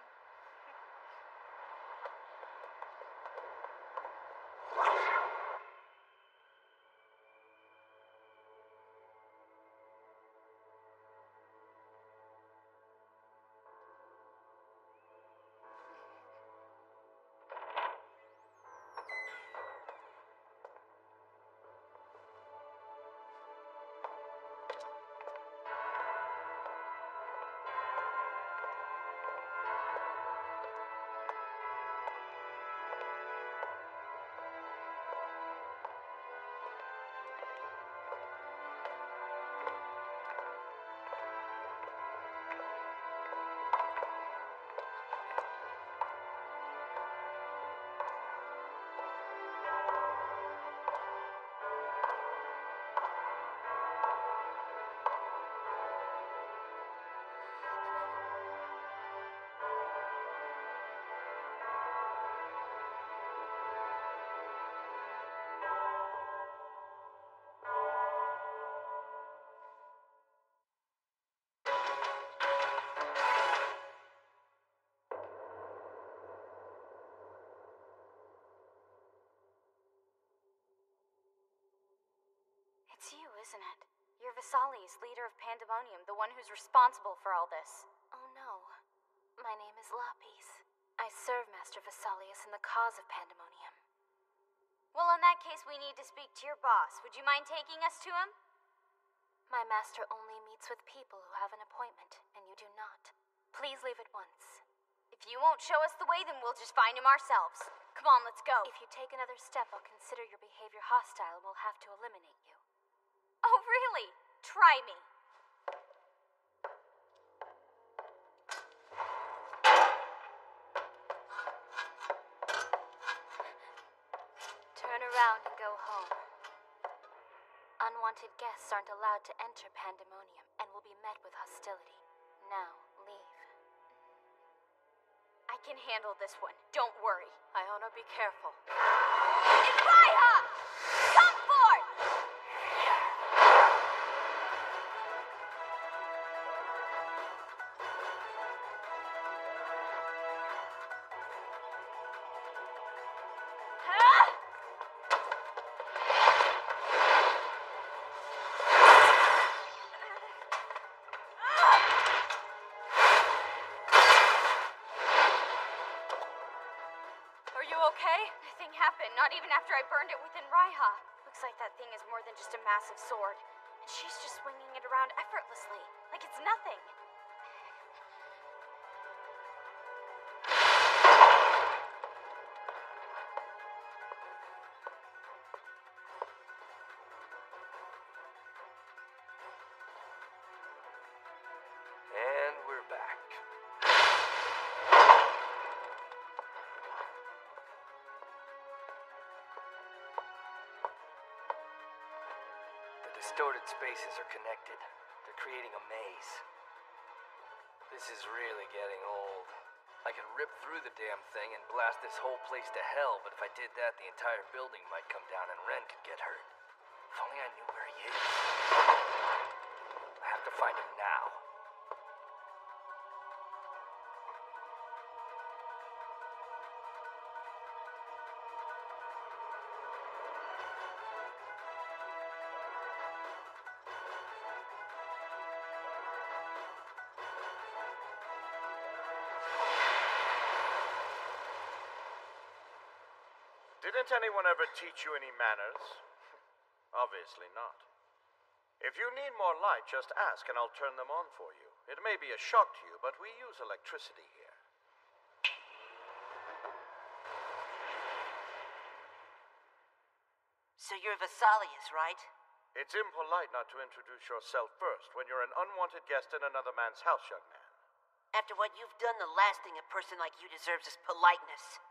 It's you, isn't it? You're Vesalius, leader of Pandemonium, the one who's responsible for all this. Oh no. My name is Lapis. I serve Master Vesalius in the cause of Pandemonium. Well, in that case, we need to speak to your boss. Would you mind taking us to him? My master only meets with people who have an appointment, and you do not. Please leave at once. If you won't show us the way, then we'll just find him ourselves. Come on, let's go. If you take another step, I'll consider your behavior hostile and will have to eliminate you. Oh, really? Try me. Turn around and go home. Unwanted guests aren't allowed to enter Pandemonium and will be met with hostility. Now, leave. I can handle this one. Don't worry. Iona, be careful. Raiha! Come forth! Are you okay? Nothing happened, not even after I burned it within Raiha. Looks like that thing is more than just a massive sword. And she's just swinging it around effortlessly, like it's nothing. And we're back. The distorted spaces are connected. They're creating a maze. This is really getting old. I could rip through the damn thing and blast this whole place to hell, but if I did that, the entire building might come down and Ren could get hurt. If only I knew where he is. I have to find him now. Didn't anyone ever teach you any manners? Obviously not. If you need more light, just ask and I'll turn them on for you. It may be a shock to you, but we use electricity here. So you're Vesalius, right? It's impolite not to introduce yourself first when you're an unwanted guest in another man's house, young man. After what you've done, the last thing a person like you deserves is politeness.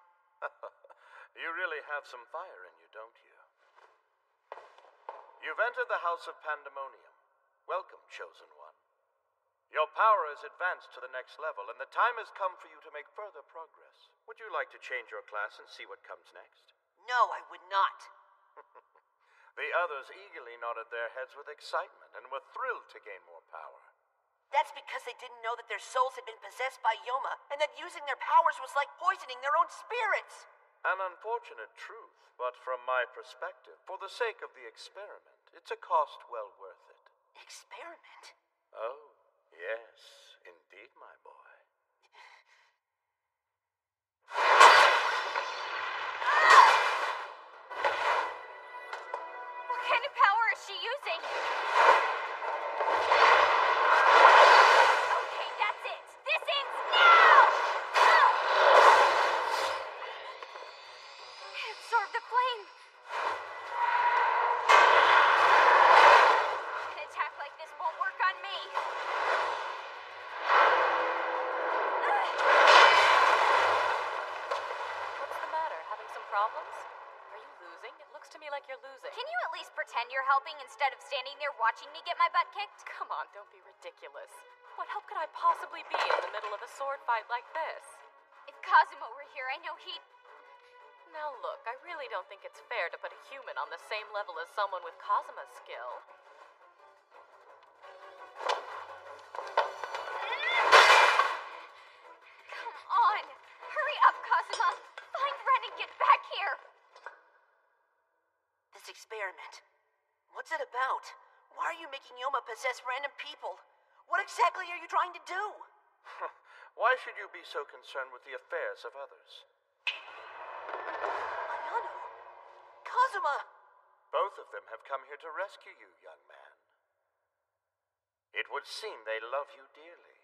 You really have some fire in you, don't you? You've entered the House of Pandemonium. Welcome, Chosen One. Your power is advanced to the next level, and the time has come for you to make further progress. Would you like to change your class and see what comes next? No, I would not. The others eagerly nodded their heads with excitement and were thrilled to gain more power. That's because they didn't know that their souls had been possessed by Yoma, and that using their powers was like poisoning their own spirits. An unfortunate truth, but from my perspective, for the sake of the experiment, it's a cost well worth it. Experiment? Oh, yes, indeed, my boy. What kind of power is she using? Okay, that's it. This ends now! Absorb the flame. An attack like this won't work on me. What's the matter? Having some problems? Are you losing? It looks to me like you're losing. Can you at least pretend you're helping instead of standing there watching me get my butt kicked? Come on, don't be ridiculous. What help could I possibly be in the middle of a sword fight like this? If Kazuma were here, I know he'd... Now look, I really don't think it's fair to put a human on the same level as someone with Kazuma's skill. Come on! Hurry up, Kazuma! Find Ren and get back here! This experiment. What's it about? Why are you making Yoma possess random people? What exactly are you trying to do? Why should you be so concerned with the affairs of others? Ayano! Kazuma! Both of them have come here to rescue you, young man. It would seem they love you dearly.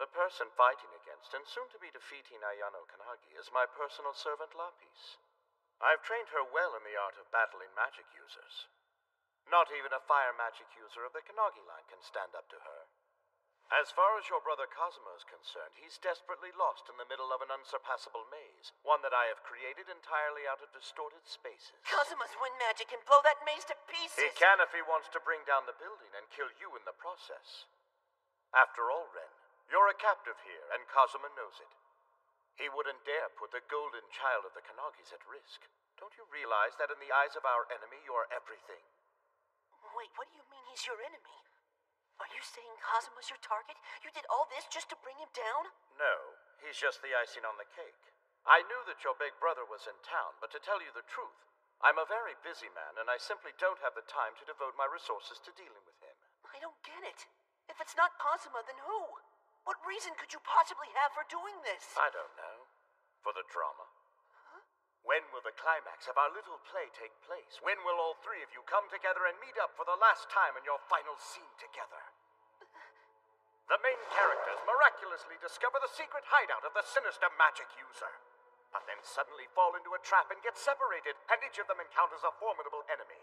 The person fighting against and soon to be defeating Ayano Kanagi is my personal servant Lapis. I've trained her well in the art of battling magic users. Not even a fire magic user of the Kanagi line can stand up to her. As far as your brother Kazuma is concerned, he's desperately lost in the middle of an unsurpassable maze, one that I have created entirely out of distorted spaces. Kazuma's wind magic can blow that maze to pieces! He can if he wants to bring down the building and kill you in the process. After all, Ren, you're a captive here, and Kazuma knows it. He wouldn't dare put the golden child of the Kanagis at risk. Don't you realize that in the eyes of our enemy, you're everything? Wait, what do you mean he's your enemy? Are you saying Kazuma's your target? You did all this just to bring him down? No, he's just the icing on the cake. I knew that your big brother was in town, but to tell you the truth, I'm a very busy man, and I simply don't have the time to devote my resources to dealing with him. I don't get it. If it's not Kazuma, then who? What reason could you possibly have for doing this? I don't know. For the drama. Huh? When will the climax of our little play take place? When will all three of you come together and meet up for the last time in your final scene together? The main characters miraculously discover the secret hideout of the sinister magic user, but then suddenly fall into a trap and get separated, and each of them encounters a formidable enemy.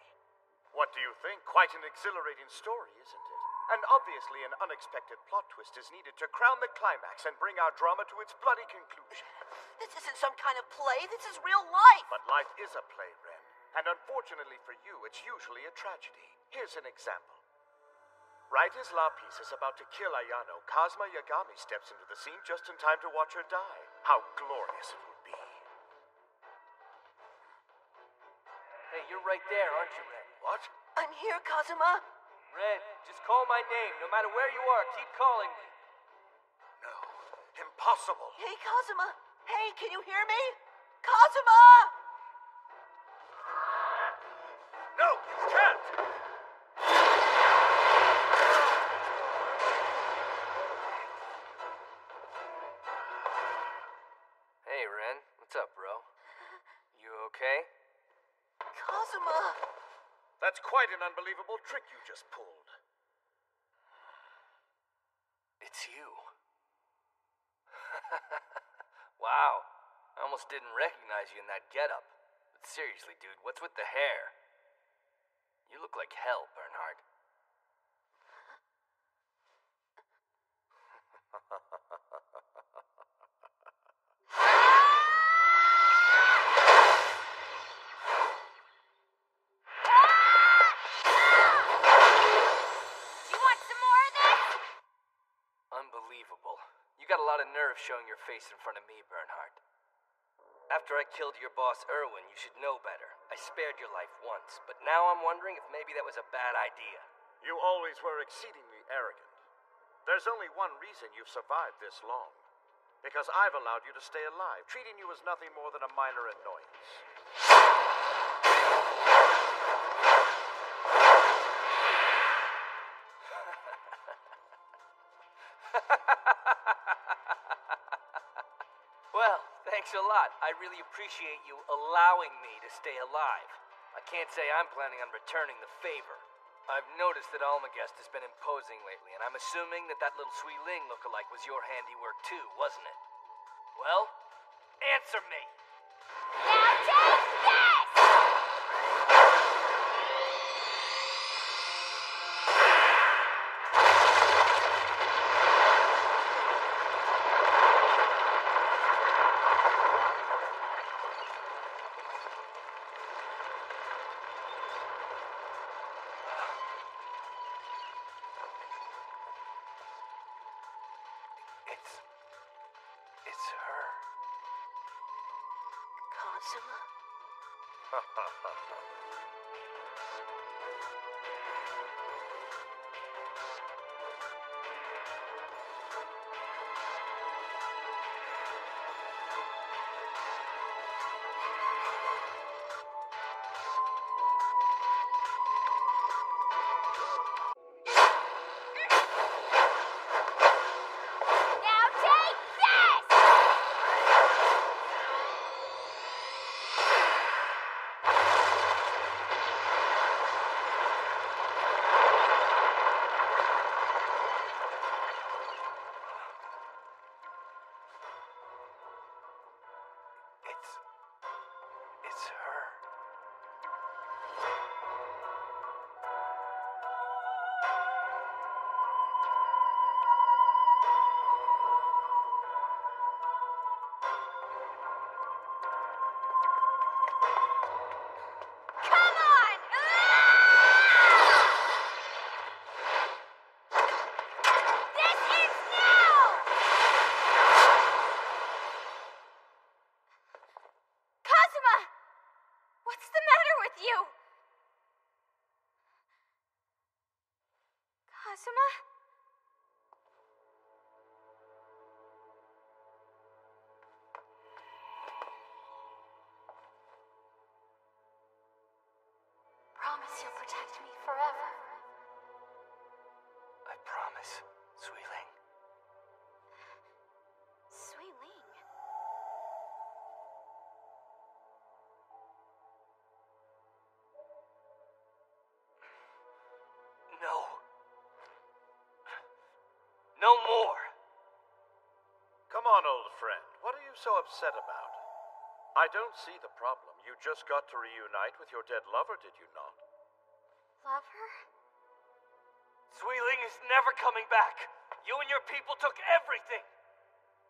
What do you think? Quite an exhilarating story, isn't it? And obviously an unexpected plot twist is needed to crown the climax and bring our drama to its bloody conclusion. This isn't some kind of play, this is real life! But life is a play, Ren. And unfortunately for you, it's usually a tragedy. Here's an example. Right as Lapis is about to kill Ayano, Kazuma Yagami steps into the scene just in time to watch her die. How glorious it will be. Hey, you're right there, aren't you, Ren? What? I'm here, Kazuma! Ren, just call my name. No matter where you are, keep calling me. No. Impossible. Hey, Kazuma! Hey, can you hear me? Kazuma! No, you can't! Hey, Ren. What's up, bro? You okay? Kazuma! That's quite an unbelievable trick you just pulled. It's you. Wow. I almost didn't recognize you in that getup. But seriously, dude, what's with the hair? You look like hell, Bernhard. Unbelievable. You got a lot of nerve showing your face in front of me, Bernhard. After I killed your boss, Erwin, you should know better. I spared your life once, but now I'm wondering if maybe that was a bad idea. You always were exceedingly arrogant. There's only one reason you've survived this long. Because I've allowed you to stay alive, treating you as nothing more than a minor annoyance. Well, thanks a lot. I really appreciate you allowing me to stay alive. I can't say I'm planning on returning the favor. I've noticed that Almagest has been imposing lately, and I'm assuming that that little Sui Ling lookalike was your handiwork too, wasn't it? Well, answer me! Now take this! It's her. Kazuma? Kazuma? Promise you'll protect me forever. I promise, Suiling. Suiling? No. No more. Come on, old friend. What are you so upset about? I don't see the problem. You just got to reunite with your dead lover, did you not? Lover? Suiling is never coming back. You and your people took everything.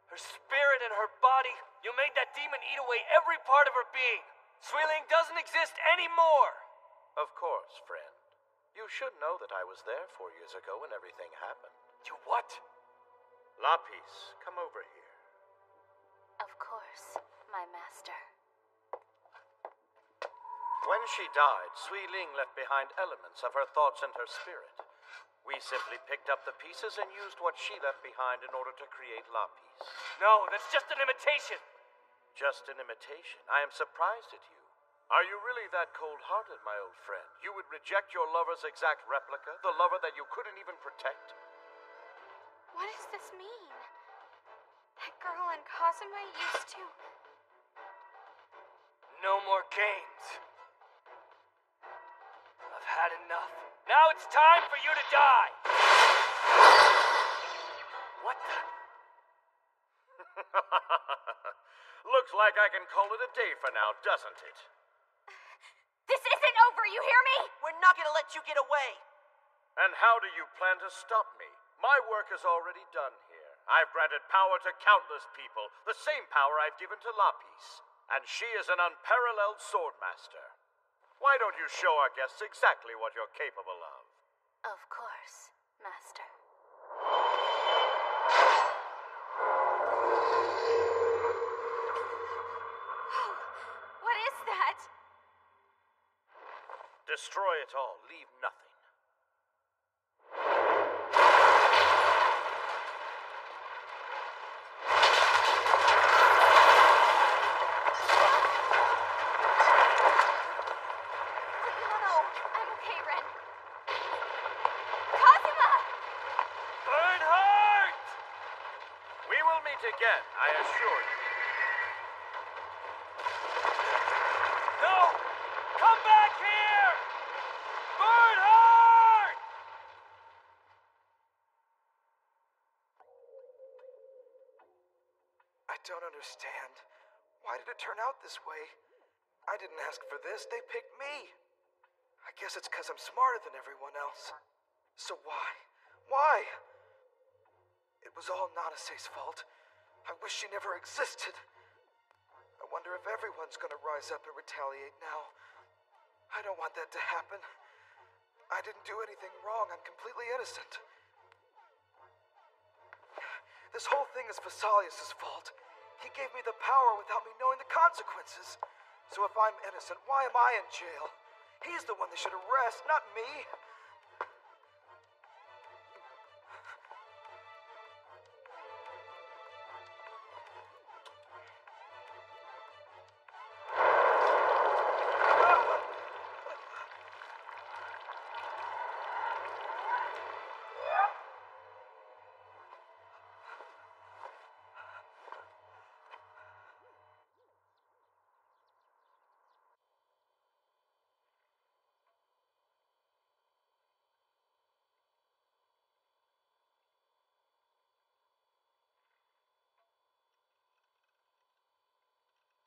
Her spirit and her body. You made that demon eat away every part of her being. Suiling doesn't exist anymore. Of course, friend. You should know that I was there 4 years ago when everything happened. You what? Lapis, come over here. Of course, my master. When she died, Sui Ling left behind elements of her thoughts and her spirit. We simply picked up the pieces and used what she left behind in order to create Lapis. No, that's just an imitation. Just an imitation. I am surprised at you. Are you really that cold-hearted, my old friend? You would reject your lover's exact replica, the lover that you couldn't even protect? What does this mean? That girl and Kazuma used to... No more games. I've had enough. Now it's time for you to die! What the? Looks like I can call it a day for now, doesn't it? This isn't over, you hear me? We're not gonna let you get away. And how do you plan to stop me? My work is already done here. I've granted power to countless people, the same power I've given to Lapis. And she is an unparalleled swordmaster. Why don't you show our guests exactly what you're capable of? Of course, master. What is that? Destroy it all. Leave nothing. I'm okay, Ren. Kazuma! Bernhardt! We will meet again, I assure you. No! Come back here! Bernhardt! I don't understand. Why did it turn out this way? I didn't ask for this. They picked me. I guess it's because I'm smarter than everyone else. So why? Why? It was all Nanase's fault. I wish she never existed. I wonder if everyone's gonna rise up and retaliate now. I don't want that to happen. I didn't do anything wrong. I'm completely innocent. This whole thing is Vesalius' fault. He gave me the power without me knowing the consequences. So if I'm innocent, why am I in jail? He's the one they should arrest, not me.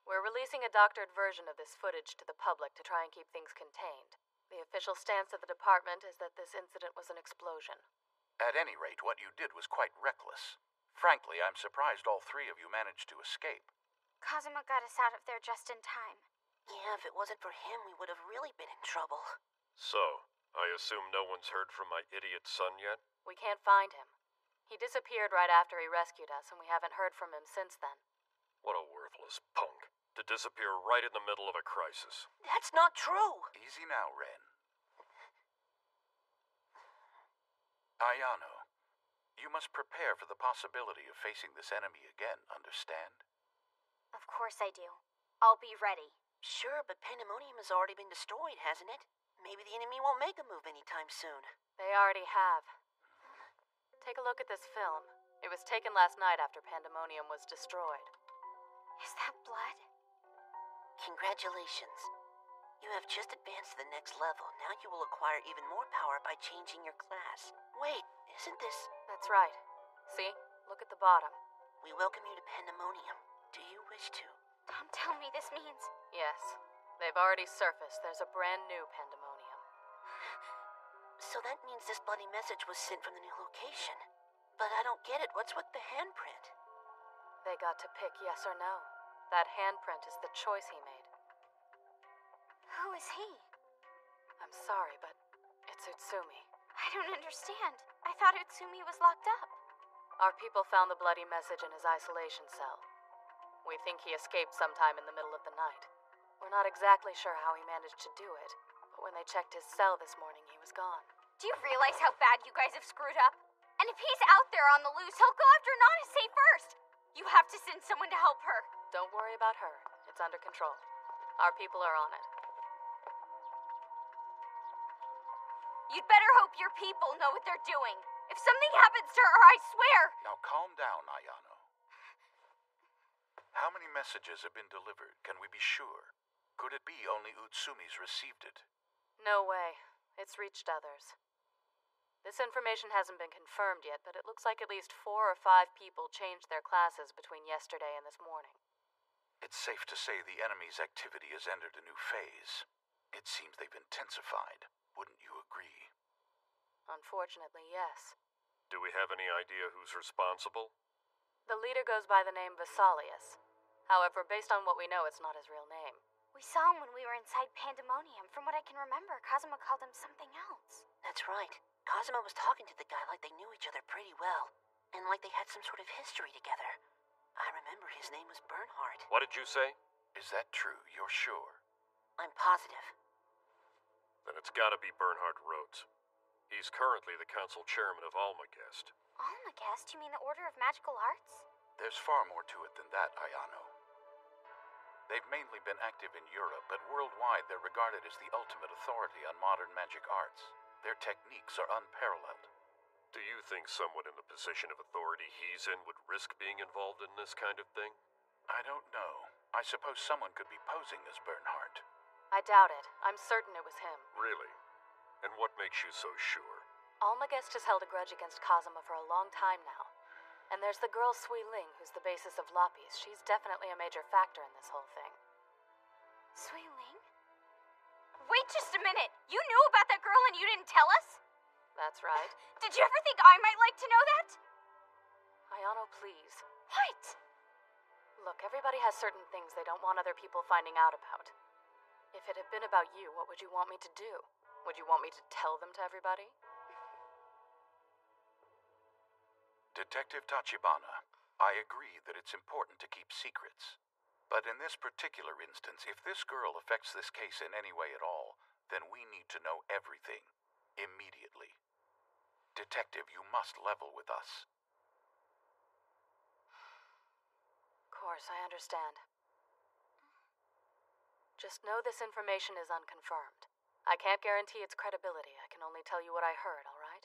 We're releasing a doctored version of this footage to the public to try and keep things contained. The official stance of the department is that this incident was an explosion. At any rate, what you did was quite reckless. Frankly, I'm surprised all three of you managed to escape. Kazuma got us out of there just in time. Yeah, if it wasn't for him, we would have really been in trouble. So, I assume no one's heard from my idiot son yet? We can't find him. He disappeared right after he rescued us, and we haven't heard from him since then. What a worthless punk. To disappear right in the middle of a crisis. That's not true. Easy now, Ren. Ayano, you must prepare for the possibility of facing this enemy again, understand? Of course I do. I'll be ready. Sure, but Pandemonium has already been destroyed, hasn't it? Maybe the enemy won't make a move anytime soon. They already have. Take a look at this film. It was taken last night after Pandemonium was destroyed. Is that blood? Congratulations. You have just advanced to the next level. Now you will acquire even more power by changing your class. Wait, isn't this... That's right. See? Look at the bottom. We welcome you to Pandemonium. Do you wish to? Don't tell me this means... Yes. They've already surfaced. There's a brand new Pandemonium. So that means this bloody message was sent from the new location. But I don't get it. What's with the handprint? They got to pick yes or no. That handprint is the choice he made. Who is he? I'm sorry, but it's Utsumi. I don't understand. I thought Utsumi was locked up. Our people found the bloody message in his isolation cell. We think he escaped sometime in the middle of the night. We're not exactly sure how he managed to do it, but when they checked his cell this morning, he was gone. Do you realize how bad you guys have screwed up? And if he's out there on the loose, he'll go after Nanase first. You have to send someone to help her. Don't worry about her. It's under control. Our people are on it. You'd better hope your people know what they're doing. If something happens to her, I swear... Now calm down, Ayano. How many messages have been delivered? Can we be sure? Could it be only Utsumi's received it? No way. It's reached others. This information hasn't been confirmed yet, but it looks like at least 4 or 5 people changed their classes between yesterday and this morning. It's safe to say the enemy's activity has entered a new phase. It seems they've intensified. Wouldn't you agree? Unfortunately, yes. Do we have any idea who's responsible? The leader goes by the name Vesalius. However, based on what we know, it's not his real name. We saw him when we were inside Pandemonium. From what I can remember, Kazuma called him something else. That's right. Kazuma was talking to the guy like they knew each other pretty well. And like they had some sort of history together. I remember his name was Bernhardt. What did you say? Is that true? You're sure? I'm positive. Then it's gotta be Bernhard Rhodes. He's currently the council chairman of Almagest. Almagest? You mean the Order of Magical Arts? There's far more to it than that, Ayano. They've mainly been active in Europe, but worldwide they're regarded as the ultimate authority on modern magic arts. Their techniques are unparalleled. Do you think someone in the position of authority he's in would risk being involved in this kind of thing? I don't know. I suppose someone could be posing as Bernhardt. I doubt it. I'm certain it was him. Really? And what makes you so sure? Almagest has held a grudge against Kazuma for a long time now. And there's the girl Sui Ling, who's the basis of Lapis. She's definitely a major factor in this whole thing. Sui Ling? Wait just a minute! You knew about that girl and you didn't tell us? That's right. Did you ever think I might like to know that? Ayano, please. What? Look, everybody has certain things they don't want other people finding out about. If it had been about you, what would you want me to do? Would you want me to tell them to everybody? Detective Tachibana, I agree that it's important to keep secrets. But in this particular instance, if this girl affects this case in any way at all, then we need to know everything. Immediately. Detective, you must level with us. Of course, I understand. Just know this information is unconfirmed. I can't guarantee its credibility. I can only tell you what I heard, all right?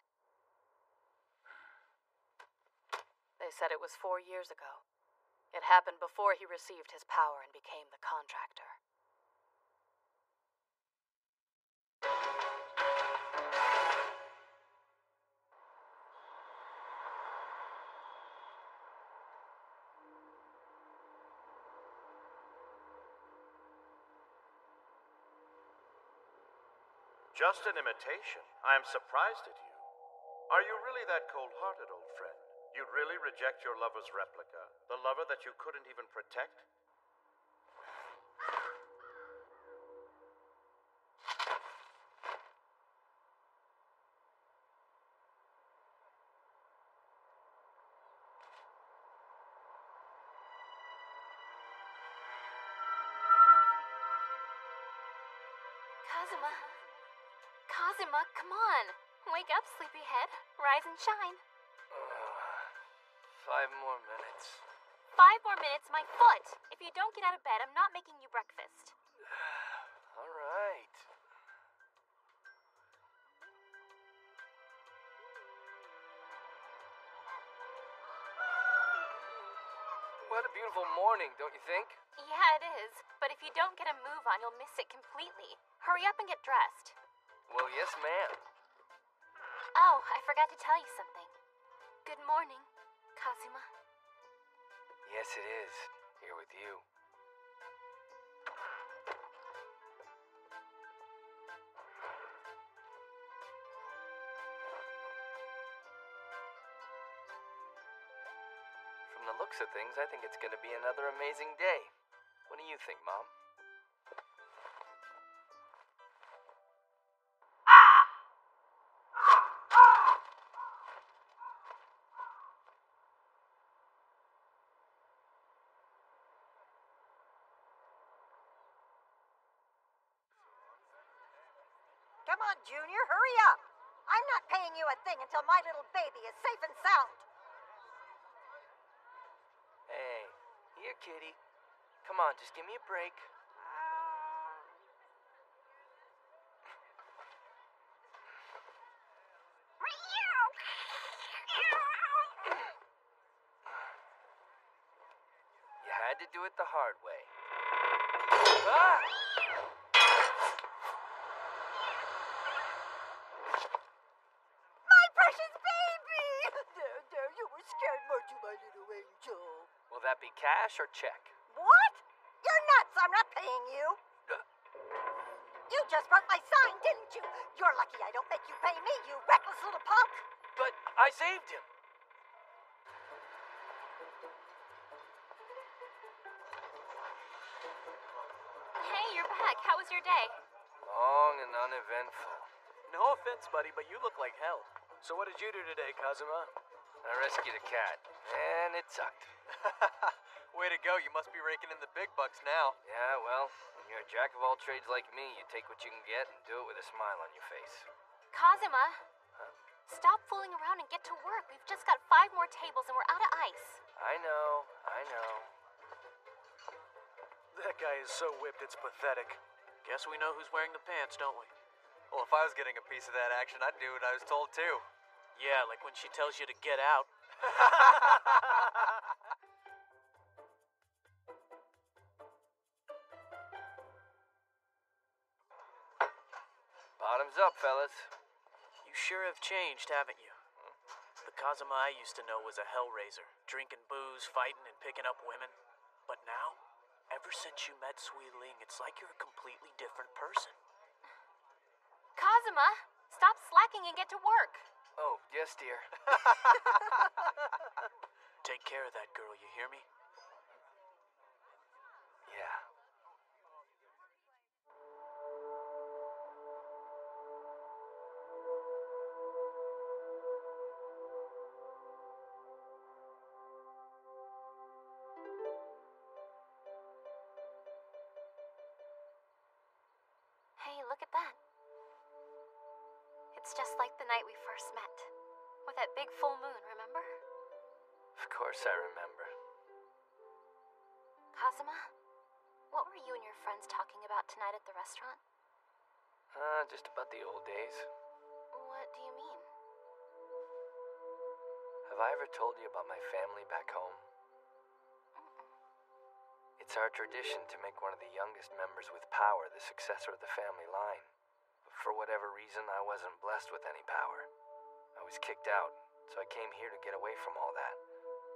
They said it was 4 years ago. It happened before he received his power and became the contractor. Just an imitation. I am surprised at you. Are you really that cold-hearted, old friend? You'd really reject your lover's replica? The lover that you couldn't even protect? Kazuma. Kazuma, come on. Wake up, sleepyhead. Rise and shine. 5 more minutes. 5 more minutes, my foot! If you don't get out of bed, I'm not making you breakfast. All right. What a beautiful morning, don't you think? Yeah, it is. But if you don't get a move on, you'll miss it completely. Hurry up and get dressed. Well, yes, ma'am. Oh, I forgot to tell you something. Good morning, Kazuma. Yes, it is. Here with you. From the looks of things, I think it's going to be another amazing day. What do you think, Mom? Come on, Junior, hurry up. I'm not paying you a thing until my little baby is safe and sound. Hey, here, kitty. Come on, just give me a break. You had to do it the hard way. Ah! My precious baby! There, you were scared, weren't you, my little angel? Will that be cash or check? What? You're nuts, I'm not paying you. You just broke my sign, didn't you? You're lucky I don't make you pay me, you reckless little punk. But I saved him. Hey, you're back. How was your day? Long and uneventful. No offense, buddy, but you look like hell. So what did you do today, Kazuma? I rescued a cat, and it sucked. Way to go, you must be raking in the big bucks now. Yeah, well, when you're a jack of all trades like me, you take what you can get and do it with a smile on your face. Kazuma, stop fooling around and get to work. We've just got 5 more tables and we're out of ice. I know. That guy is so whipped, it's pathetic. Guess we know who's wearing the pants, don't we? Well, if I was getting a piece of that action, I'd do what I was told too. Yeah, like when she tells you to get out. Bottoms up, fellas. You sure have changed, haven't you? The Kazuma I used to know was a hellraiser, drinking booze, fighting, and picking up women. But now, ever since you met Sui Ling, it's like you're a completely different person. Kazuma, stop slacking and get to work. Oh, yes, dear. Take care of that girl, you hear me? Yeah. Hey, look at that. It's just like the night we first met. With that big full moon, remember? Of course I remember. Kazuma, what were you and your friends talking about tonight at the restaurant? Just about the old days. What do you mean? Have I ever told you about my family back home? It's our tradition to make one of the youngest members with power the successor of the family line. But for whatever reason, I wasn't blessed with any power. I was kicked out, so I came here to get away from all that.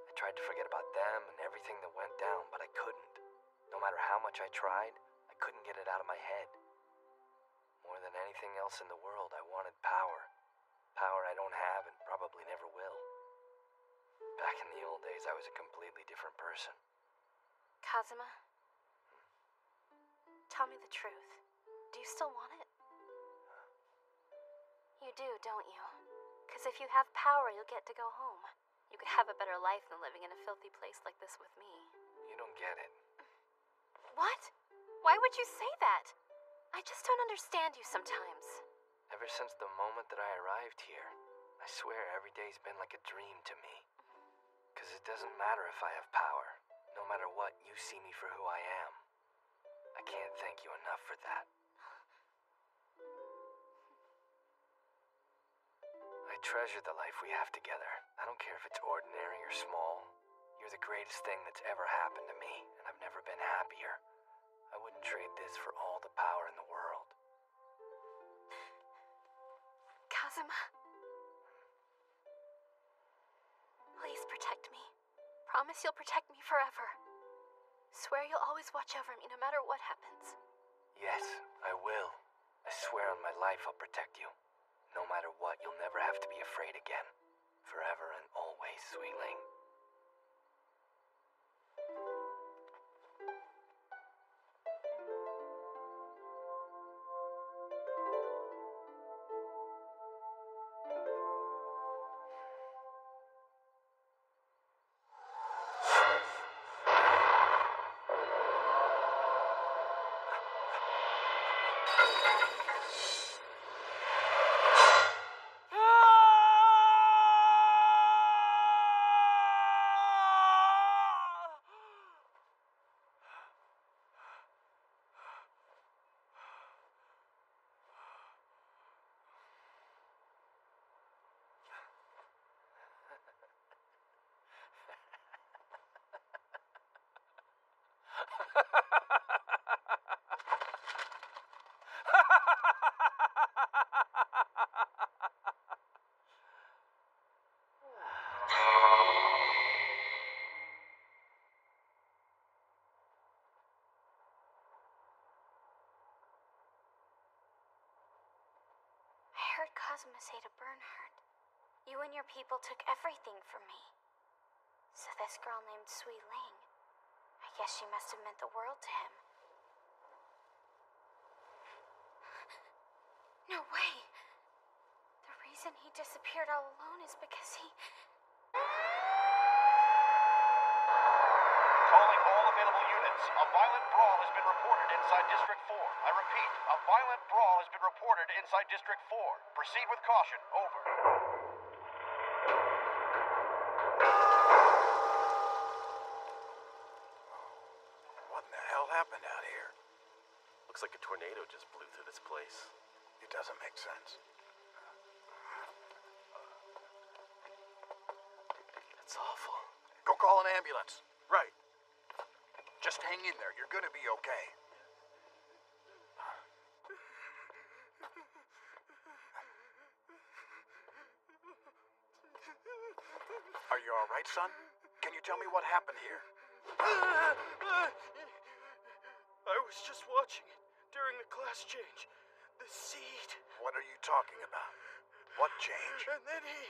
I tried to forget about them and everything that went down, but I couldn't. No matter how much I tried, I couldn't get it out of my head. More than anything else in the world, I wanted power. Power I don't have and probably never will. Back in the old days, I was a completely different person. Kazuma, tell me the truth. Do you still want it? You do, don't you? Because if you have power, you'll get to go home. You could have a better life than living in a filthy place like this with me. You don't get it. What? Why would you say that? I just don't understand you sometimes. Ever since the moment that I arrived here, I swear every day's been like a dream to me. 'Cause it doesn't matter if I have power. No matter what, you see me for who I am. I can't thank you enough for that. I treasure the life we have together. I don't care if it's ordinary or small. You're the greatest thing that's ever happened to me, and I've never been happier. I wouldn't trade this for all the power in the world. Kazuma. Please protect me. Promise you'll protect me forever. Swear you'll always watch over me no matter what happens. Yes, I will. I swear on my life I'll protect you. No matter what, you'll never have to be afraid again. Forever and always, Sweetling. I heard Kazuma say to Bernhardt, "You and your people took everything from me." So this girl named Sui Ling, I guess she must have meant the world to him. No way! The reason he disappeared all alone is because he... Calling all available units. A violent brawl has been reported inside District 4. I repeat, a violent brawl has been reported inside District 4. Proceed with caution. Over. What in the hell happened out here? Looks like a tornado just blew through this place. It doesn't make sense. It's awful. Go call an ambulance. Right. Just hang in there. You're gonna be okay. Are you all right, son? Can you tell me what happened here? I was just watching it during the class change. The seed. What are you talking about? What change? And then he...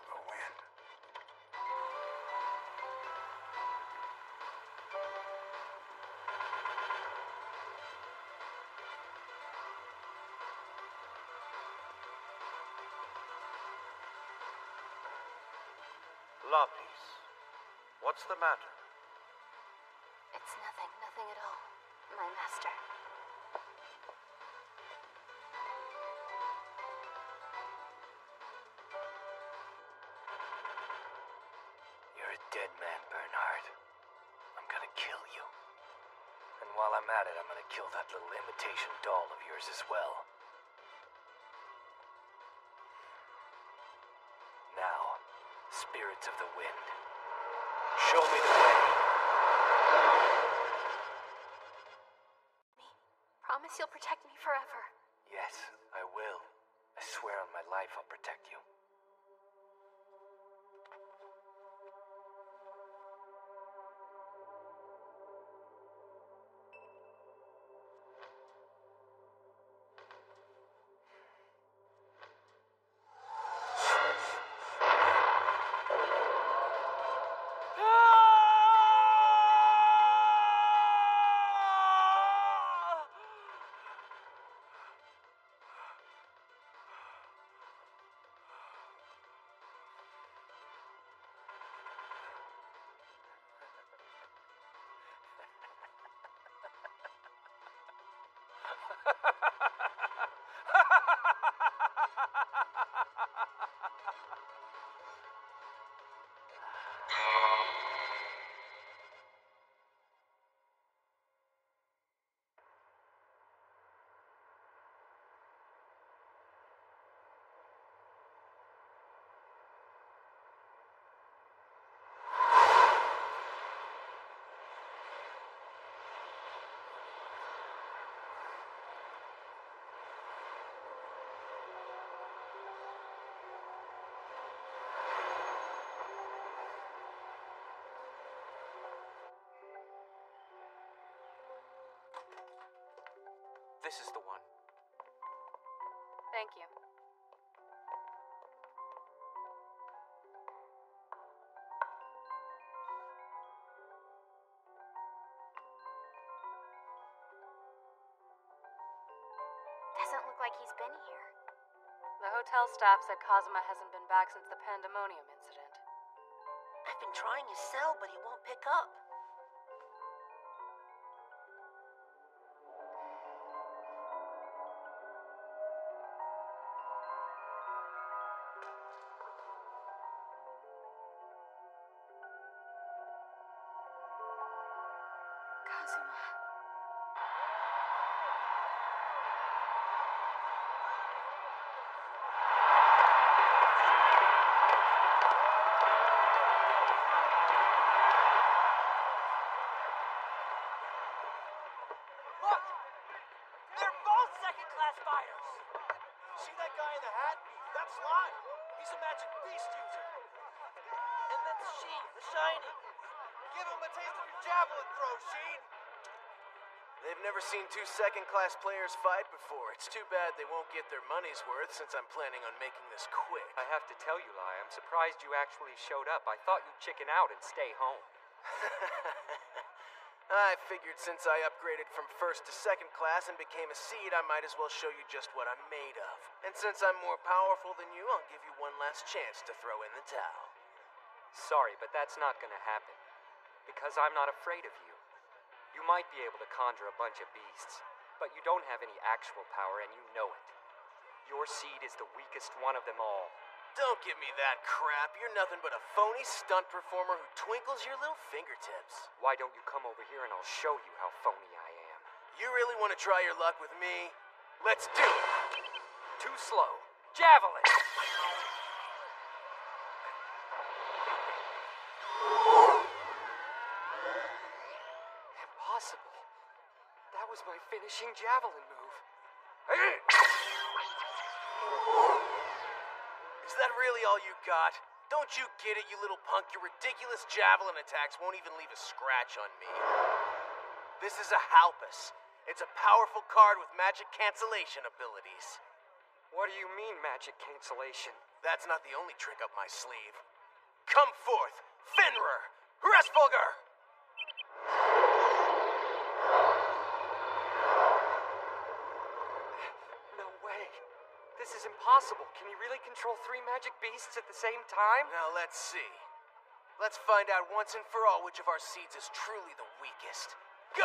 The wind. Lapis, what's the matter? It's nothing at all, my master. You're a dead man, Bernhardt. I'm gonna kill you. And while I'm at it, I'm gonna kill that little imitation doll of yours as well. Now, spirits of the wind, show me the way. Promise you'll protect me forever. Yes, I will. I swear on my life I'll protect you. This is the one. Thank you. Doesn't look like he's been here. The hotel staff said Kazuma hasn't been back since the pandemonium incident. I've been trying his cell, but he won't pick up. Kazuma. Look! They're both second-class fighters! See that guy in the hat? That's Lyle. He's a magic beast user. And that's Sheen, the Shiny. Give him a taste of your javelin throw, Sheen! They've never seen two second-class players fight before. It's too bad they won't get their money's worth since I'm planning on making this quick. I have to tell you, Lai, I'm surprised you actually showed up. I thought you'd chicken out and stay home. I figured since I upgraded from first to second class and became a seed, I might as well show you just what I'm made of. And since I'm more powerful than you, I'll give you one last chance to throw in the towel. Sorry, but that's not gonna happen. Because I'm not afraid of you. You might be able to conjure a bunch of beasts, but you don't have any actual power and you know it. Your seed is the weakest one of them all. Don't give me that crap. You're nothing but a phony stunt performer who twinkles your little fingertips. Why don't you come over here and I'll show you how phony I am? You really want to try your luck with me? Let's do it! Too slow. Javelin! Impossible. That was my finishing javelin move. Is that really all you got? Don't you get it, you little punk? Your ridiculous javelin attacks won't even leave a scratch on me. This is a Halpus. It's a powerful card with magic cancellation abilities. What do you mean, magic cancellation? That's not the only trick up my sleeve. Come forth, Fenrir! Hresvolgar! No way. This is impossible. Can you really control 3 magic beasts at the same time? Now let's see. Let's find out once and for all which of our seeds is truly the weakest. Go!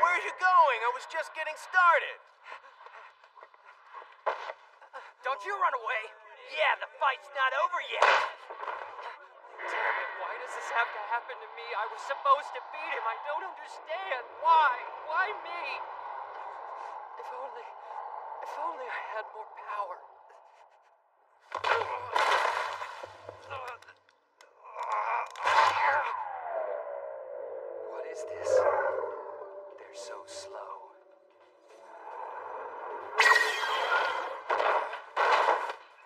Where are you going? I was just getting started. Don't you run away! Yeah, the fight's not over yet! Damn it, why does this have to happen to me? I was supposed to beat him. I don't understand. Why? Why me? If only I had more power. What is this? They're so slow.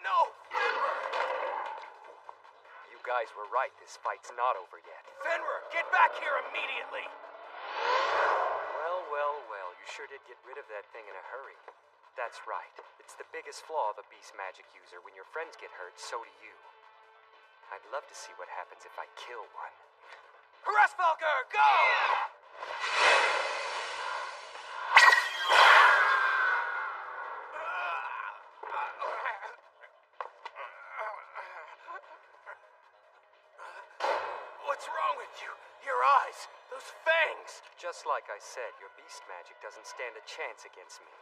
No! You guys were right. This fight's not over yet. Fenrir, get back here immediately! Well, you sure did get rid of that thing in a hurry. That's right. It's the biggest flaw of a beast magic user. When your friends get hurt, so do you. I'd love to see what happens if I kill one. Hresvolgar, go! wrong with you? Your eyes, those fangs. Just like I said, your beast magic doesn't stand a chance against me.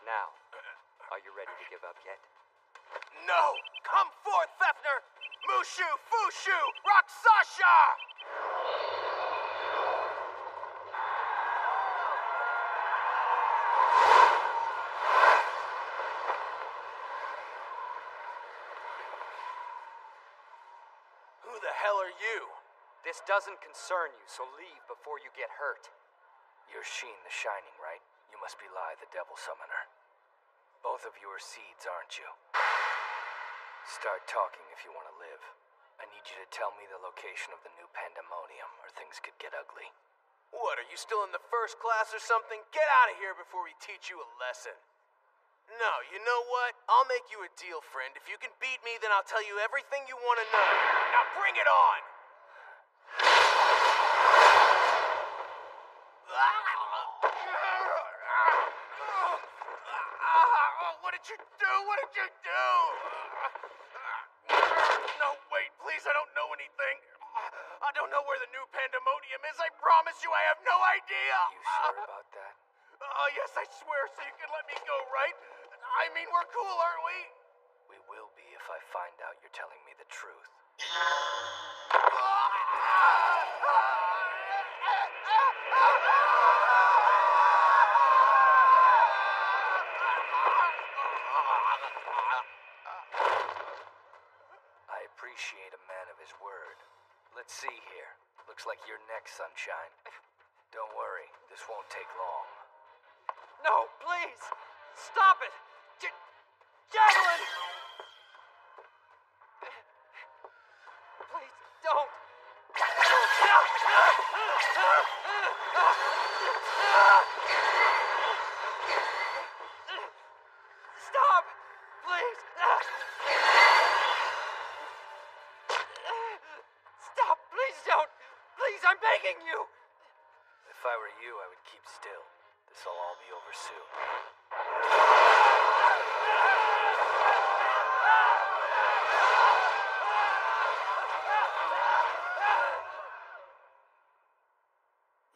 Now, are you ready to give up yet? No! Come forth, Fefner! Mushu, Fushu, Raksasha! Who the hell are you? This doesn't concern you, so leave before you get hurt. You're Sheen the Shining, right? You must be Lai, the Devil Summoner. Both of you are seeds, aren't you? Start talking if you want to live. I need you to tell me the location of the new Pandemonium, or things could get ugly. What, are you still in the first class or something? Get out of here before we teach you a lesson. No, you know what? I'll make you a deal, friend. If you can beat me, then I'll tell you everything you want to know. Now bring it on! What did you do? What did you do? No, wait, please, I don't know anything. I don't know where the new Pandemonium is. I promise you I have no idea. You sure about that? Yes, I swear, so you can let me go, right? I mean, we're cool, aren't we? We will be if I find out you're telling me the truth. I appreciate a man of his word. Let's see here. Looks like you're next, Sunshine. Don't worry, this won't take long. No, please! Stop it! Javelin! Please, don't! Stop! Please! Stop! Please don't! Please, I'm begging you! If I were you, I would keep still. This'll all be over soon.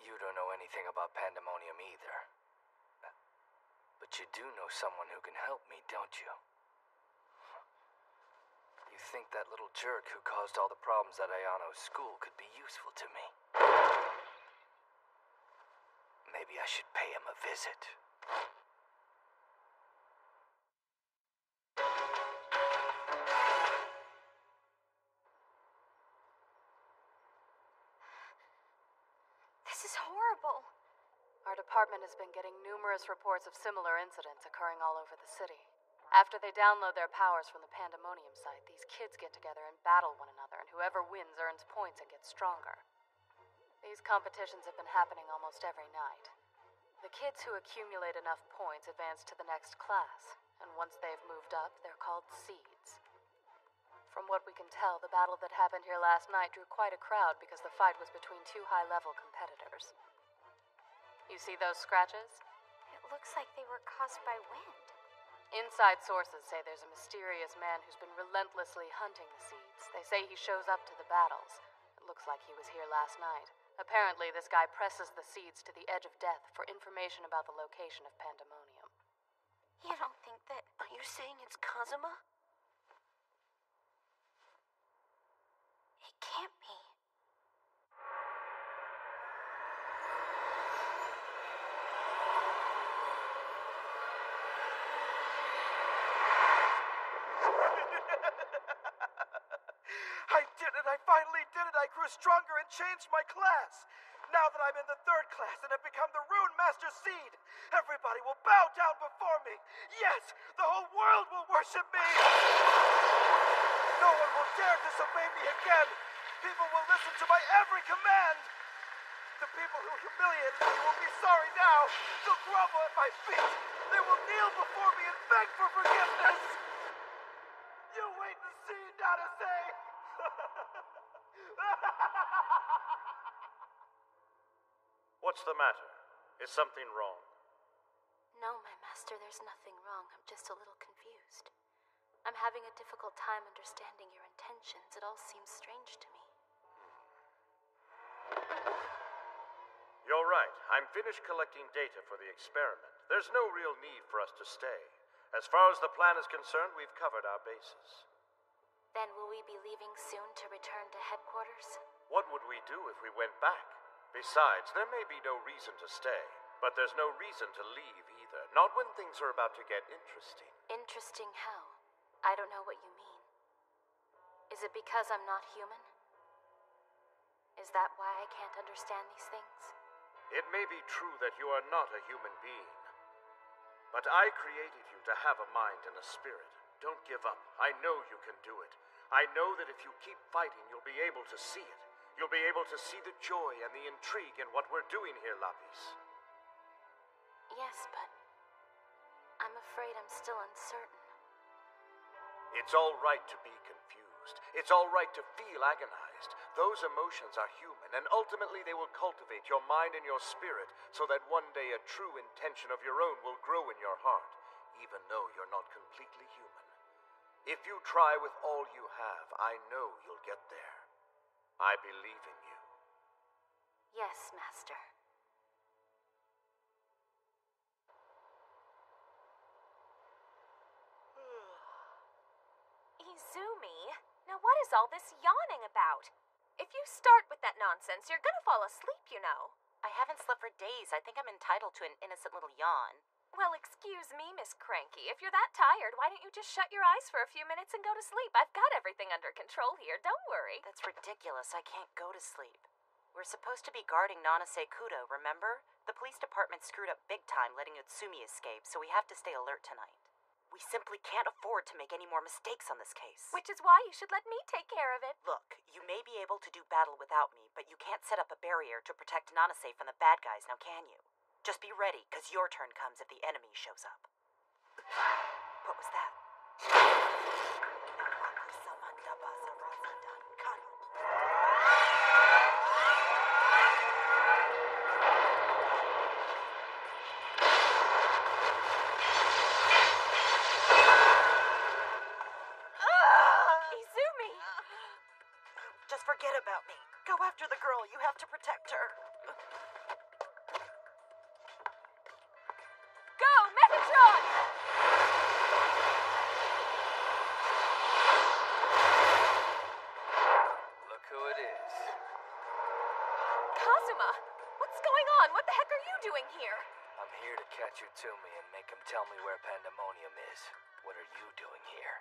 You don't know anything about Pandemonium either. But you do know someone who can help me, don't you? You think that little jerk who caused all the problems at Ayano's school could be useful to me? Maybe I should pay him a visit. This is horrible. Our department has been getting numerous reports of similar incidents occurring all over the city. After they download their powers from the Pandemonium site, these kids get together and battle one another, and whoever wins earns points and gets stronger. These competitions have been happening almost every night. The kids who accumulate enough points advance to the next class, and once they've moved up, they're called seeds. From what we can tell, the battle that happened here last night drew quite a crowd because the fight was between two high-level competitors. You see those scratches? It looks like they were caused by wind. Inside sources say there's a mysterious man who's been relentlessly hunting the seeds. They say he shows up to the battles. It looks like he was here last night. Apparently, this guy presses the seeds to the edge of death for information about the location of Pandemonium. You don't think that... Are you saying it's Kazuma? It can't be. I did it! I finally did it! I grew stronger and changed my class! Now that I'm in the 3rd class and have become the Rune Master Seed, everybody will bow down before me! Yes! The whole world will worship me! No one will dare disobey me again! People will listen to my every command! The people who humiliated me will be sorry now! They'll grovel at my feet! They will kneel before me and beg for forgiveness! You wait and see, Nanase! What's the matter? Is something wrong? No, my master, there's nothing wrong. I'm just a little confused. I'm having a difficult time understanding your intentions. It all seems strange to me. You're right. I'm finished collecting data for the experiment. There's no real need for us to stay. As far as the plan is concerned, we've covered our bases. Then will we be leaving soon to return to headquarters? What would we do if we went back? Besides, there may be no reason to stay, but there's no reason to leave either. Not when things are about to get interesting. Interesting how? I don't know what you mean. Is it because I'm not human? Is that why I can't understand these things? It may be true that you are not a human being, but I created you to have a mind and a spirit. Don't give up. I know you can do it. I know that if you keep fighting, you'll be able to see it. You'll be able to see the joy and the intrigue in what we're doing here, Lapis. Yes, but I'm afraid I'm still uncertain. It's all right to be confused. It's all right to feel agonized. Those emotions are human, and ultimately they will cultivate your mind and your spirit so that one day a true intention of your own will grow in your heart, even though you're not completely human. If you try with all you have, I know you'll get there. I believe in you. Yes, Master. Izumi, now what is all this yawning about? If you start with that nonsense, you're gonna fall asleep, you know. I haven't slept for days. I think I'm entitled to an innocent little yawn. Well, excuse me, Miss Cranky. If you're that tired, why don't you just shut your eyes for a few minutes and go to sleep? I've got everything under control here. Don't worry. That's ridiculous. I can't go to sleep. We're supposed to be guarding Nanase Kudo, remember? The police department screwed up big time letting Utsumi escape, so we have to stay alert tonight. We simply can't afford to make any more mistakes on this case. Which is why you should let me take care of it. Look, you may be able to do battle without me, but you can't set up a barrier to protect Nanase from the bad guys, now can you? Just be ready, because your turn comes if the enemy shows up. What was that? Izumi! Just forget about me. Go after the girl. You have to protect her. Go, Megatron! Look who it is. Kazuma! What's going on? What the heck are you doing here? I'm here to catch Utsumi and make him tell me where Pandemonium is. What are you doing here?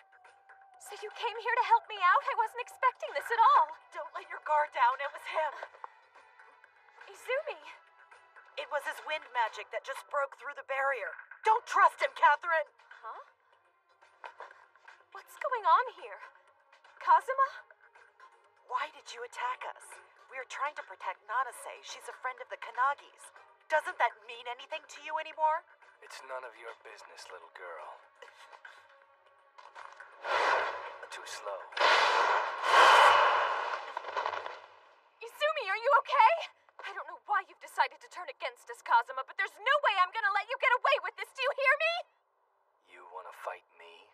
So you came here to help me out? I wasn't expecting this at all. Don't let your guard down. It was him. Izumi. It was his wind magic that just broke through the barrier. Don't trust him, Catherine! Huh? What's going on here? Kazuma? Why did you attack us? We are trying to protect Nanase. She's a friend of the Kanagis. Doesn't that mean anything to you anymore? It's none of your business, little girl. Too slow. Izumi, are you okay? I don't know why you've decided to turn against us, Kazuma, but there's no way I'm gonna let you get away with this. Do you hear me? You wanna fight me?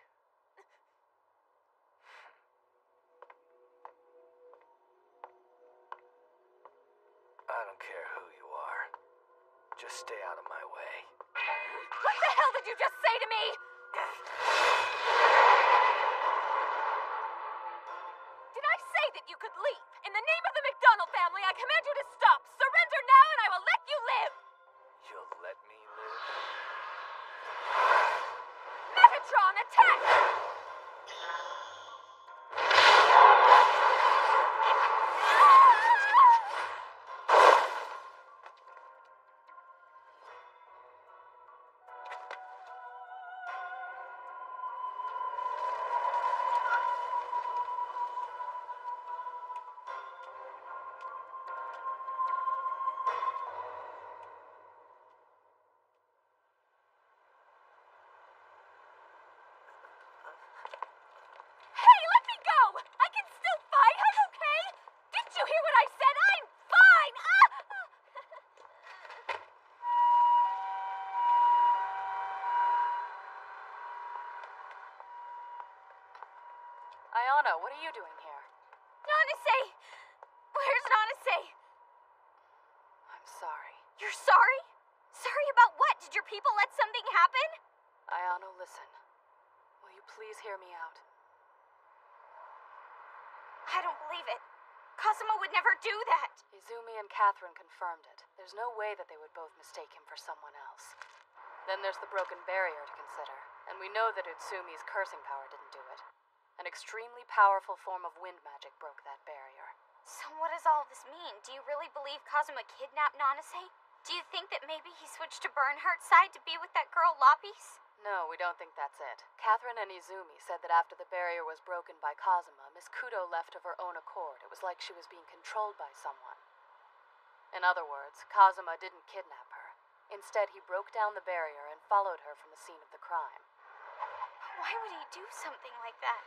I don't care who you are. Just stay out of my way. What the hell did you just say to me? Did I say that you could leave? In the name of the McDonald family, I command you to stop. Surrender now and I will let you live. You'll let me live? Megatron, attack! Hey, let me go! I can still fight. I'm okay. Didn't you hear what I said? I'm fine. Ayano, what are you doing here? Nanase! Where's Nanase? Did your people let something happen? Ayano, listen. Will you please hear me out? I don't believe it. Kazuma would never do that. Izumi and Catherine confirmed it. There's no way that they would both mistake him for someone else. Then there's the broken barrier to consider, and we know that Utsumi's cursing power didn't do it. An extremely powerful form of wind magic broke that barrier. So what does all this mean? Do you really believe Kazuma kidnapped Nanase? Do you think that maybe he switched to Bernhardt's side to be with that girl Lapis? No, we don't think that's it. Catherine and Izumi said that after the barrier was broken by Kazuma, Miss Kudo left of her own accord. It was like she was being controlled by someone. In other words, Kazuma didn't kidnap her. Instead, he broke down the barrier and followed her from the scene of the crime. Why would he do something like that?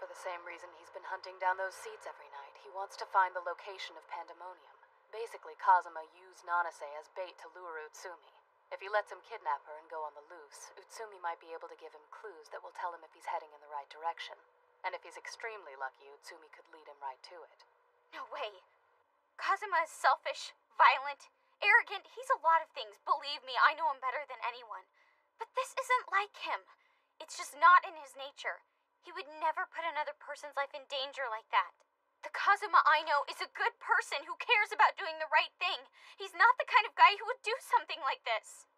For the same reason he's been hunting down those seeds every night. He wants to find the location of Pandemonium. Basically, Kazuma used Nanase as bait to lure Utsumi. If he lets him kidnap her and go on the loose, Utsumi might be able to give him clues that will tell him if he's heading in the right direction. And if he's extremely lucky, Utsumi could lead him right to it. No way. Kazuma is selfish, violent, arrogant. He's a lot of things. Believe me, I know him better than anyone. But this isn't like him. It's just not in his nature. He would never put another person's life in danger like that. The Kazuma I know is a good person who cares about doing the right thing. He's not the kind of guy who would do something like this.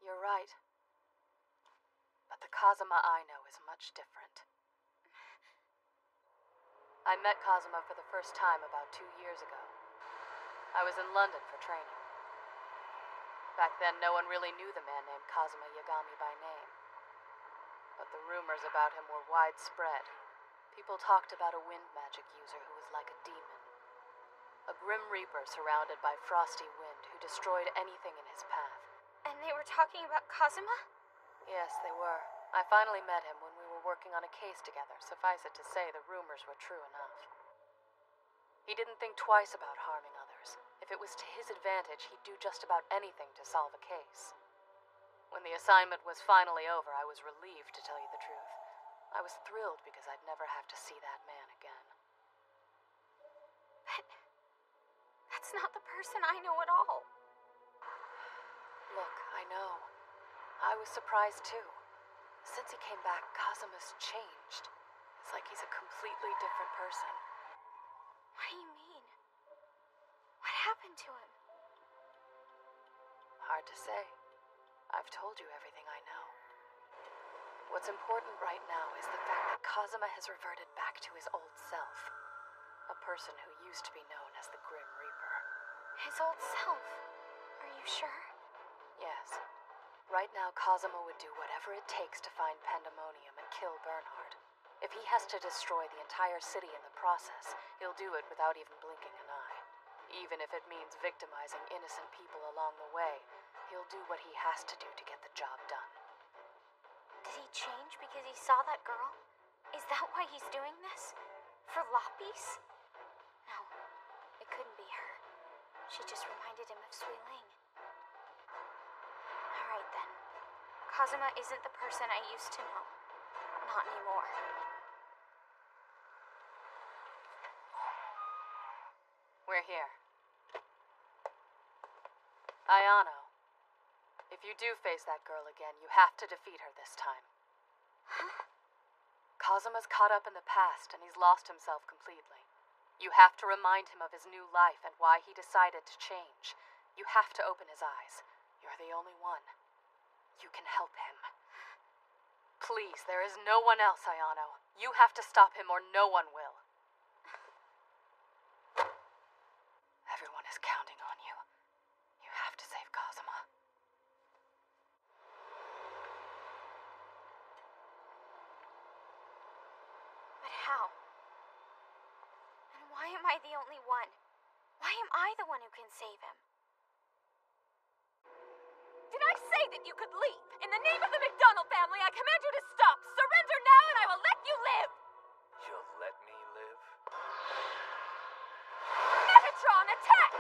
You're right. But the Kazuma I know is much different. I met Kazuma for the first time about 2 years ago. I was in London for training. Back then, no one really knew the man named Kazuma Yagami by name. But the rumors about him were widespread. People talked about a wind magic user who was like a demon. A grim reaper surrounded by frosty wind who destroyed anything in his path. And they were talking about Kazuma? Yes, they were. I finally met him when we were working on a case together. Suffice it to say, the rumors were true enough. He didn't think twice about harming others. If it was to his advantage, he'd do just about anything to solve a case. When the assignment was finally over, I was relieved, to tell you the truth. I was thrilled because I'd never have to see that man again. But that's not the person I know at all. Look, I know. I was surprised too. Since he came back, Kazuma's changed. It's like he's a completely different person. What do you mean? What happened to him? Hard to say. I've told you everything I know. What's important right now is the fact that Kazuma has reverted back to his old self. A person who used to be known as the Grim Reaper. His old self? Are you sure? Yes. Right now, Kazuma would do whatever it takes to find Pandemonium and kill Bernhard. If he has to destroy the entire city in the process, he'll do it without even blinking an eye. Even if it means victimizing innocent people along the way, he'll do what he has to do to get the job done. Did he change because he saw that girl? Is that why he's doing this? For Lapis? No, it couldn't be her. She just reminded him of Sui Ling. Alright then. Kazuma isn't the person I used to know. Not anymore. We're here. Ayano. If you do face that girl again, you have to defeat her this time. Huh? Kazuma's caught up in the past, and he's lost himself completely. You have to remind him of his new life and why he decided to change. You have to open his eyes. You're the only one. You can help him. Please, there is no one else, Ayano. You have to stop him or no one will. Everyone is counting on you. You have to save Kazuma. But how? And why am I the only one? Why am I the one who can save him? Did I say that you could leave? In the name of the McDonald family, I command you to stop! Surrender now and I will let you live! You'll let me live? Metatron, attack!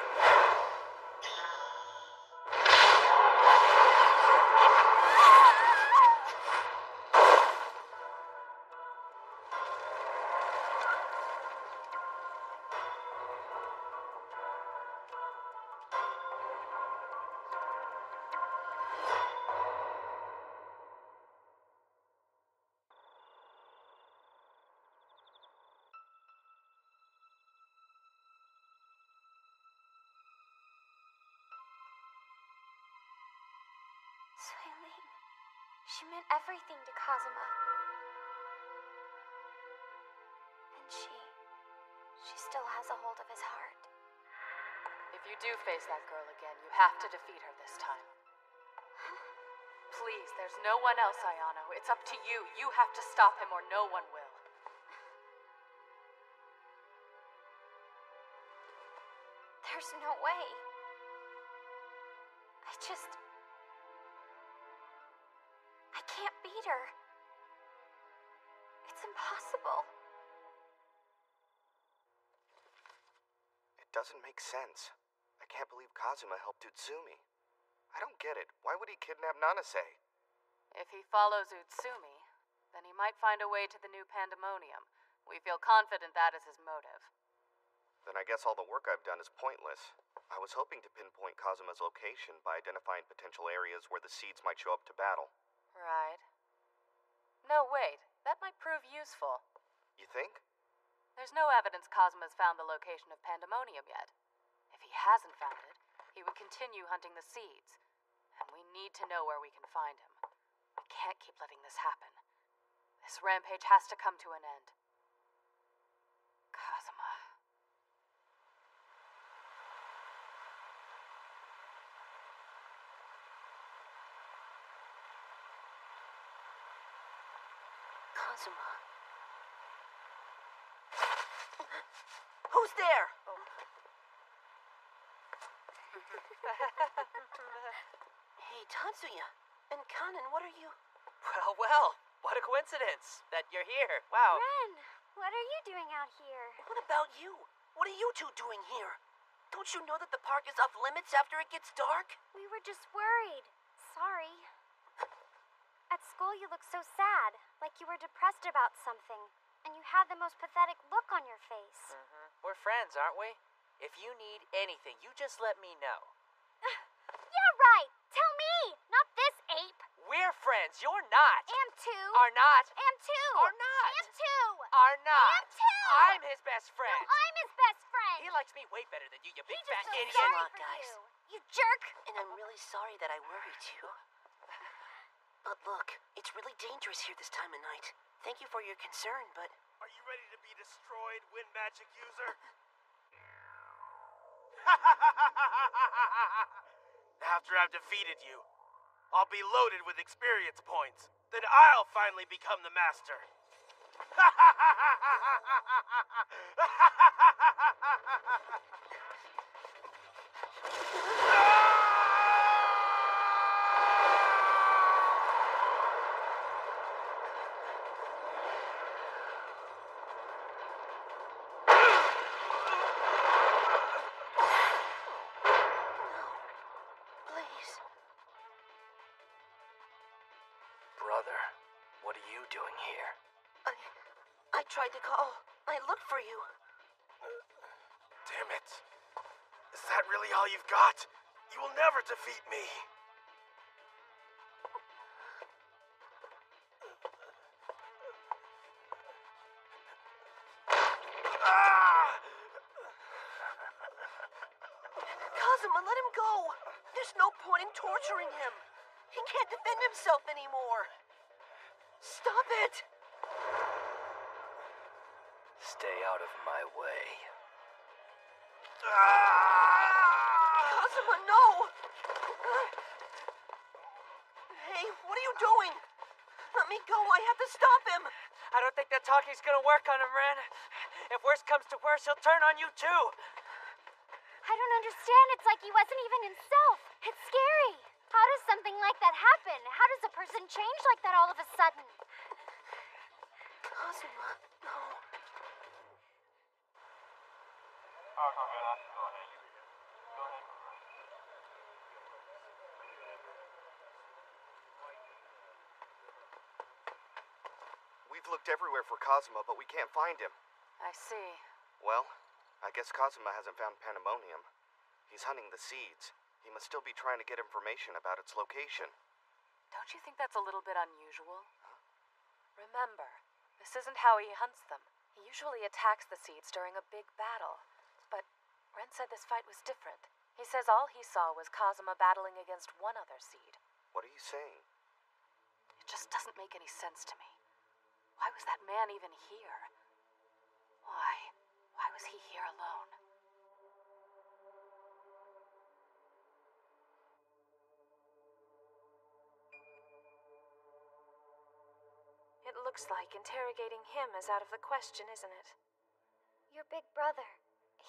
She meant everything to Kazuma. And she still has a hold of his heart. If you do face that girl again, you have to defeat her this time. Please, there's no one else, Ayano. It's up to you. You have to stop him or no one will. There's no way. I can't beat her. It's impossible. It doesn't make sense. I can't believe Kazuma helped Utsumi. I don't get it. Why would he kidnap Nanase? If he follows Utsumi, then he might find a way to the new Pandemonium. We feel confident that is his motive. Then I guess all the work I've done is pointless. I was hoping to pinpoint Kazuma's location by identifying potential areas where the seeds might show up to battle. Right. No, wait. That might prove useful. You think? There's no evidence Kazuma's found the location of Pandemonium yet. If he hasn't found it, he would continue hunting the seeds. And we need to know where we can find him. We can't keep letting this happen. This rampage has to come to an end. Kazuma. Kazuma. Who's there? Hey, Tatsuya. And Kanan, what are you? Well, what a coincidence that you're here. Wow. Ren, what are you doing out here? What about you? What are you two doing here? Don't you know that the park is off limits after it gets dark? We were just worried. Sorry. At school, you looked so sad, like you were depressed about something, and you had the most pathetic look on your face. We're friends, aren't we? If you need anything, you just let me know. Yeah, right! Tell me! Not this ape! We're friends, you're not! Am too! Are not! Am too! Are not! Am too! Are not! Am too! I'm his best friend! No, I'm his best friend! He likes me way better than you big He's fat just so idiot! sorry for guys. you jerk! And I'm really sorry that I worried you. But look, it's really dangerous here this time of night. Thank you for your concern, but... Are you ready to be destroyed, Wind Magic user? After I've defeated you, I'll be loaded with experience points. Then I'll finally become the master. Please. Brother, what are you doing here? I tried to call. I looked for you. Damn it. Is that really all you've got? You will never defeat me. Kazuma, let him go. There's no point in torturing him. He can't defend himself anymore. Stop it. Stay out of my way. Kazuma, no! Hey, what are you doing? Let me go. I have to stop him. I don't think that talking's gonna work on him, Ren. If worse comes to worse, he'll turn on you too. I don't understand. It's like he wasn't even himself. It's scary. How does something like that happen? How does a person change like that all of a sudden? Kazuma, no. We've looked everywhere for Kazuma, but we can't find him. I see. Well, I guess Kazuma hasn't found Pandemonium. He's hunting the seeds. He must still be trying to get information about its location. Don't you think that's a little bit unusual? Remember, this isn't how he hunts them. He usually attacks the seeds during a big battle. But Ren said this fight was different. He says all he saw was Kazuma battling against one other seed. What are you saying? It just doesn't make any sense to me. Why was that man even here? Why? Why was he here alone? It looks like interrogating him is out of the question, isn't it? Your big brother.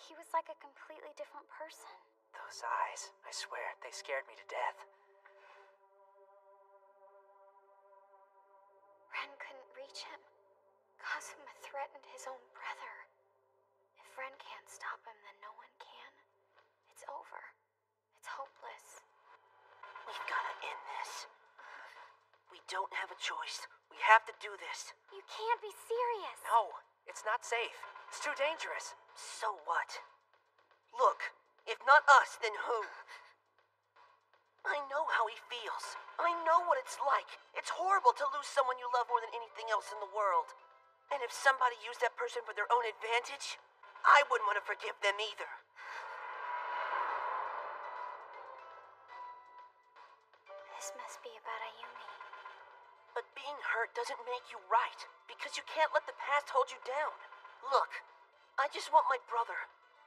He was like a completely different person. Those eyes, I swear, they scared me to death. Ren couldn't reach him. Kazuma threatened his own brother. If Ren can't stop him, then no one can. It's over. It's hopeless. We've gotta end this. We don't have a choice. We have to do this. You can't be serious. No, it's not safe. It's too dangerous. So what? Look, if not us, then who? I know how he feels. I know what it's like. It's horrible to lose someone you love more than anything else in the world. And if somebody used that person for their own advantage, I wouldn't want to forgive them either. This must be about Ayumi. But being hurt doesn't make you right, because you can't let the past hold you down. Look, I just want my brother.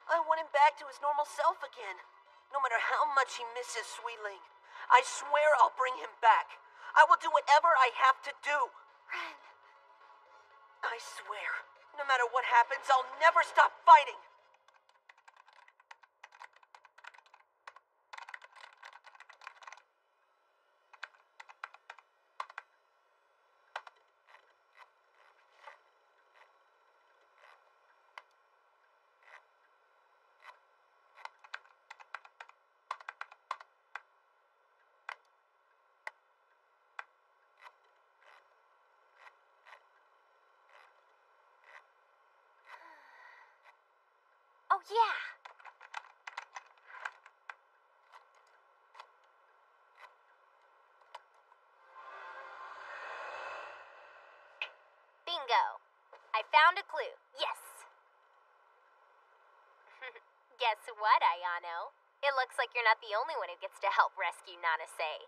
I want him back to his normal self again. No matter how much he misses Sweeling, I swear I'll bring him back. I will do whatever I have to do. Ren. I swear, no matter what happens, I'll never stop fighting. Oh, yeah. Bingo. I found a clue. Yes. Guess what, Ayano? It looks like you're not the only one who gets to help rescue Nanase.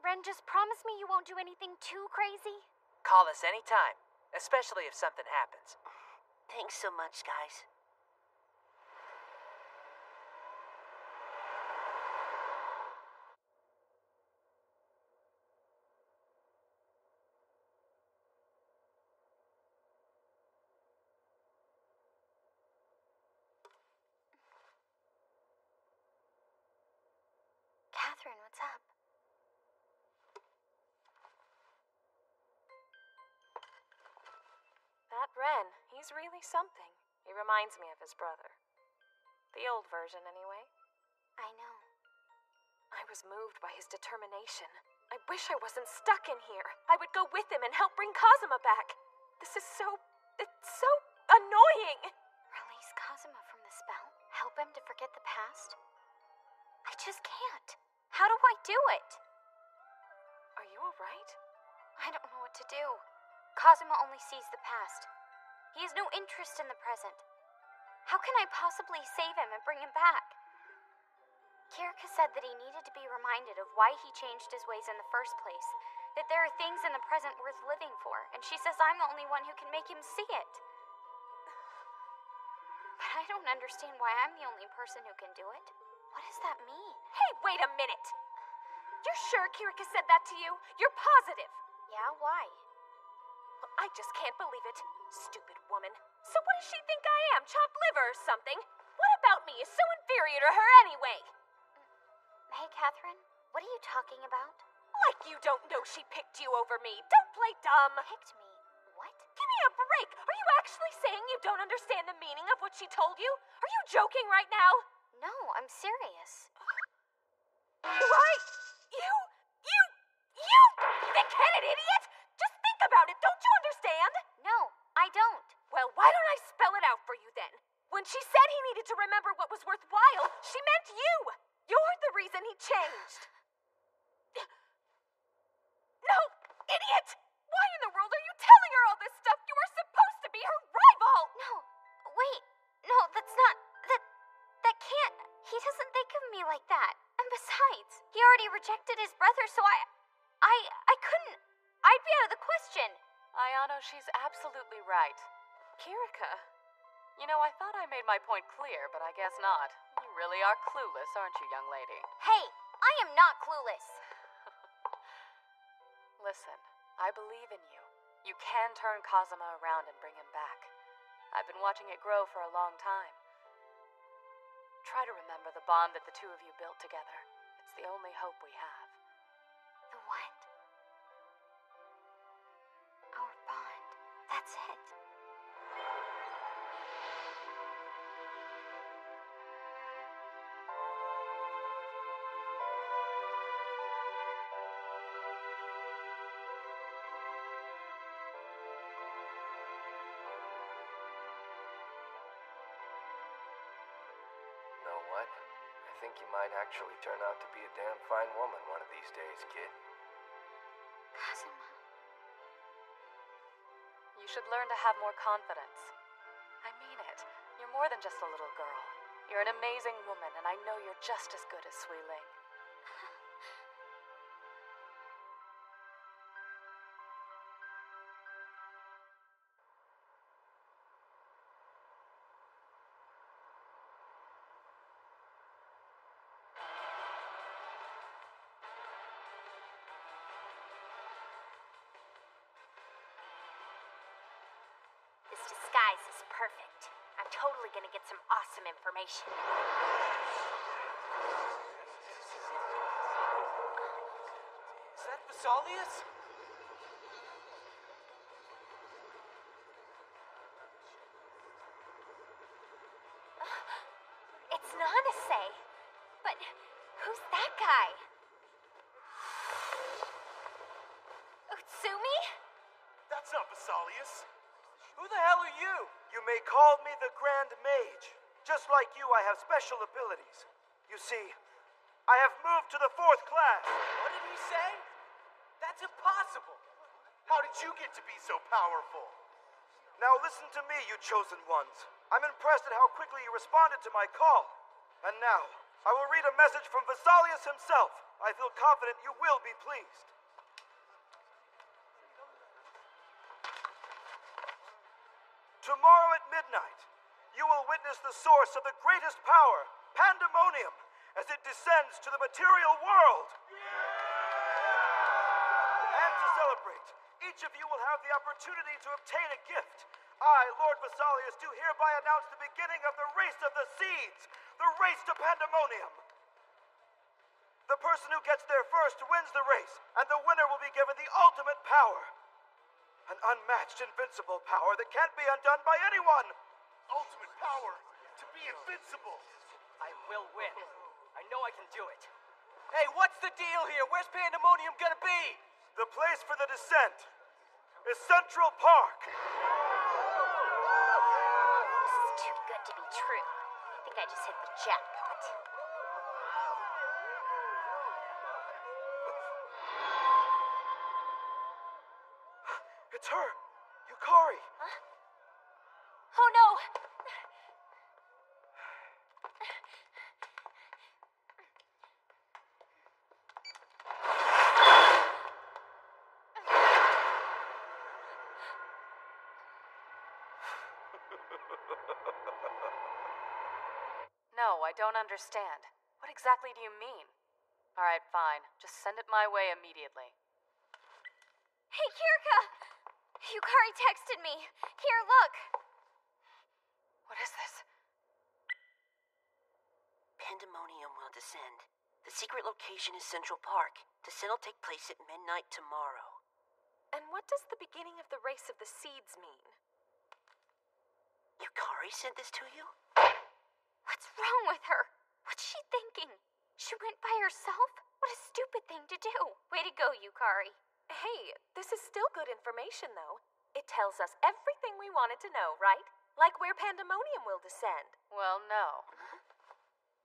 Ren, just promise me you won't do anything too crazy. Call us anytime, especially if something happens. Thanks so much, guys. Catherine, what's up? That Ren, he's really something. He reminds me of his brother. The old version, anyway. I know. I was moved by his determination. I wish I wasn't stuck in here. I would go with him and help bring Kazuma back. This is it's so annoying. Release Kazuma from the spell? Help him to forget the past? I just can't. How do I do it? Are you alright? I don't know what to do. Kazuma only sees the past. He has no interest in the present. How can I possibly save him and bring him back? Kirika said that he needed to be reminded of why he changed his ways in the first place, that there are things in the present worth living for, and she says I'm the only one who can make him see it. But I don't understand why I'm the only person who can do it. What does that mean? Hey, wait a minute! You're sure Kirika said that to you? You're positive? Yeah, why? Well, I just can't believe it. Stupid woman. So what does she think I am? Chopped liver or something? What about me is so inferior to her anyway? Hey, Catherine, what are you talking about? Like you don't know she picked you over me. Don't play dumb. Picked me? What? Give me a break. Are you actually saying you don't understand the meaning of what she told you? Are you joking right now? No, I'm serious. What? You thick-headed idiot! Just think about it, don't you understand? No, I don't. Well, why don't I spell it out for you then? When she said he needed to remember what was worthwhile, she meant you! You're the reason he changed. No, idiot! Why in the world are you telling her all this stuff? You are supposed to be her rival! No, wait. No, that's not... That me like that. And besides, he already rejected his brother, so I couldn't. I'd be out of the question. Ayano, she's absolutely right. Kirika. You know, I thought I made my point clear, but I guess not. You really are clueless, aren't you, young lady? Hey, I am not clueless. Listen, I believe in you. You can turn Kazuma around and bring him back. I've been watching it grow for a long time. Try to remember the bond that the two of you built together. It's the only hope we have. The what? Our bond. That's it. Know what? I think you might actually turn out to be a damn fine woman one of these days, kid. Kazuma. You should learn to have more confidence. I mean it. You're more than just a little girl. You're an amazing woman, and I know you're just as good as Sui Ling. This disguise is perfect. I'm totally gonna get some awesome information. Is that Vesalius? It's Nanase. But who's that guy? Utsumi? That's not Vesalius. Who the hell are you? You may call me the Grand Mage. Just like you, I have special abilities. You see, I have moved to the 4th class. What did he say? That's impossible. How did you get to be so powerful? Now listen to me, you chosen ones. I'm impressed at how quickly you responded to my call. And now, I will read a message from Vesalius himself. I feel confident you will be pleased. Tomorrow at midnight, you will witness the source of the greatest power, Pandemonium, as it descends to the material world. And to celebrate, each of you will have the opportunity to obtain a gift. I, Lord Vesalius, do hereby announce the beginning of the Race of the Seeds, the Race to Pandemonium. The person who gets there first wins the race, and the winner will be given the ultimate power. An unmatched, invincible power that can't be undone by anyone. Ultimate power to be invincible. I will win. I know I can do it. Hey, what's the deal here? Where's Pandemonium gonna be? The place for the descent is Central Park. This is too good to be true. I think I just hit the jackpot. It's her, Yukari. Huh? Oh no! No, I don't understand. What exactly do you mean? All right, fine. Just send it my way immediately. Hey, Kirika! Yukari texted me. Here, look. What is this? Pandemonium will descend. The secret location is Central Park. Descent will take place at midnight tomorrow. And what does the beginning of the Race of the Seeds mean? Yukari sent this to you? What's wrong with her? What's she thinking? She went by herself? What a stupid thing to do. Way to go, Yukari. Hey, this is still good information, though. It tells us everything we wanted to know, right? Like where Pandemonium will descend. Well, no.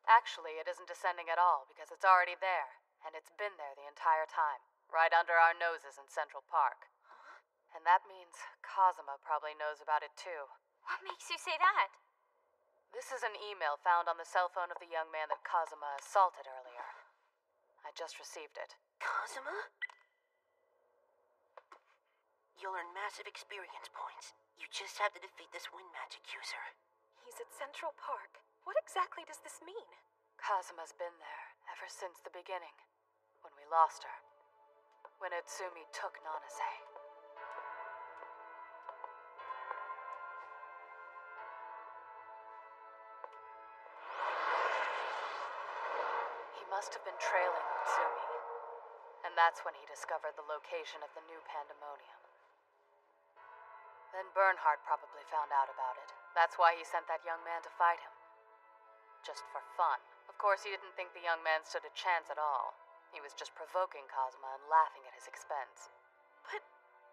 Actually, it isn't descending at all because it's already there. And it's been there the entire time. Right under our noses in Central Park. And that means Kazuma probably knows about it too. What makes you say that? This is an email found on the cell phone of the young man that Kazuma assaulted earlier. I just received it. Kazuma? You'll earn massive experience points. You just have to defeat this wind magic user. He's at Central Park. What exactly does this mean? Kazuma's been there ever since the beginning, when we lost her. When Utsumi took Nanase. He must have been trailing Utsumi. And that's when he discovered the location of the new Pandemonium. Then Bernhardt probably found out about it. That's why he sent that young man to fight him. Just for fun. Of course, he didn't think the young man stood a chance at all. He was just provoking Kazuma and laughing at his expense. But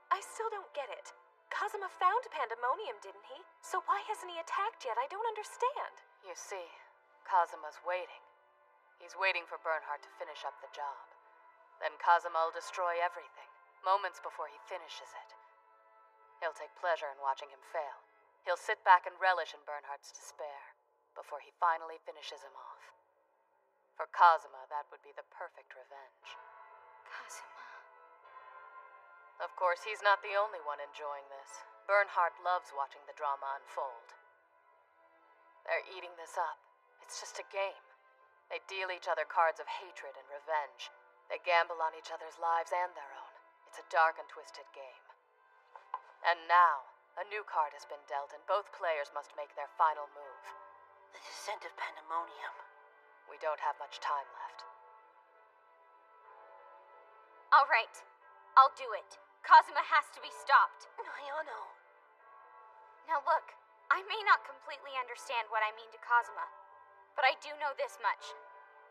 I still don't get it. Kazuma found Pandemonium, didn't he? So why hasn't he attacked yet? I don't understand. You see, Kazuma's waiting. He's waiting for Bernhardt to finish up the job. Then Kazuma will destroy everything, moments before he finishes it. He'll take pleasure in watching him fail. He'll sit back and relish in Bernhardt's despair, before he finally finishes him off. For Kazuma, that would be the perfect revenge. Kazuma. Of course, he's not the only one enjoying this. Bernhardt loves watching the drama unfold. They're eating this up. It's just a game. They deal each other cards of hatred and revenge. They gamble on each other's lives and their own. It's a dark and twisted game. And now, a new card has been dealt and both players must make their final move. The Descent of Pandemonium. We don't have much time left. All right. I'll do it. Kazuma has to be stopped. Ayano. Now look, I may not completely understand what I mean to Kazuma, but I do know this much.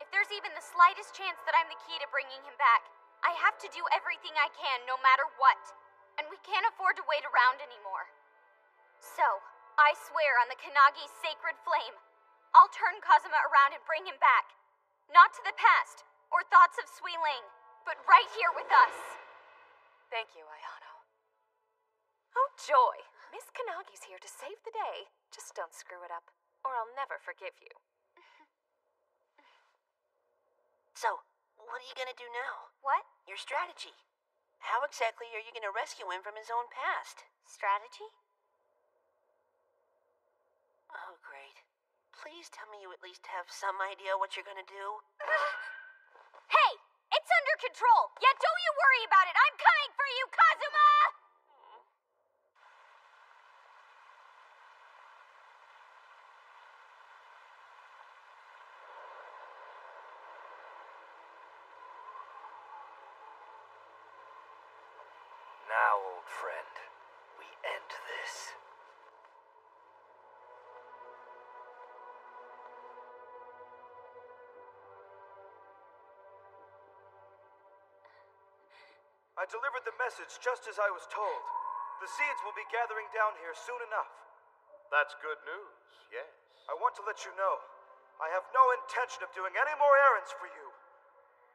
If there's even the slightest chance that I'm the key to bringing him back, I have to do everything I can no matter what. And we can't afford to wait around anymore. So, I swear on the Kanagi's sacred flame, I'll turn Kazuma around and bring him back. Not to the past, or thoughts of Suiling, but right here with us. Thank you, Ayano. Oh, joy! Miss Kanagi's here to save the day. Just don't screw it up, or I'll never forgive you. So, what are you gonna do now? What? Your strategy. How exactly are you gonna rescue him from his own past? Strategy? Oh, great. Please tell me you at least have some idea what you're gonna do. Hey! It's under control! Yeah, don't you worry about it! I'm coming for you, Kazuma! Now, old friend, we end this. I delivered the message just as I was told. The seeds will be gathering down here soon enough. That's good news, yes. I want to let you know, I have no intention of doing any more errands for you.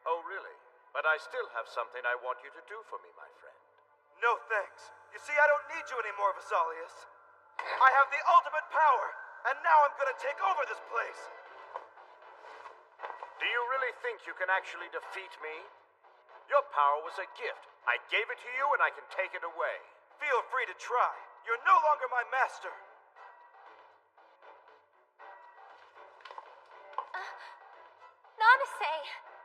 Oh, really? But I still have something I want you to do for me, my friend. No thanks. You see, I don't need you anymore, Vesalius. I have the ultimate power, and now I'm gonna take over this place. Do you really think you can actually defeat me? Your power was a gift. I gave it to you and I can take it away. Feel free to try. You're no longer my master. Nanase!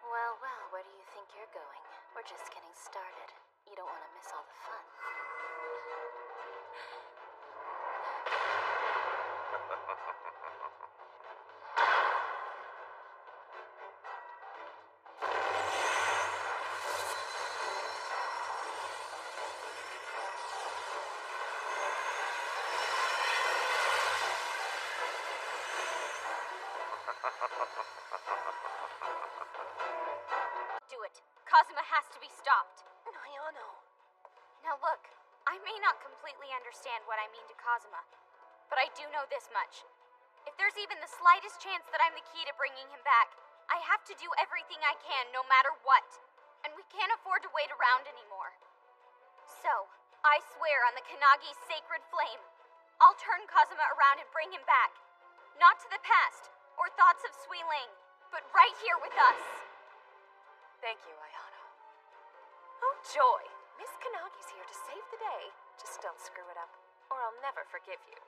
Well, where do you think you're going? We're just getting started. You don't want to miss all the fun. Do it. Kazuma has to be stopped. Ayano. Now look, I may not completely understand what I mean to Kazuma, but I do know this much. If there's even the slightest chance that I'm the key to bringing him back, I have to do everything I can no matter what. And we can't afford to wait around anymore. So, I swear on the Kanagi's sacred flame, I'll turn Kazuma around and bring him back. Not to the past, or thoughts of Suiling, but right here with us. Thank you, Ayano. Oh, joy! Miss Kanagi's here to save the day. Just don't screw it up, or I'll never forgive you.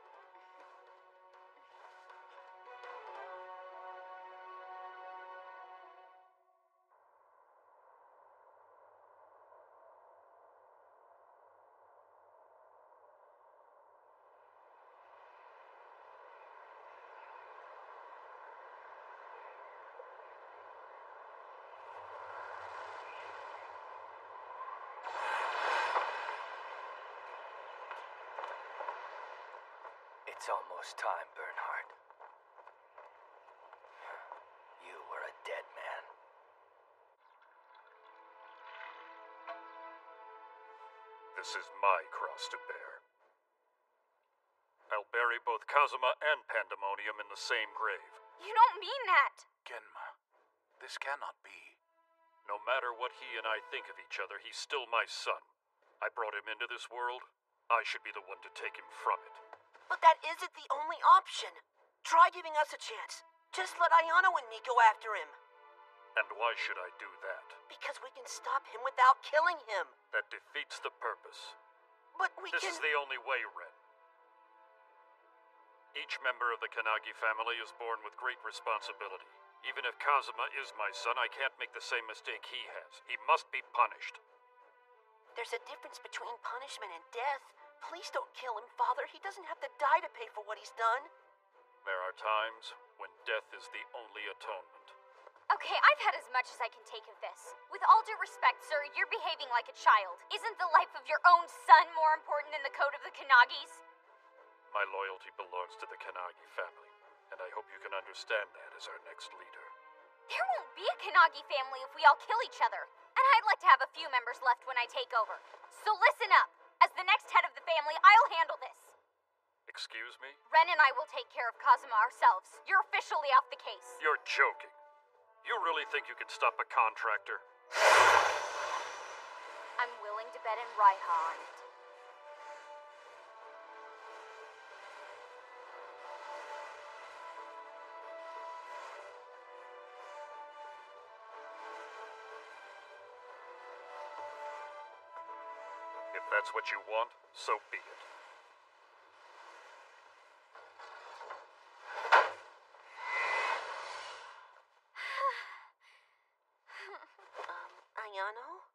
It's almost time, Bernhard. You were a dead man. This is my cross to bear. I'll bury both Kazuma and Pandemonium in the same grave. You don't mean that! Genma, this cannot be. No matter what he and I think of each other, he's still my son. I brought him into this world. I should be the one to take him from it. But that isn't the only option. Try giving us a chance. Just let Ayano and me go after him. And why should I do that? Because we can stop him without killing him. That defeats the purpose. But we This can... is the only way, Ren. Each member of the Kanagi family is born with great responsibility. Even if Kazuma is my son, I can't make the same mistake he has. He must be punished. There's a difference between punishment and death. Please don't kill him, Father. He doesn't have to die to pay for what he's done. There are times when death is the only atonement. Okay, I've had as much as I can take of this. With all due respect, sir, you're behaving like a child. Isn't the life of your own son more important than the code of the Kanagis? My loyalty belongs to the Kanagi family, and I hope you can understand that as our next leader. There won't be a Kanagi family if we all kill each other. And I'd like to have a few members left when I take over. So listen up. As the next head of the family, I'll handle this. Excuse me? Ren and I will take care of Kazuma ourselves. You're officially off the case. You're joking. You really think you can stop a contractor? I'm willing to bet in Raiha on it. If that's what you want, so be it. Ayano?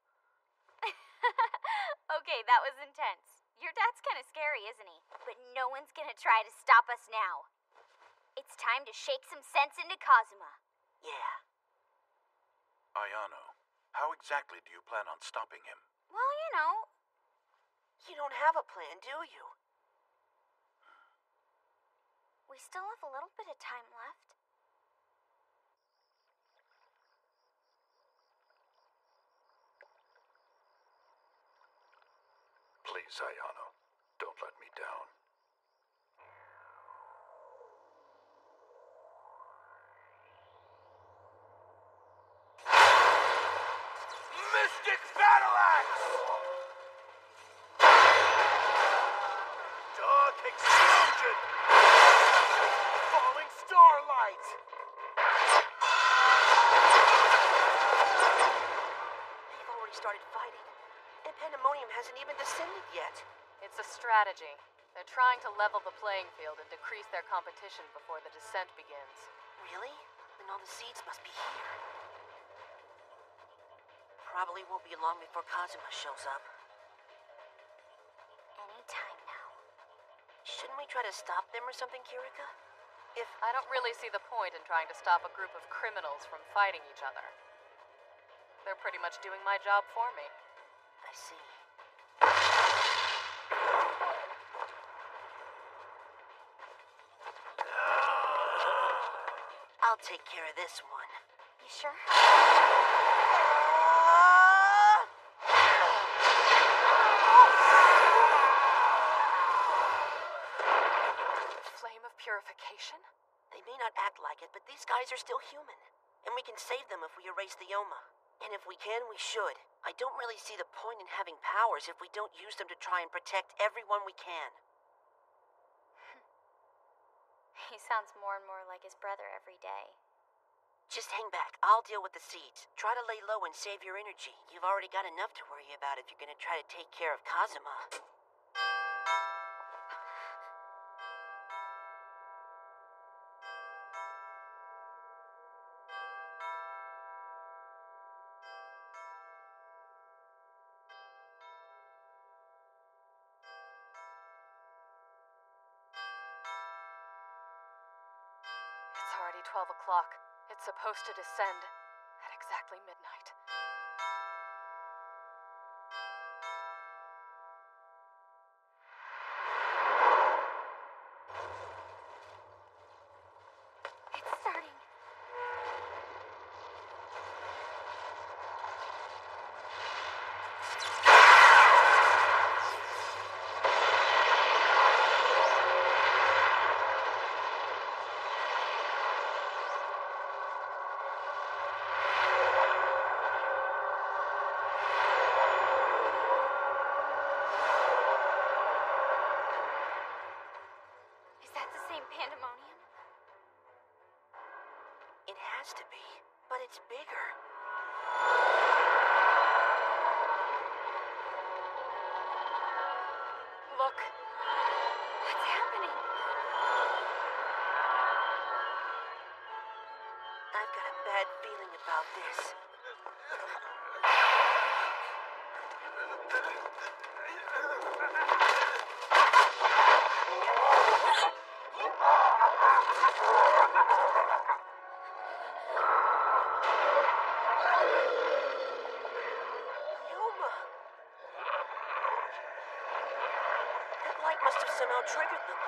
Okay, that was intense. Your dad's kind of scary, isn't he? But no one's gonna try to stop us now. It's time to shake some sense into Kazuma. Yeah. Ayano, how exactly do you plan on stopping him? Well, you know. You don't have a plan, do you? We still have a little bit of time left. Please, Ayano, don't let me down. Mystic Battle Axe! Dark Explosion! Falling Starlight! They've already started fighting. And Pandemonium hasn't even descended yet. It's a strategy. They're trying to level the playing field and decrease their competition before the descent begins. Really? Then all the seeds must be here. Probably won't be long before Kazuma shows up. Anytime now. Shouldn't we try to stop them or something, Kirika? I don't really see the point in trying to stop a group of criminals from fighting each other. They're pretty much doing my job for me. I see. I'll take care of this one. You sure? Flame of purification? They may not act like it, but these guys are still human. And we can save them if we erase the Yoma. And if we can, we should. I don't really see the point in having powers if we don't use them to try and protect everyone we can. He sounds more and more like his brother every day. Just hang back. I'll deal with the seeds. Try to lay low and save your energy. You've already got enough to worry about if you're gonna try to take care of Kazuma. It's already 12 o'clock. It's supposed to descend at exactly midnight. It's starting. Is that the same pandemonium? It has to be, but it's bigger. Look. What's happening? I've got a bad feeling about this. Yuma! That light must have somehow triggered them.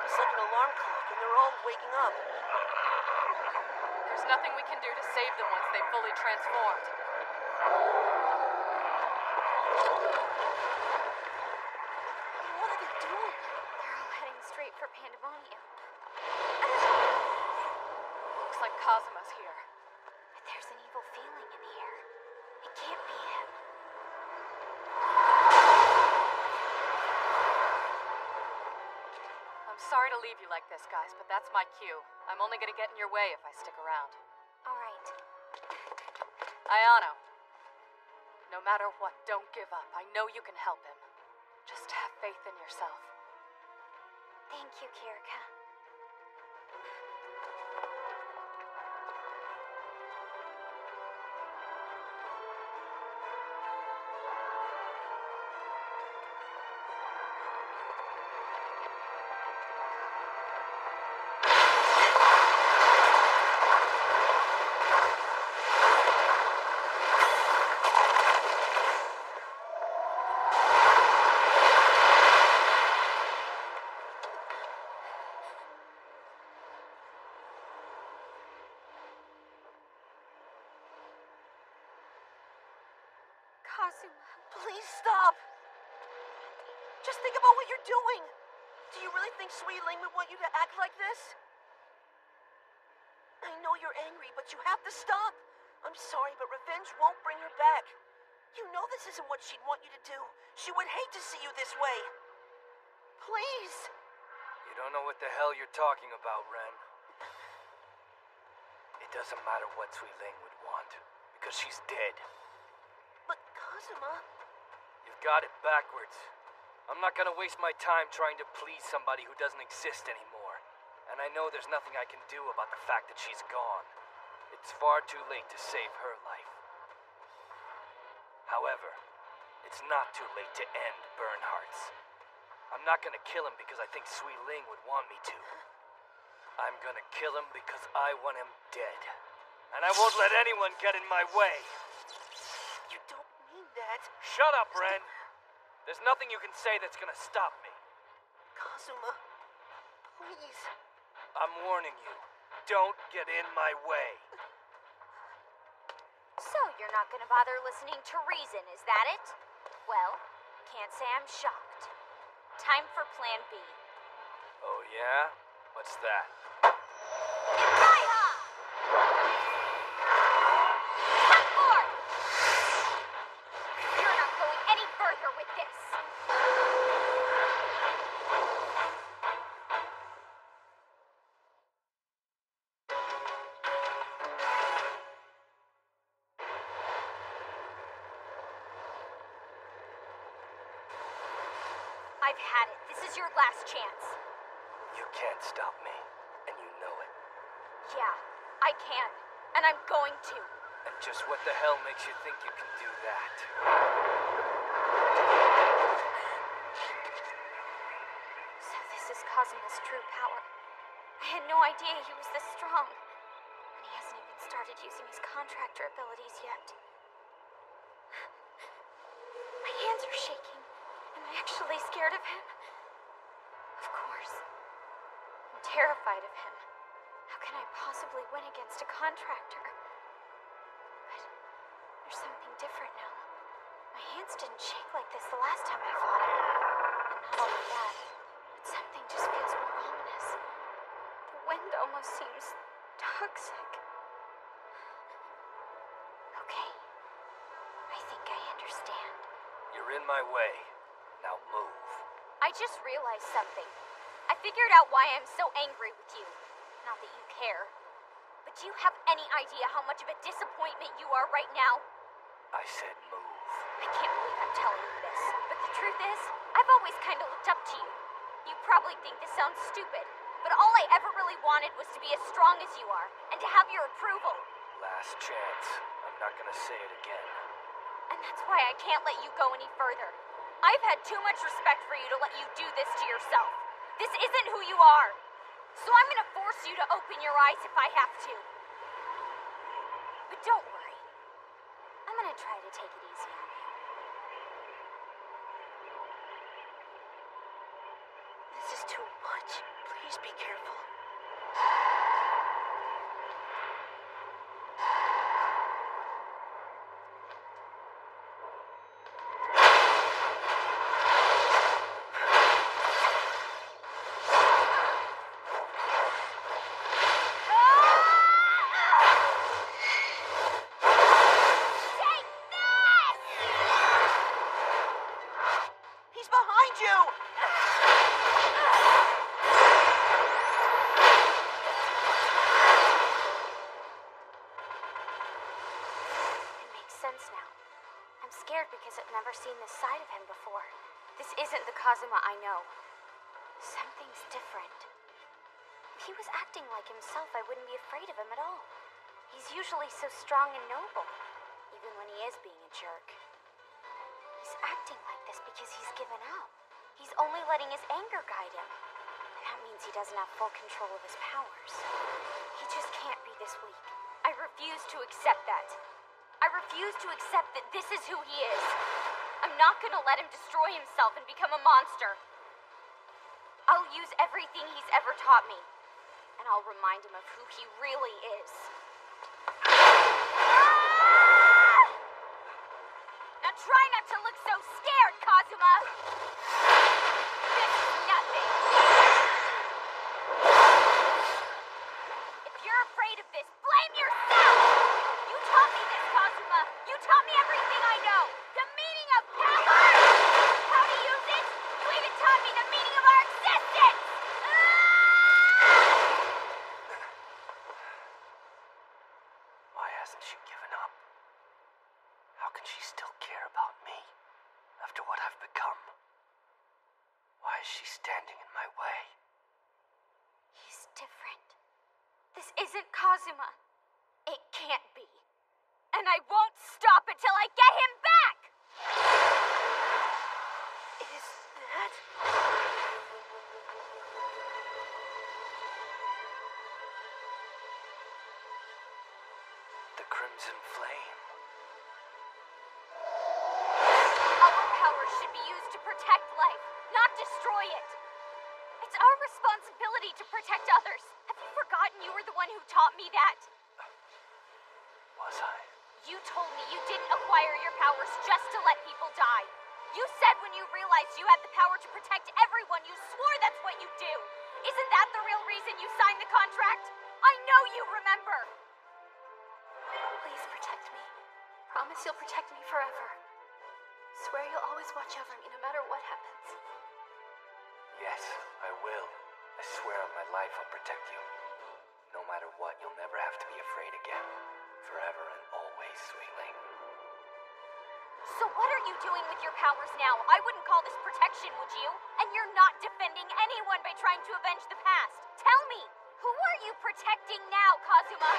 It's like an alarm clock, and they're all waking up. There's nothing we can do to save them once they've fully transformed. What are they doing? They're all heading straight for pandemonium. Looks like Kazuma's here. But there's an evil feeling in the air. It can't be him. I'm sorry to leave you like this, guys, but that's my cue. I'm only gonna get in your way if I stick around. All right. Ayano. No matter what, don't give up. I know you can help him. Just have faith in yourself. Thank you, Kirika. Kazuma. Please stop! Just think about what you're doing! Do you really think Sui Ling would want you to act like this? I know you're angry, but you have to stop! I'm sorry, but revenge won't bring her back. You know this isn't what she'd want you to do. She would hate to see you this way. Please! You don't know what the hell you're talking about, Ren. It doesn't matter what Sui Ling would want, because she's dead. But Kazuma... You've got it backwards. I'm not gonna waste my time trying to please somebody who doesn't exist anymore. And I know there's nothing I can do about the fact that she's gone. It's far too late to save her life. However, it's not too late to end Bernhardt's. I'm not gonna kill him because I think Sui Ling would want me to. I'm gonna kill him because I want him dead. And I won't let anyone get in my way. You don't mean that. Shut up, Ren. There's nothing you can say that's gonna stop me. Kazuma, please. I'm warning you. Don't get in my way. So you're not gonna bother listening to reason, is that it? Well, can't say I'm shocked. Time for Plan B. Oh yeah? What's that? Raiha! Step forward! You're not going any further with this. I've had it. This is your last chance. You can't stop me, and you know it. Yeah, I can. And I'm going to. And just what the hell makes you think you can do that? So this is Kazuma's true power. I had no idea he was this strong. And he hasn't even started using his contractor abilities yet. My hands are shaking. Am I actually scared of him? Of course. I'm terrified of him. How can I possibly win against a contractor? But there's something different now. My hands didn't shake like this the last time I fought him. And not only that, but something just feels more ominous. The wind almost seems toxic. Okay. I think I understand. You're in my way. Now move. I just realized something. I figured out why I'm so angry with you. Not that you care. But do you have any idea how much of a disappointment you are right now? I said move. I can't believe I'm telling you this. But the truth is, I've always kind of looked up to you. You probably think this sounds stupid, but all I ever really wanted was to be as strong as you are, and to have your approval. Last chance. I'm not gonna say it again. And that's why I can't let you go any further. I've had too much respect for you to let you do this to yourself. This isn't who you are. So I'm gonna force you to open your eyes if I have to. But don't worry. I'm gonna try to take it easy on you. This is too much. Please be careful. He's behind you! It makes sense now. I'm scared because I've never seen this side of him before. This isn't the Kazuma I know. Something's different. If he was acting like himself, I wouldn't be afraid of him at all. He's usually so strong and noble, even when he is being a jerk. He's acting like this because he's given up. He's only letting his anger guide him. That means he doesn't have full control of his powers. He just can't be this weak. I refuse to accept that. I refuse to accept that this is who he is. I'm not gonna let him destroy himself and become a monster. I'll use everything he's ever taught me, and I'll remind him of who he really is. Now try not to look so scared, Kazuma! This is nothing! If you're afraid of this, blame yourself! You taught me this, Kazuma! You taught me everything I know! The meaning of power! How to use it! You even taught me the meaning of our existence! Why hasn't she given up? How can she still care about me after what I've become? Why is she standing in my way? He's different. This isn't Kazuma. It can't be. And I won't stop until I get him back! Is that... The Crimson Flame. Our power should be used to protect life, not destroy it. It's our responsibility to protect others. Have you forgotten you were the one who taught me that? Was I? You told me you didn't acquire your powers just to let people die. You said when you realized you had the power to protect everyone, you swore that's what you do. Isn't that the real reason you signed the contract? I know you remember. Please protect me. Promise you'll protect me forever. Swear you'll always watch over me no matter what happens. Yes, I will. I swear on my life I'll protect you. No matter what, you'll never have to be afraid again. Forever and always, sweetling. So what are you doing with your powers now? I wouldn't call this protection, would you? And you're not defending anyone by trying to avenge the past. Tell me, who are you protecting now, Kazuma?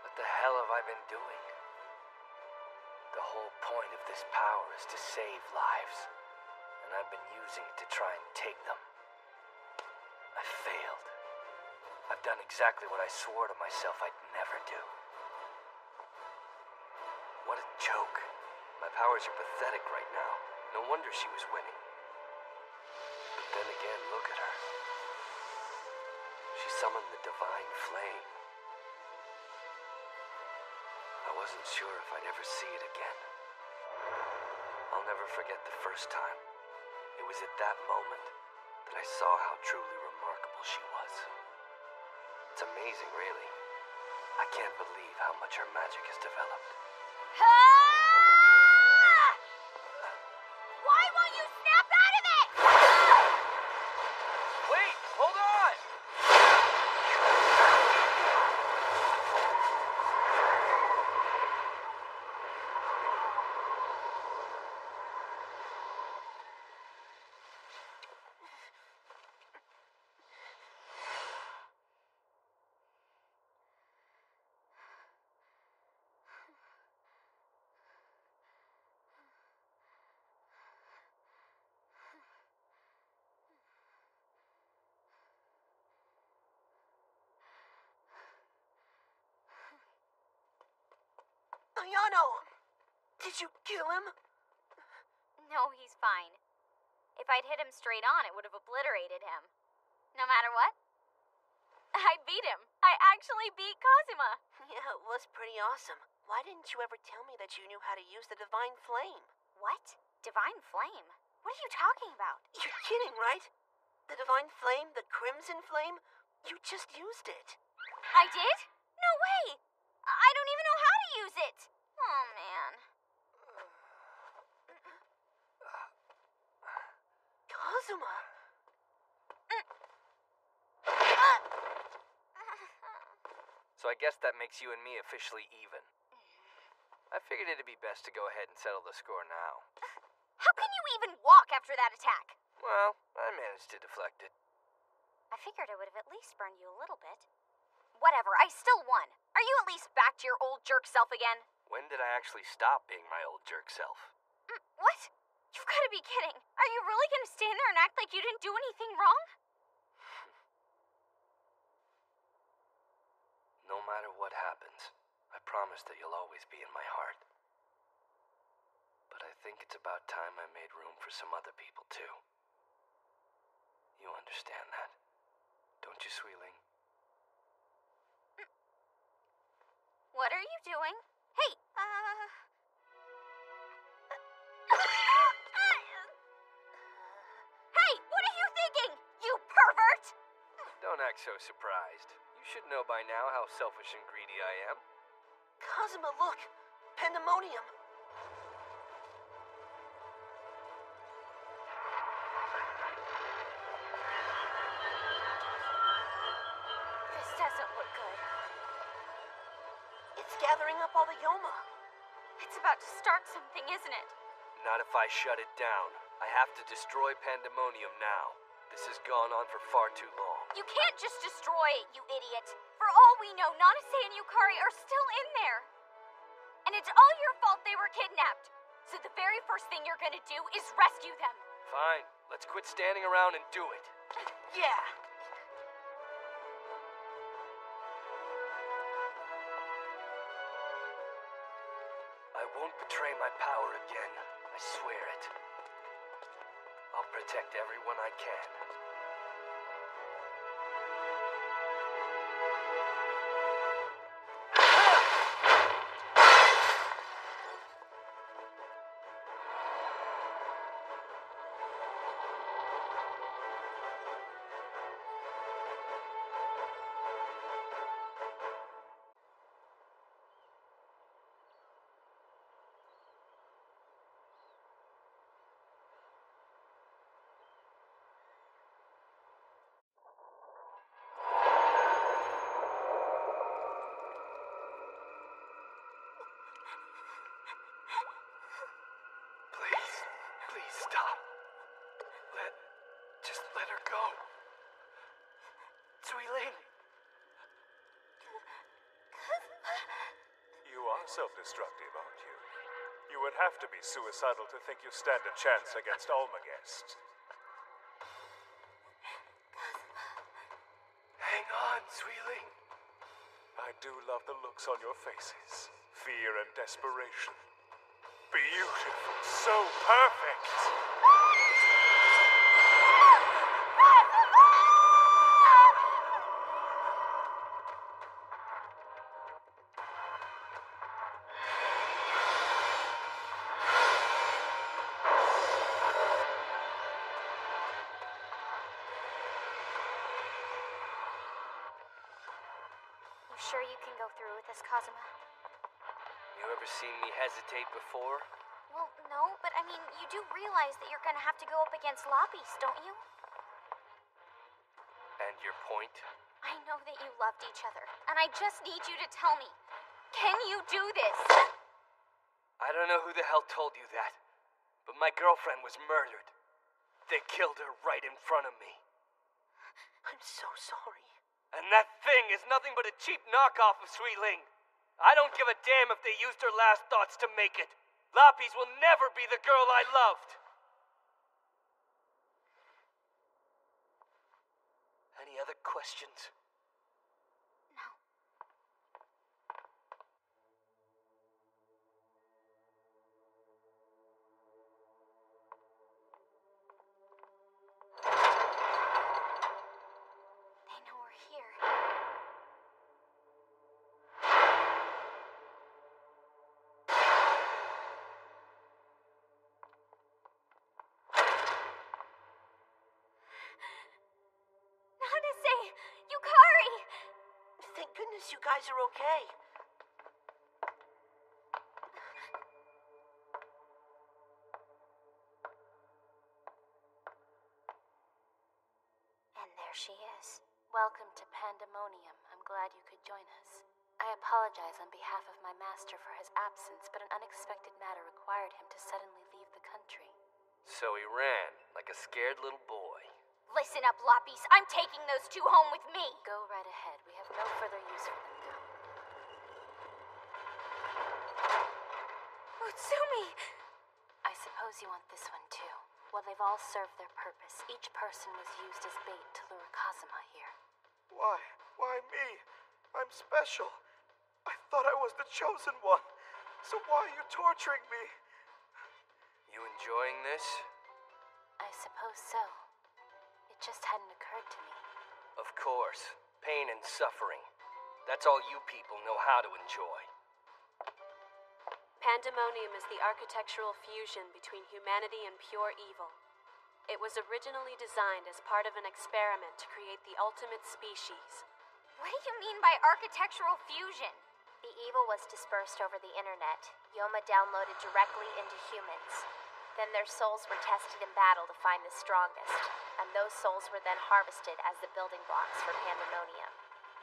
What the hell have I been doing? The whole point of this power is to save lives, and I've been using it to try and take them. I failed. I've done exactly what I swore to myself I'd never do. What a joke. My powers are pathetic right now. No wonder she was winning. But then again, look at her. She summoned the divine flame. I wasn't sure if I'd ever see it again. I'll never forget the first time. It was at that moment that I saw how truly remarkable she was. It's amazing, really. I can't believe how much her magic has developed. Why won't you snap out of it? Wait, hold on! Ayano! Did you kill him? No, he's fine. If I'd hit him straight on, it would have obliterated him. No matter what. I beat him. I actually beat Kazuma. Yeah, it was pretty awesome. Why didn't you ever tell me that you knew how to use the Divine Flame? What? Divine Flame? What are you talking about? You're kidding, right? The Divine Flame, the Crimson Flame, you just used it. I did? No way! I don't even know how to use it! Oh, man. Kazuma! So I guess that makes you and me officially even. I figured it'd be best to go ahead and settle the score now. How can you even walk after that attack? Well, I managed to deflect it. I figured it would have at least burned you a little bit. Whatever, I still won. Are you at least back to your old jerk self again? When did I actually stop being my old jerk self? What? You've got to be kidding. Are you really going to stand there and act like you didn't do anything wrong? No matter what happens, I promise that you'll always be in my heart. But I think it's about time I made room for some other people, too. You understand that, don't you, Sweeling? What are you doing? Hey, Hey, what are you thinking, you pervert? Don't act so surprised. You should know by now how selfish and greedy I am. Kazuma, look! Pandemonium! This doesn't look good. It's gathering up all the Yoma. It's about to start something, isn't it? Not if I shut it down. I have to destroy Pandemonium now. This has gone on for far too long. You can't just destroy it, you idiot. For all we know, Nanase and Yukari are still in there. And it's all your fault they were kidnapped. So the very first thing you're gonna do is rescue them. Fine. Let's quit standing around and do it. Yeah. I won't betray my power again. I swear it. I'll protect everyone I can. Stop. Just let her go. Suiling. You are self-destructive, aren't you? You would have to be suicidal to think you stand a chance against Almagest. Hang on, Suiling. I do love the looks on your faces. Fear and desperation. Beautiful. So perfect. You sure you can go through with this, Kazuma? You ever seen me hesitate before? Well, no, but I mean, you do realize that you're gonna have to go up against Loppies, don't you? And your point? I know that you loved each other, and I just need you to tell me, can you do this? I don't know who the hell told you that, but my girlfriend was murdered. They killed her right in front of me. I'm so sorry. And that thing is nothing but a cheap knockoff of Suiling. I don't give a damn if they used her last thoughts to make it. Loppies will never be the girl I loved. Any other questions? They know we're here. Nanase! Yukari! Thank goodness you guys are okay. And there she is. Welcome to Pandemonium. I'm glad you could join us. I apologize on behalf of my master for his absence, but an unexpected matter required him to suddenly leave the country. So he ran, like a scared little boy. Listen up, Loppies. I'm taking those two home with me. Go right ahead. We have no further use for them now. Utsumi! I suppose you want this one too. Well, they've all served their purpose. Each person was used as bait to lure Kazuma here. Why? Why me? I'm special. I thought I was the chosen one. So why are you torturing me? You enjoying this? I suppose so. It just hadn't occurred to me. Of course. Pain and suffering. That's all you people know how to enjoy. Pandemonium is the architectural fusion between humanity and pure evil. It was originally designed as part of an experiment to create the ultimate species. What do you mean by architectural fusion? The evil was dispersed over the internet. Yoma downloaded directly into humans. Then their souls were tested in battle to find the strongest, and those souls were then harvested as the building blocks for Pandemonium.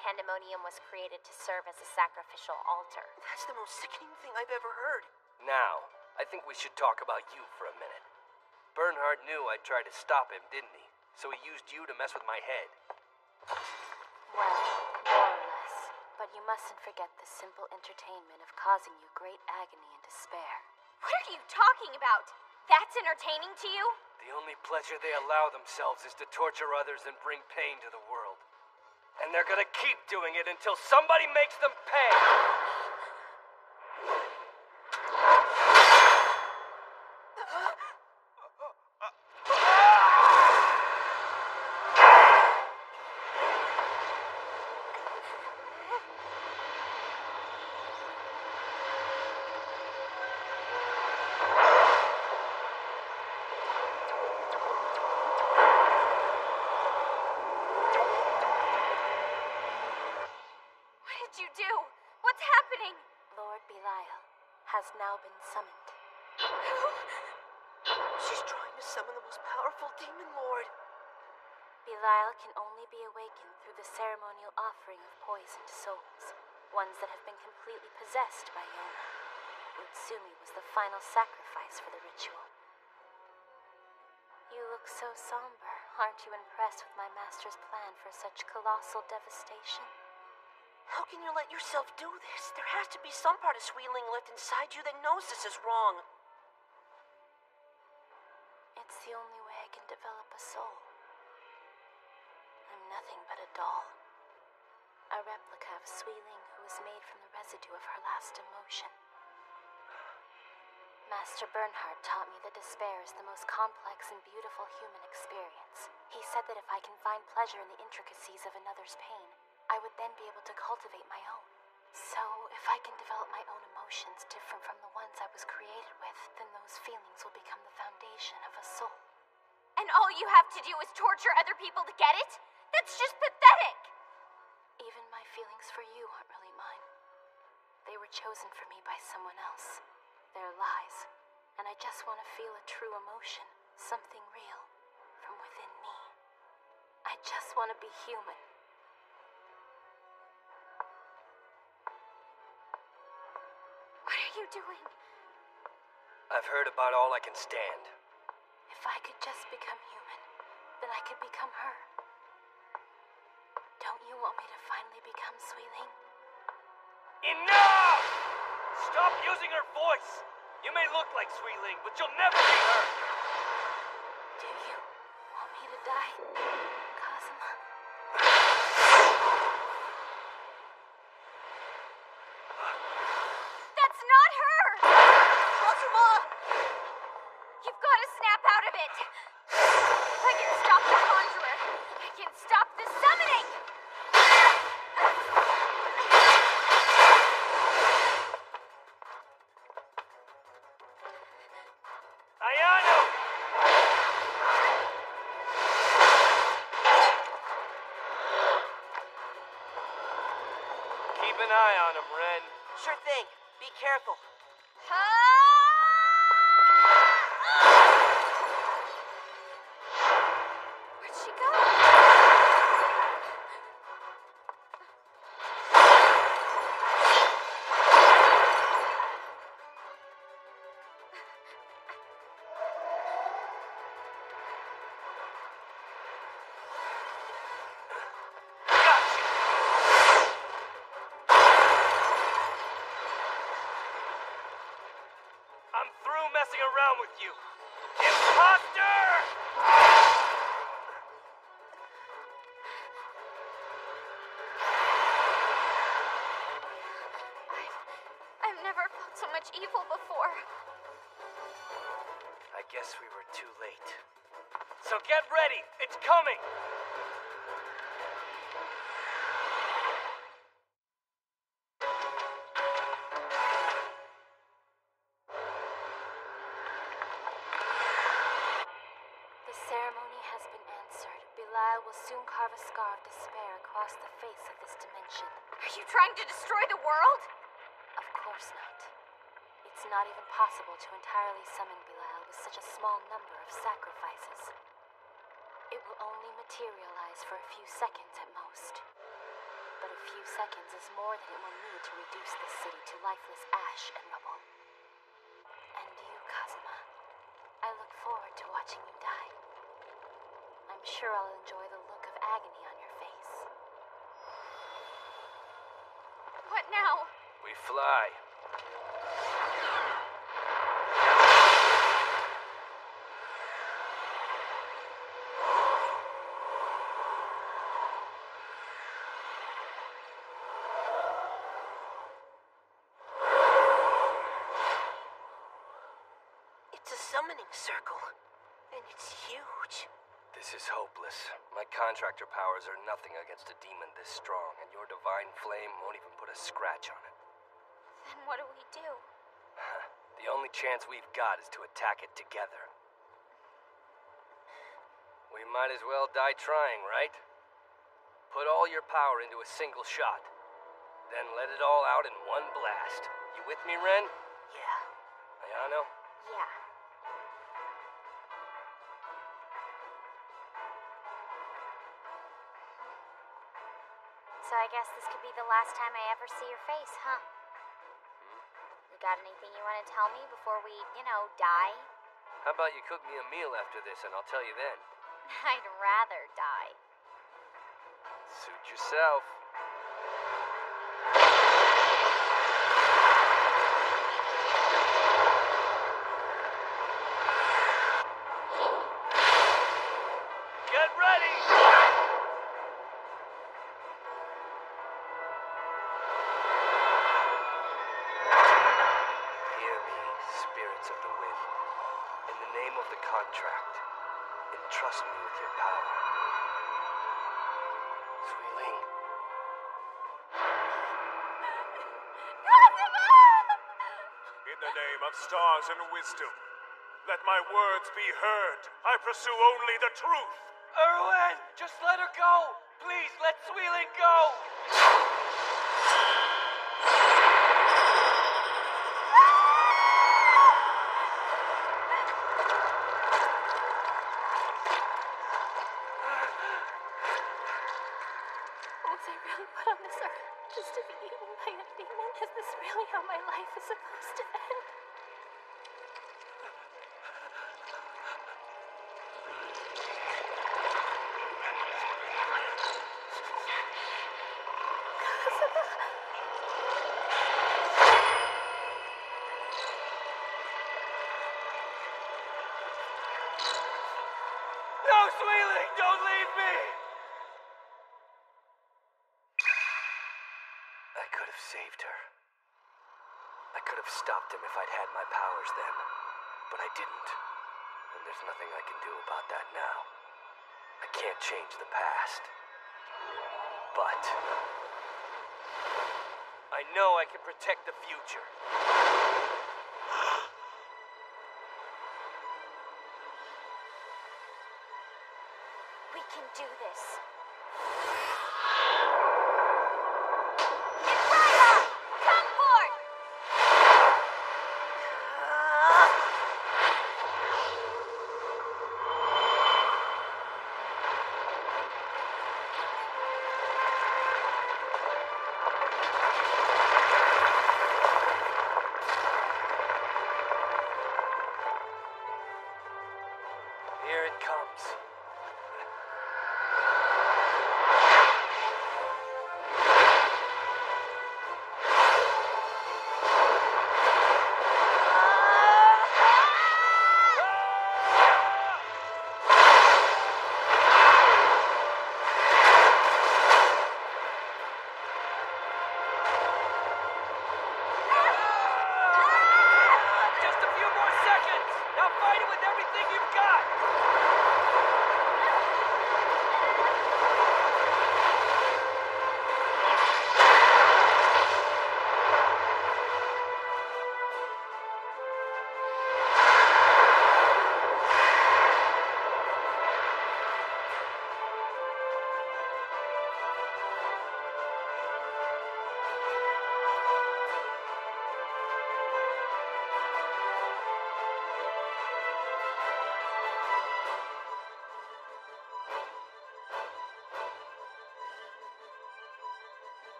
Pandemonium was created to serve as a sacrificial altar. That's the most sickening thing I've ever heard. Now, I think we should talk about you for a minute. Bernhard knew I'd try to stop him, didn't he? So he used you to mess with my head. Well, more or less. But you mustn't forget the simple entertainment of causing you great agony and despair. What are you talking about? That's entertaining to you? The only pleasure they allow themselves is to torture others and bring pain to the world. And they're gonna keep doing it until somebody makes them pay! Has now been summoned. She's trying to summon the most powerful demon lord. Belial can only be awakened through the ceremonial offering of poisoned souls, ones that have been completely possessed by Yoma. Utsumi was the final sacrifice for the ritual. You look so somber. Aren't you impressed with my master's plan for such colossal devastation? How can you let yourself do this? There has to be some part of Sweeling left inside you that knows this is wrong. It's the only way I can develop a soul. I'm nothing but a doll. A replica of Sweeling who was made from the residue of her last emotion. Master Bernhard taught me that despair is the most complex and beautiful human experience. He said that if I can find pleasure in the intricacies of another's pain, I would then be able to cultivate my own. So, if I can develop my own emotions different from the ones I was created with, then those feelings will become the foundation of a soul. And all you have to do is torture other people to get it? That's just pathetic! Even my feelings for you aren't really mine. They were chosen for me by someone else. They're lies, and I just want to feel a true emotion, something real, from within me. I just want to be human. What are you doing? I've heard about all I can stand. If I could just become human, then I could become her. Don't you want me to finally become Sweeling? Enough! Stop using her voice! You may look like Sweeling, but you'll never be her! Do you want me to die, Kazuma? That's not her! Kazuma! You've got to snap out of it! I can stop the conjurer! I can stop the summoning! Ayano! Keep an eye on him, Ren. Sure thing. Be careful. Where'd she go? I'm through messing around with you. Imposter! I've never felt so much evil before. I guess we were too late. So get ready. It's coming. The ceremony has been answered. Belial will soon carve a scar of despair across the face of this dimension. Are you trying to destroy the world? Of course not. It's not even possible to entirely summon Belial with such a small number of sacrifices. It will only materialize for a few seconds at most. But a few seconds is more than it will need to reduce this city to lifeless ash and rubble. And you, Kazuma, I look forward to watching you die. I'm sure I'll enjoy the look of agony on your face. What now? We fly. It's a summoning circle, and it's huge. This is hopeless. My contractor powers are nothing against a demon this strong, and your divine flame won't even put a scratch on it. Then what do we do? The only chance we've got is to attack it together. We might as well die trying, right? Put all your power into a single shot. Then let it all out in one blast. You with me, Ren? Yeah. Ayano? Yeah. So I guess this could be the last time I ever see your face, huh? You got anything you want to tell me before we, die? How about you cook me a meal after this and I'll tell you then? I'd rather die. Suit yourself. Get ready! Hear me, spirits of the wind. In the name of the contract, entrust me with your power. Suiling. In the name of stars and wisdom, let my words be heard. I pursue only the truth. Erwin, just let her go. Please, let Suiling go. Was I really put on this earth just to be eaten by a demon? Is this really how my life is supposed to end? No, Suiling, don't leave me! I could have saved her. I could have stopped him if I'd had my powers then, but I didn't. And there's nothing I can do about that now. I can't change the past. But I know I can protect the future. We can do this. Come forth! Here it comes. Just a few more seconds! Now fight it with everything you've got!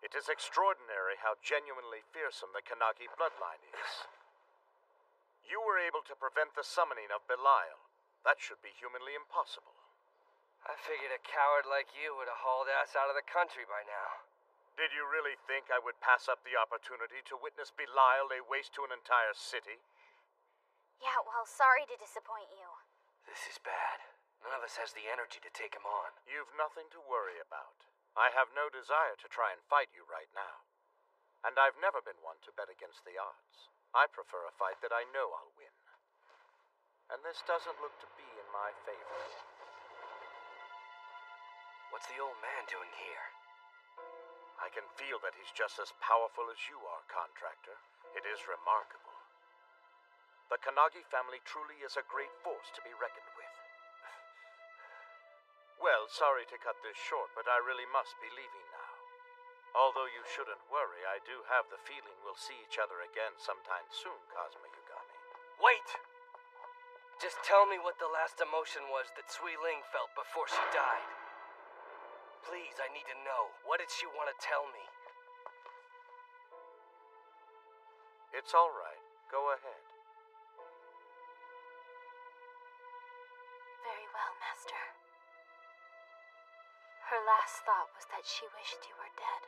It is extraordinary how genuinely fearsome the Kanagi bloodline is. You were able to prevent the summoning of Belial. That should be humanly impossible. I figured a coward like you would have hauled ass out of the country by now. Did you really think I would pass up the opportunity to witness Belial lay waste to an entire city? Yeah, well, sorry to disappoint you. This is bad. None of us has the energy to take him on. You've nothing to worry about. I have no desire to try and fight you right now. And I've never been one to bet against the odds. I prefer a fight that I know I'll win. And this doesn't look to be in my favor. What's the old man doing here? I can feel that he's just as powerful as you are, Contractor. It is remarkable. The Kanagi family truly is a great force to be reckoned with. Well, sorry to cut this short, but I really must be leaving now. Although you shouldn't worry, I do have the feeling we'll see each other again sometime soon, Kazuma Yugami. Wait! Just tell me what the last emotion was that Sui Ling felt before she died. Please, I need to know. What did she want to tell me? It's all right. Go ahead. Very well, Master. Her last thought was that she wished you were dead.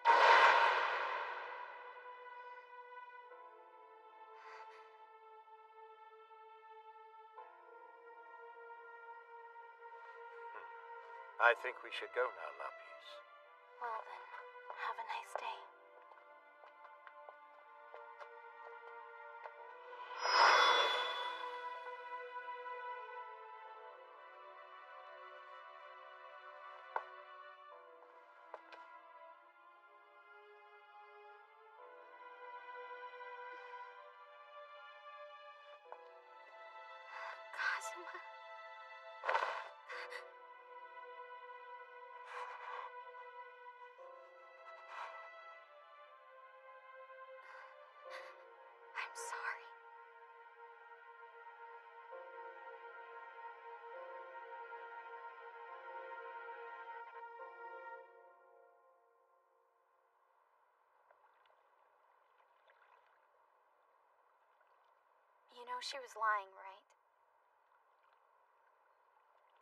I think we should go now, Lapis. Well then, have a nice day. Kazuma. I'm sorry. You know she was lying, right?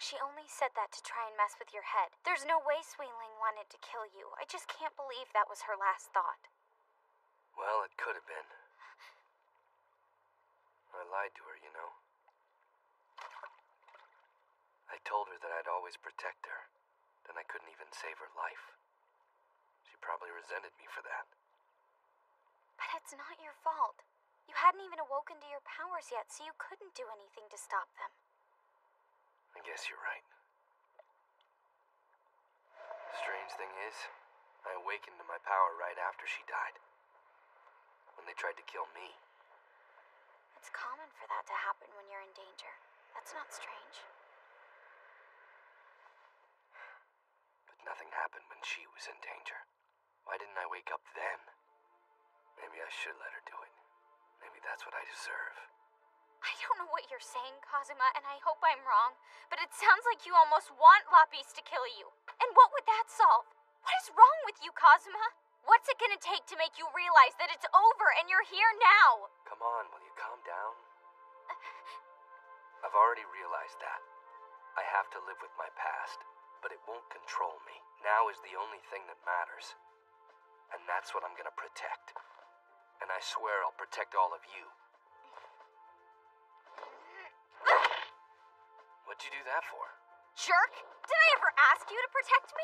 She only said that to try and mess with your head. There's no way Sui Ling wanted to kill you. I just can't believe that was her last thought. Well, it could have been. I lied to her, you know. I told her that I'd always protect her. Then I couldn't even save her life. She probably resented me for that. But it's not your fault. You hadn't even awoken to your powers yet, so you couldn't do anything to stop them. I guess you're right. Strange thing is, I awakened to my power right after she died. When they tried to kill me. It's common for that to happen when you're in danger. That's not strange. But nothing happened when she was in danger. Why didn't I wake up then? Maybe I should let her do it. Maybe that's what I deserve. I don't know what you're saying, Kazuma, and I hope I'm wrong, but it sounds like you almost want Lapis to kill you. And what would that solve? What is wrong with you, Kazuma? What's it gonna take to make you realize that it's over and you're here now? Come on, will you calm down? I've already realized that. I have to live with my past, but it won't control me. Now is the only thing that matters. And that's what I'm gonna protect. And I swear I'll protect all of you. What'd you do that for? Jerk! Did I ever ask you to protect me?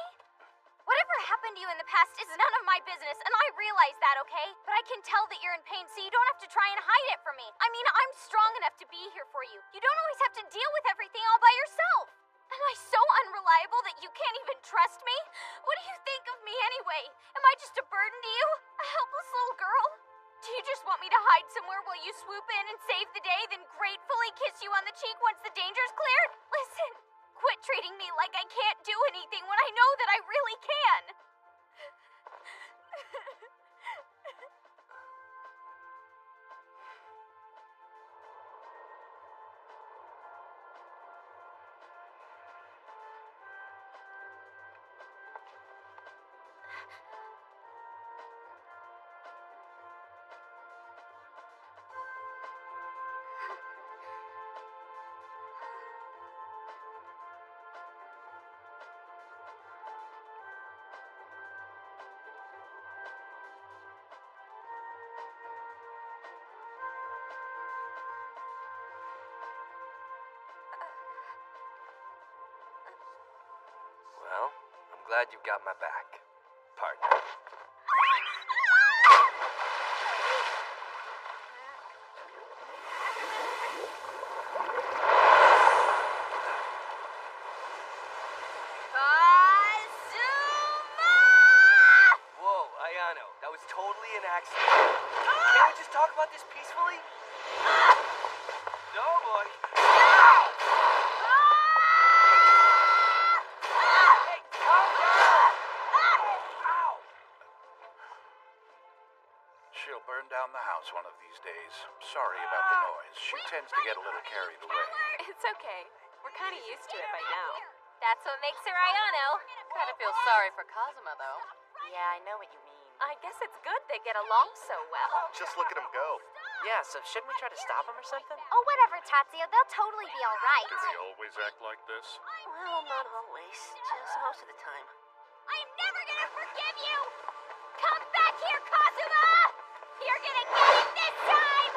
Whatever happened to you in the past is none of my business, and I realize that, okay? But I can tell that you're in pain, so you don't have to try and hide it from me. I mean, I'm strong enough to be here for you. You don't always have to deal with everything all by yourself. Am I so unreliable that you can't even trust me? What do you think of me anyway? Am I just a burden to you? A helpless little girl? Do you just want me to hide somewhere while you swoop in and save the day, then gratefully kiss you on the cheek once the danger's cleared? Listen, quit treating me like I can't do anything when I know that I really can. Well, I'm glad you've got my back, partner. Whoa, Ayano, that was totally an accident. Can't we just talk about this peacefully? No, boy. Hey, calm down! Ow! house one of these days. Sorry about the noise. She tends to get a little carried away. It's okay. We're kind of used to it by now. That's what makes her Ayano. Kind of feel sorry for Kazuma, though. Yeah, I know what you mean. I guess it's good they get along so well. Just look at him go. Yeah, so shouldn't we try to stop him or something? Oh, whatever, Tatsuya. They'll totally be alright. Do he always act like this? Well, not always. Just most of the time. I'm never gonna forgive you! Come back here, Kazuma! You're gonna get it this time!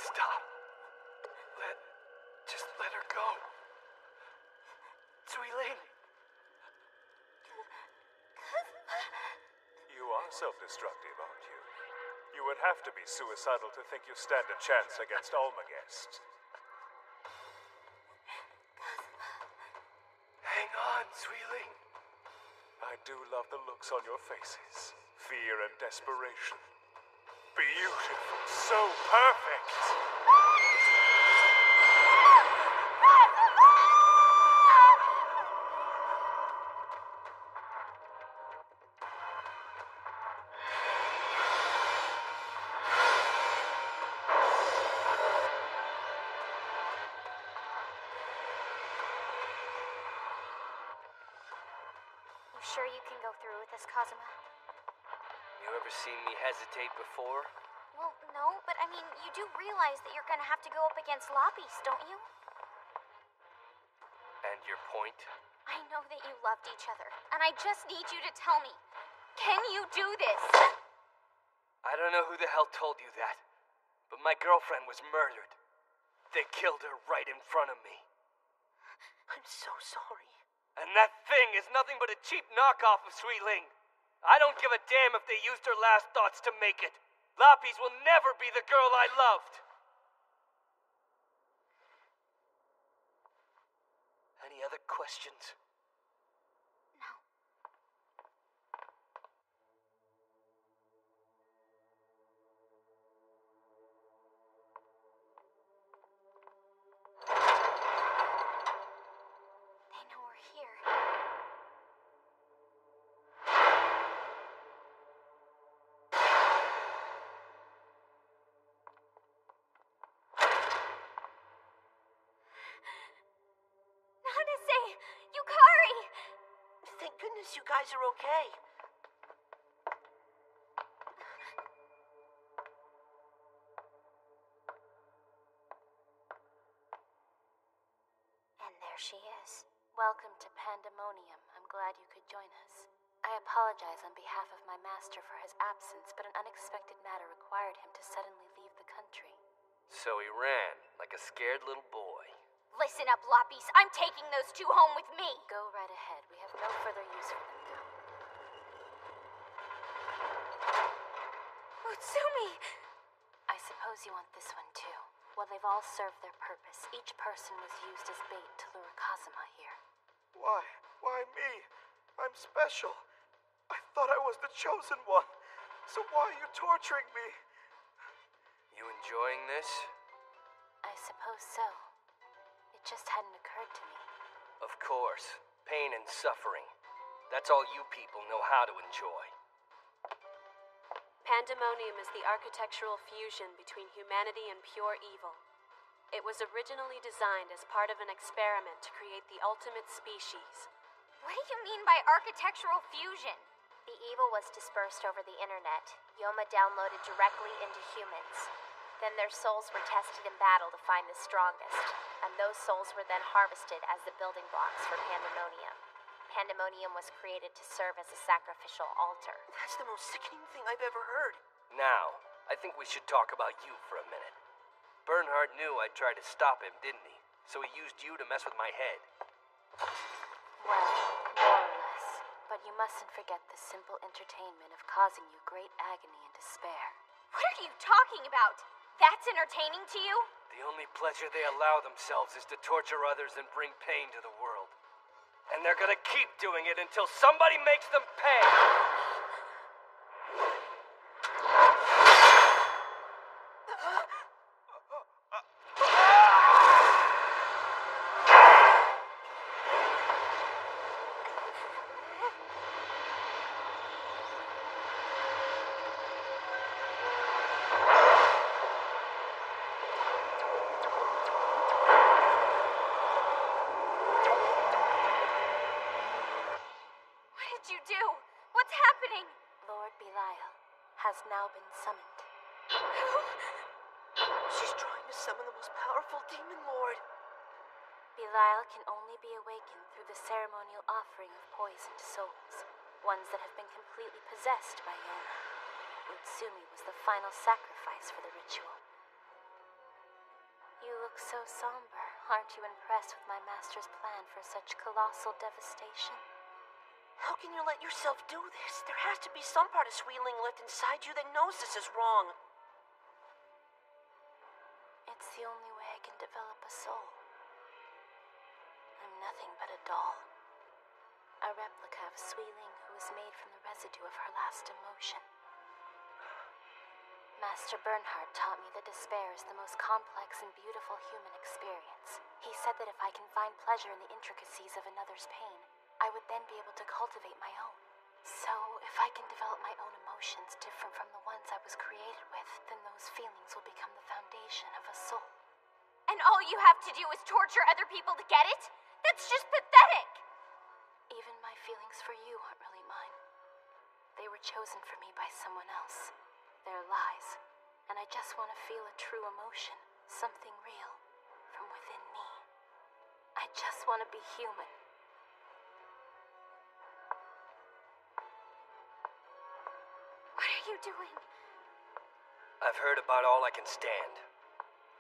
Stop. Just let her go. Suiling. You are self-destructive, aren't you? You would have to be suicidal to think you stand a chance against Almagest. Hang on, Suiling. I do love the looks on your faces. Fear and desperation. Beautiful. So perfect. Sure you can go through with this, Kazuma? You ever seen me hesitate before? Well, no, but I mean, you do realize that you're gonna have to go up against Loppies, don't you? And your point? I know that you loved each other, and I just need you to tell me, can you do this? I don't know who the hell told you that, but my girlfriend was murdered. They killed her right in front of me. I'm so sorry. And that thing is nothing but a cheap knockoff of Suiling. I don't give a damn if they used her last thoughts to make it. Loppies will never be the girl I loved. Any other questions? Thank goodness you guys are okay. And there she is. Welcome to Pandemonium. I'm glad you could join us. I apologize on behalf of my master for his absence, but an unexpected matter required him to suddenly leave the country. So he ran, like a scared little boy. Listen up, Loppies. I'm taking those two home with me. Go right ahead. We have no further use for them now. Utsumi! I suppose you want this one too. Well, they've all served their purpose. Each person was used as bait to lure Kazuma here. Why? Why me? I'm special. I thought I was the chosen one. So why are you torturing me? You enjoying this? I suppose so. It just hadn't occurred to me. Of course. Pain and suffering. That's all you people know how to enjoy. Pandemonium is the architectural fusion between humanity and pure evil. It was originally designed as part of an experiment to create the ultimate species. What do you mean by architectural fusion? The evil was dispersed over the internet. Yoma downloaded directly into humans. Then their souls were tested in battle to find the strongest, and those souls were then harvested as the building blocks for Pandemonium. Pandemonium was created to serve as a sacrificial altar. That's the most sickening thing I've ever heard. Now, I think we should talk about you for a minute. Bernhardt knew I'd try to stop him, didn't he? So he used you to mess with my head. Well, more or less. But you mustn't forget the simple entertainment of causing you great agony and despair. What are you talking about? That's entertaining to you? The only pleasure they allow themselves is to torture others and bring pain to the world. And they're gonna keep doing it until somebody makes them pay! Has now been summoned. She's trying to summon the most powerful demon lord. Belial can only be awakened through the ceremonial offering of poisoned souls, ones that have been completely possessed by Yoma. Utsumi was the final sacrifice for the ritual. look so somber. Aren't you impressed with my master's plan for such colossal devastation? How can you let yourself do this? There has to be some part of Sweeling left inside you that knows this is wrong. It's the only way I can develop a soul. I'm nothing but a doll. A replica of Sweeling who was made from the residue of her last emotion. Master Bernhard taught me that despair is the most complex and beautiful human experience. He said that if I can find pleasure in the intricacies of another's pain, I would then be able to cultivate my own. So, if I can develop my own emotions different from the ones I was created with, then those feelings will become the foundation of a soul. And all you have to do is torture other people to get it? That's just pathetic! Even my feelings for you aren't really mine. They were chosen for me by someone else. They're lies. And I just want to feel a true emotion, something real, from within me. I just want to be human. What are you doing? I've heard about All I Can Stand.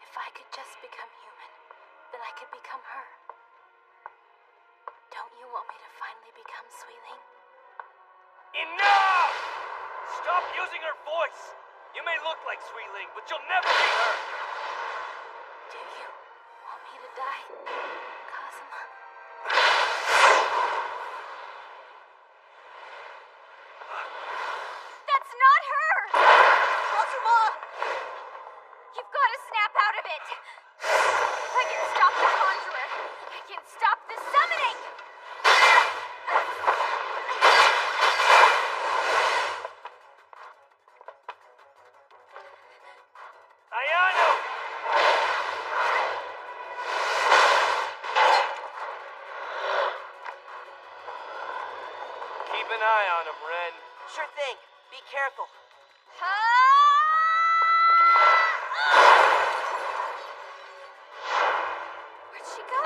If I could just become human, then I could become her. Don't you want me to finally become Sweeling? Enough! Stop using her voice! You may look like Sweeling, but you'll never be her! Do you want me to die, Kazuma? That's not her! Kazuma! You've got to snap out of it! I can stop the conjurer! I can stop the summoning! Ayano! Keep an eye on him, Ren. Sure thing. Be careful. Where'd she go?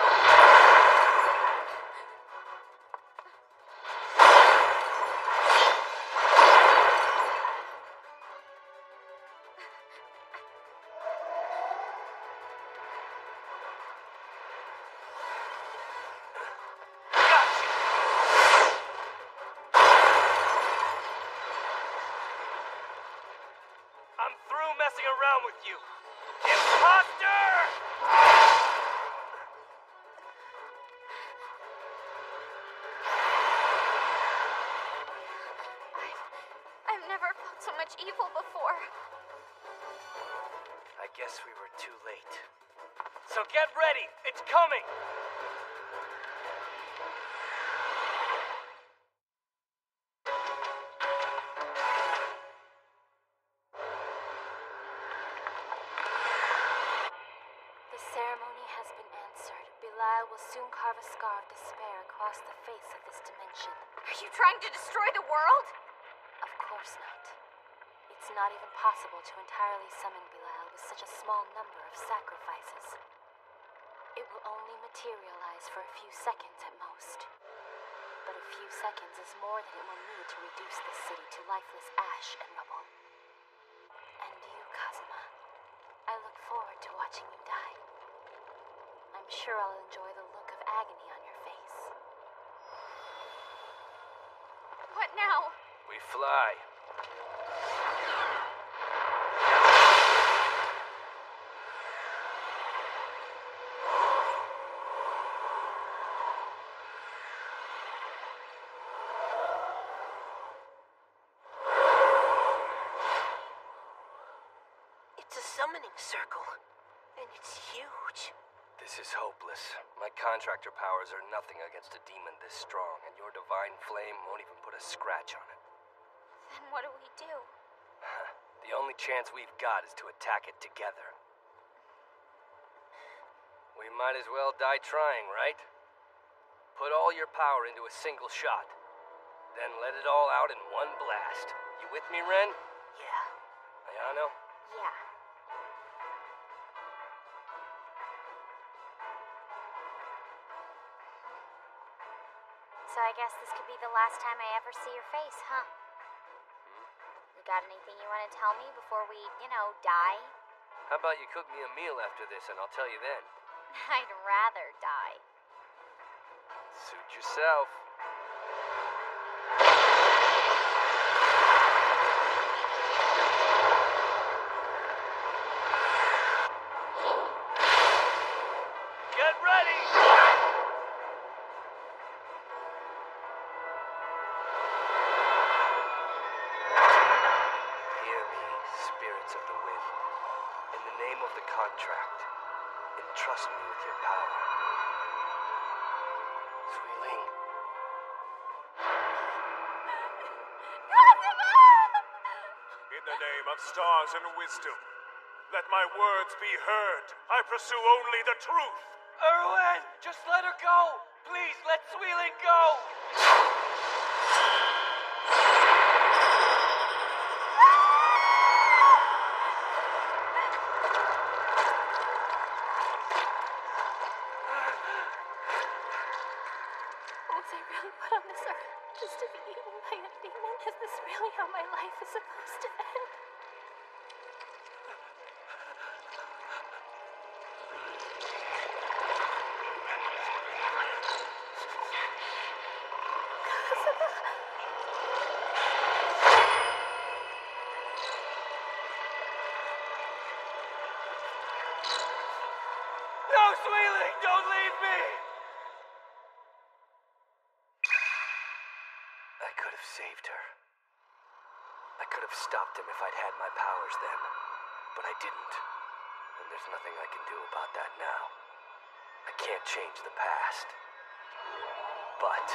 I'm through messing around with you. Imposter! I've never felt so much evil before. I guess we were too late. So get ready! It's coming! The ceremony has been answered. Belial will soon carve a scar of despair across the face of this dimension. Are you trying to destroy the world? Of course not. It's not even possible to entirely summon Belial with such a small number of sacrifices. It will only materialize for a few seconds at most. But a few seconds is more than it will need to reduce this city to lifeless ash and rubble. And you, Kazuma, I look forward to watching you die. I'm sure I'll enjoy the look of agony on your face. What now? We fly. It's a summoning circle, and it's huge. This is hopeless. My contractor powers are nothing against a demon this strong, and your divine flame won't even put a scratch on it. Then what do we do? The only chance we've got is to attack it together. We might as well die trying, right? Put all your power into a single shot. Then let it all out in one blast. You with me, Ren? Yeah. Ayano? Yeah. So I guess this could be the last time I ever see your face, huh? You got anything you want to tell me before we, die? How about you cook me a meal after this and I'll tell you then? I'd rather die. Suit yourself. Get ready! Hear me, spirits of the wind. In the name of the contract, entrust me with your power. Sweeling. In the name of stars and wisdom, let my words be heard. I pursue only the truth. Erwin, just let her go. Please, let Sweeling go. Was I really put on this earth just to be eaten by a demon? Is this really how my life is supposed to end? No, Sweeling, don't leave me! I could have saved her. I could have stopped him if I'd had my powers then, but I didn't. And there's nothing I can do about that now. I can't change the past. But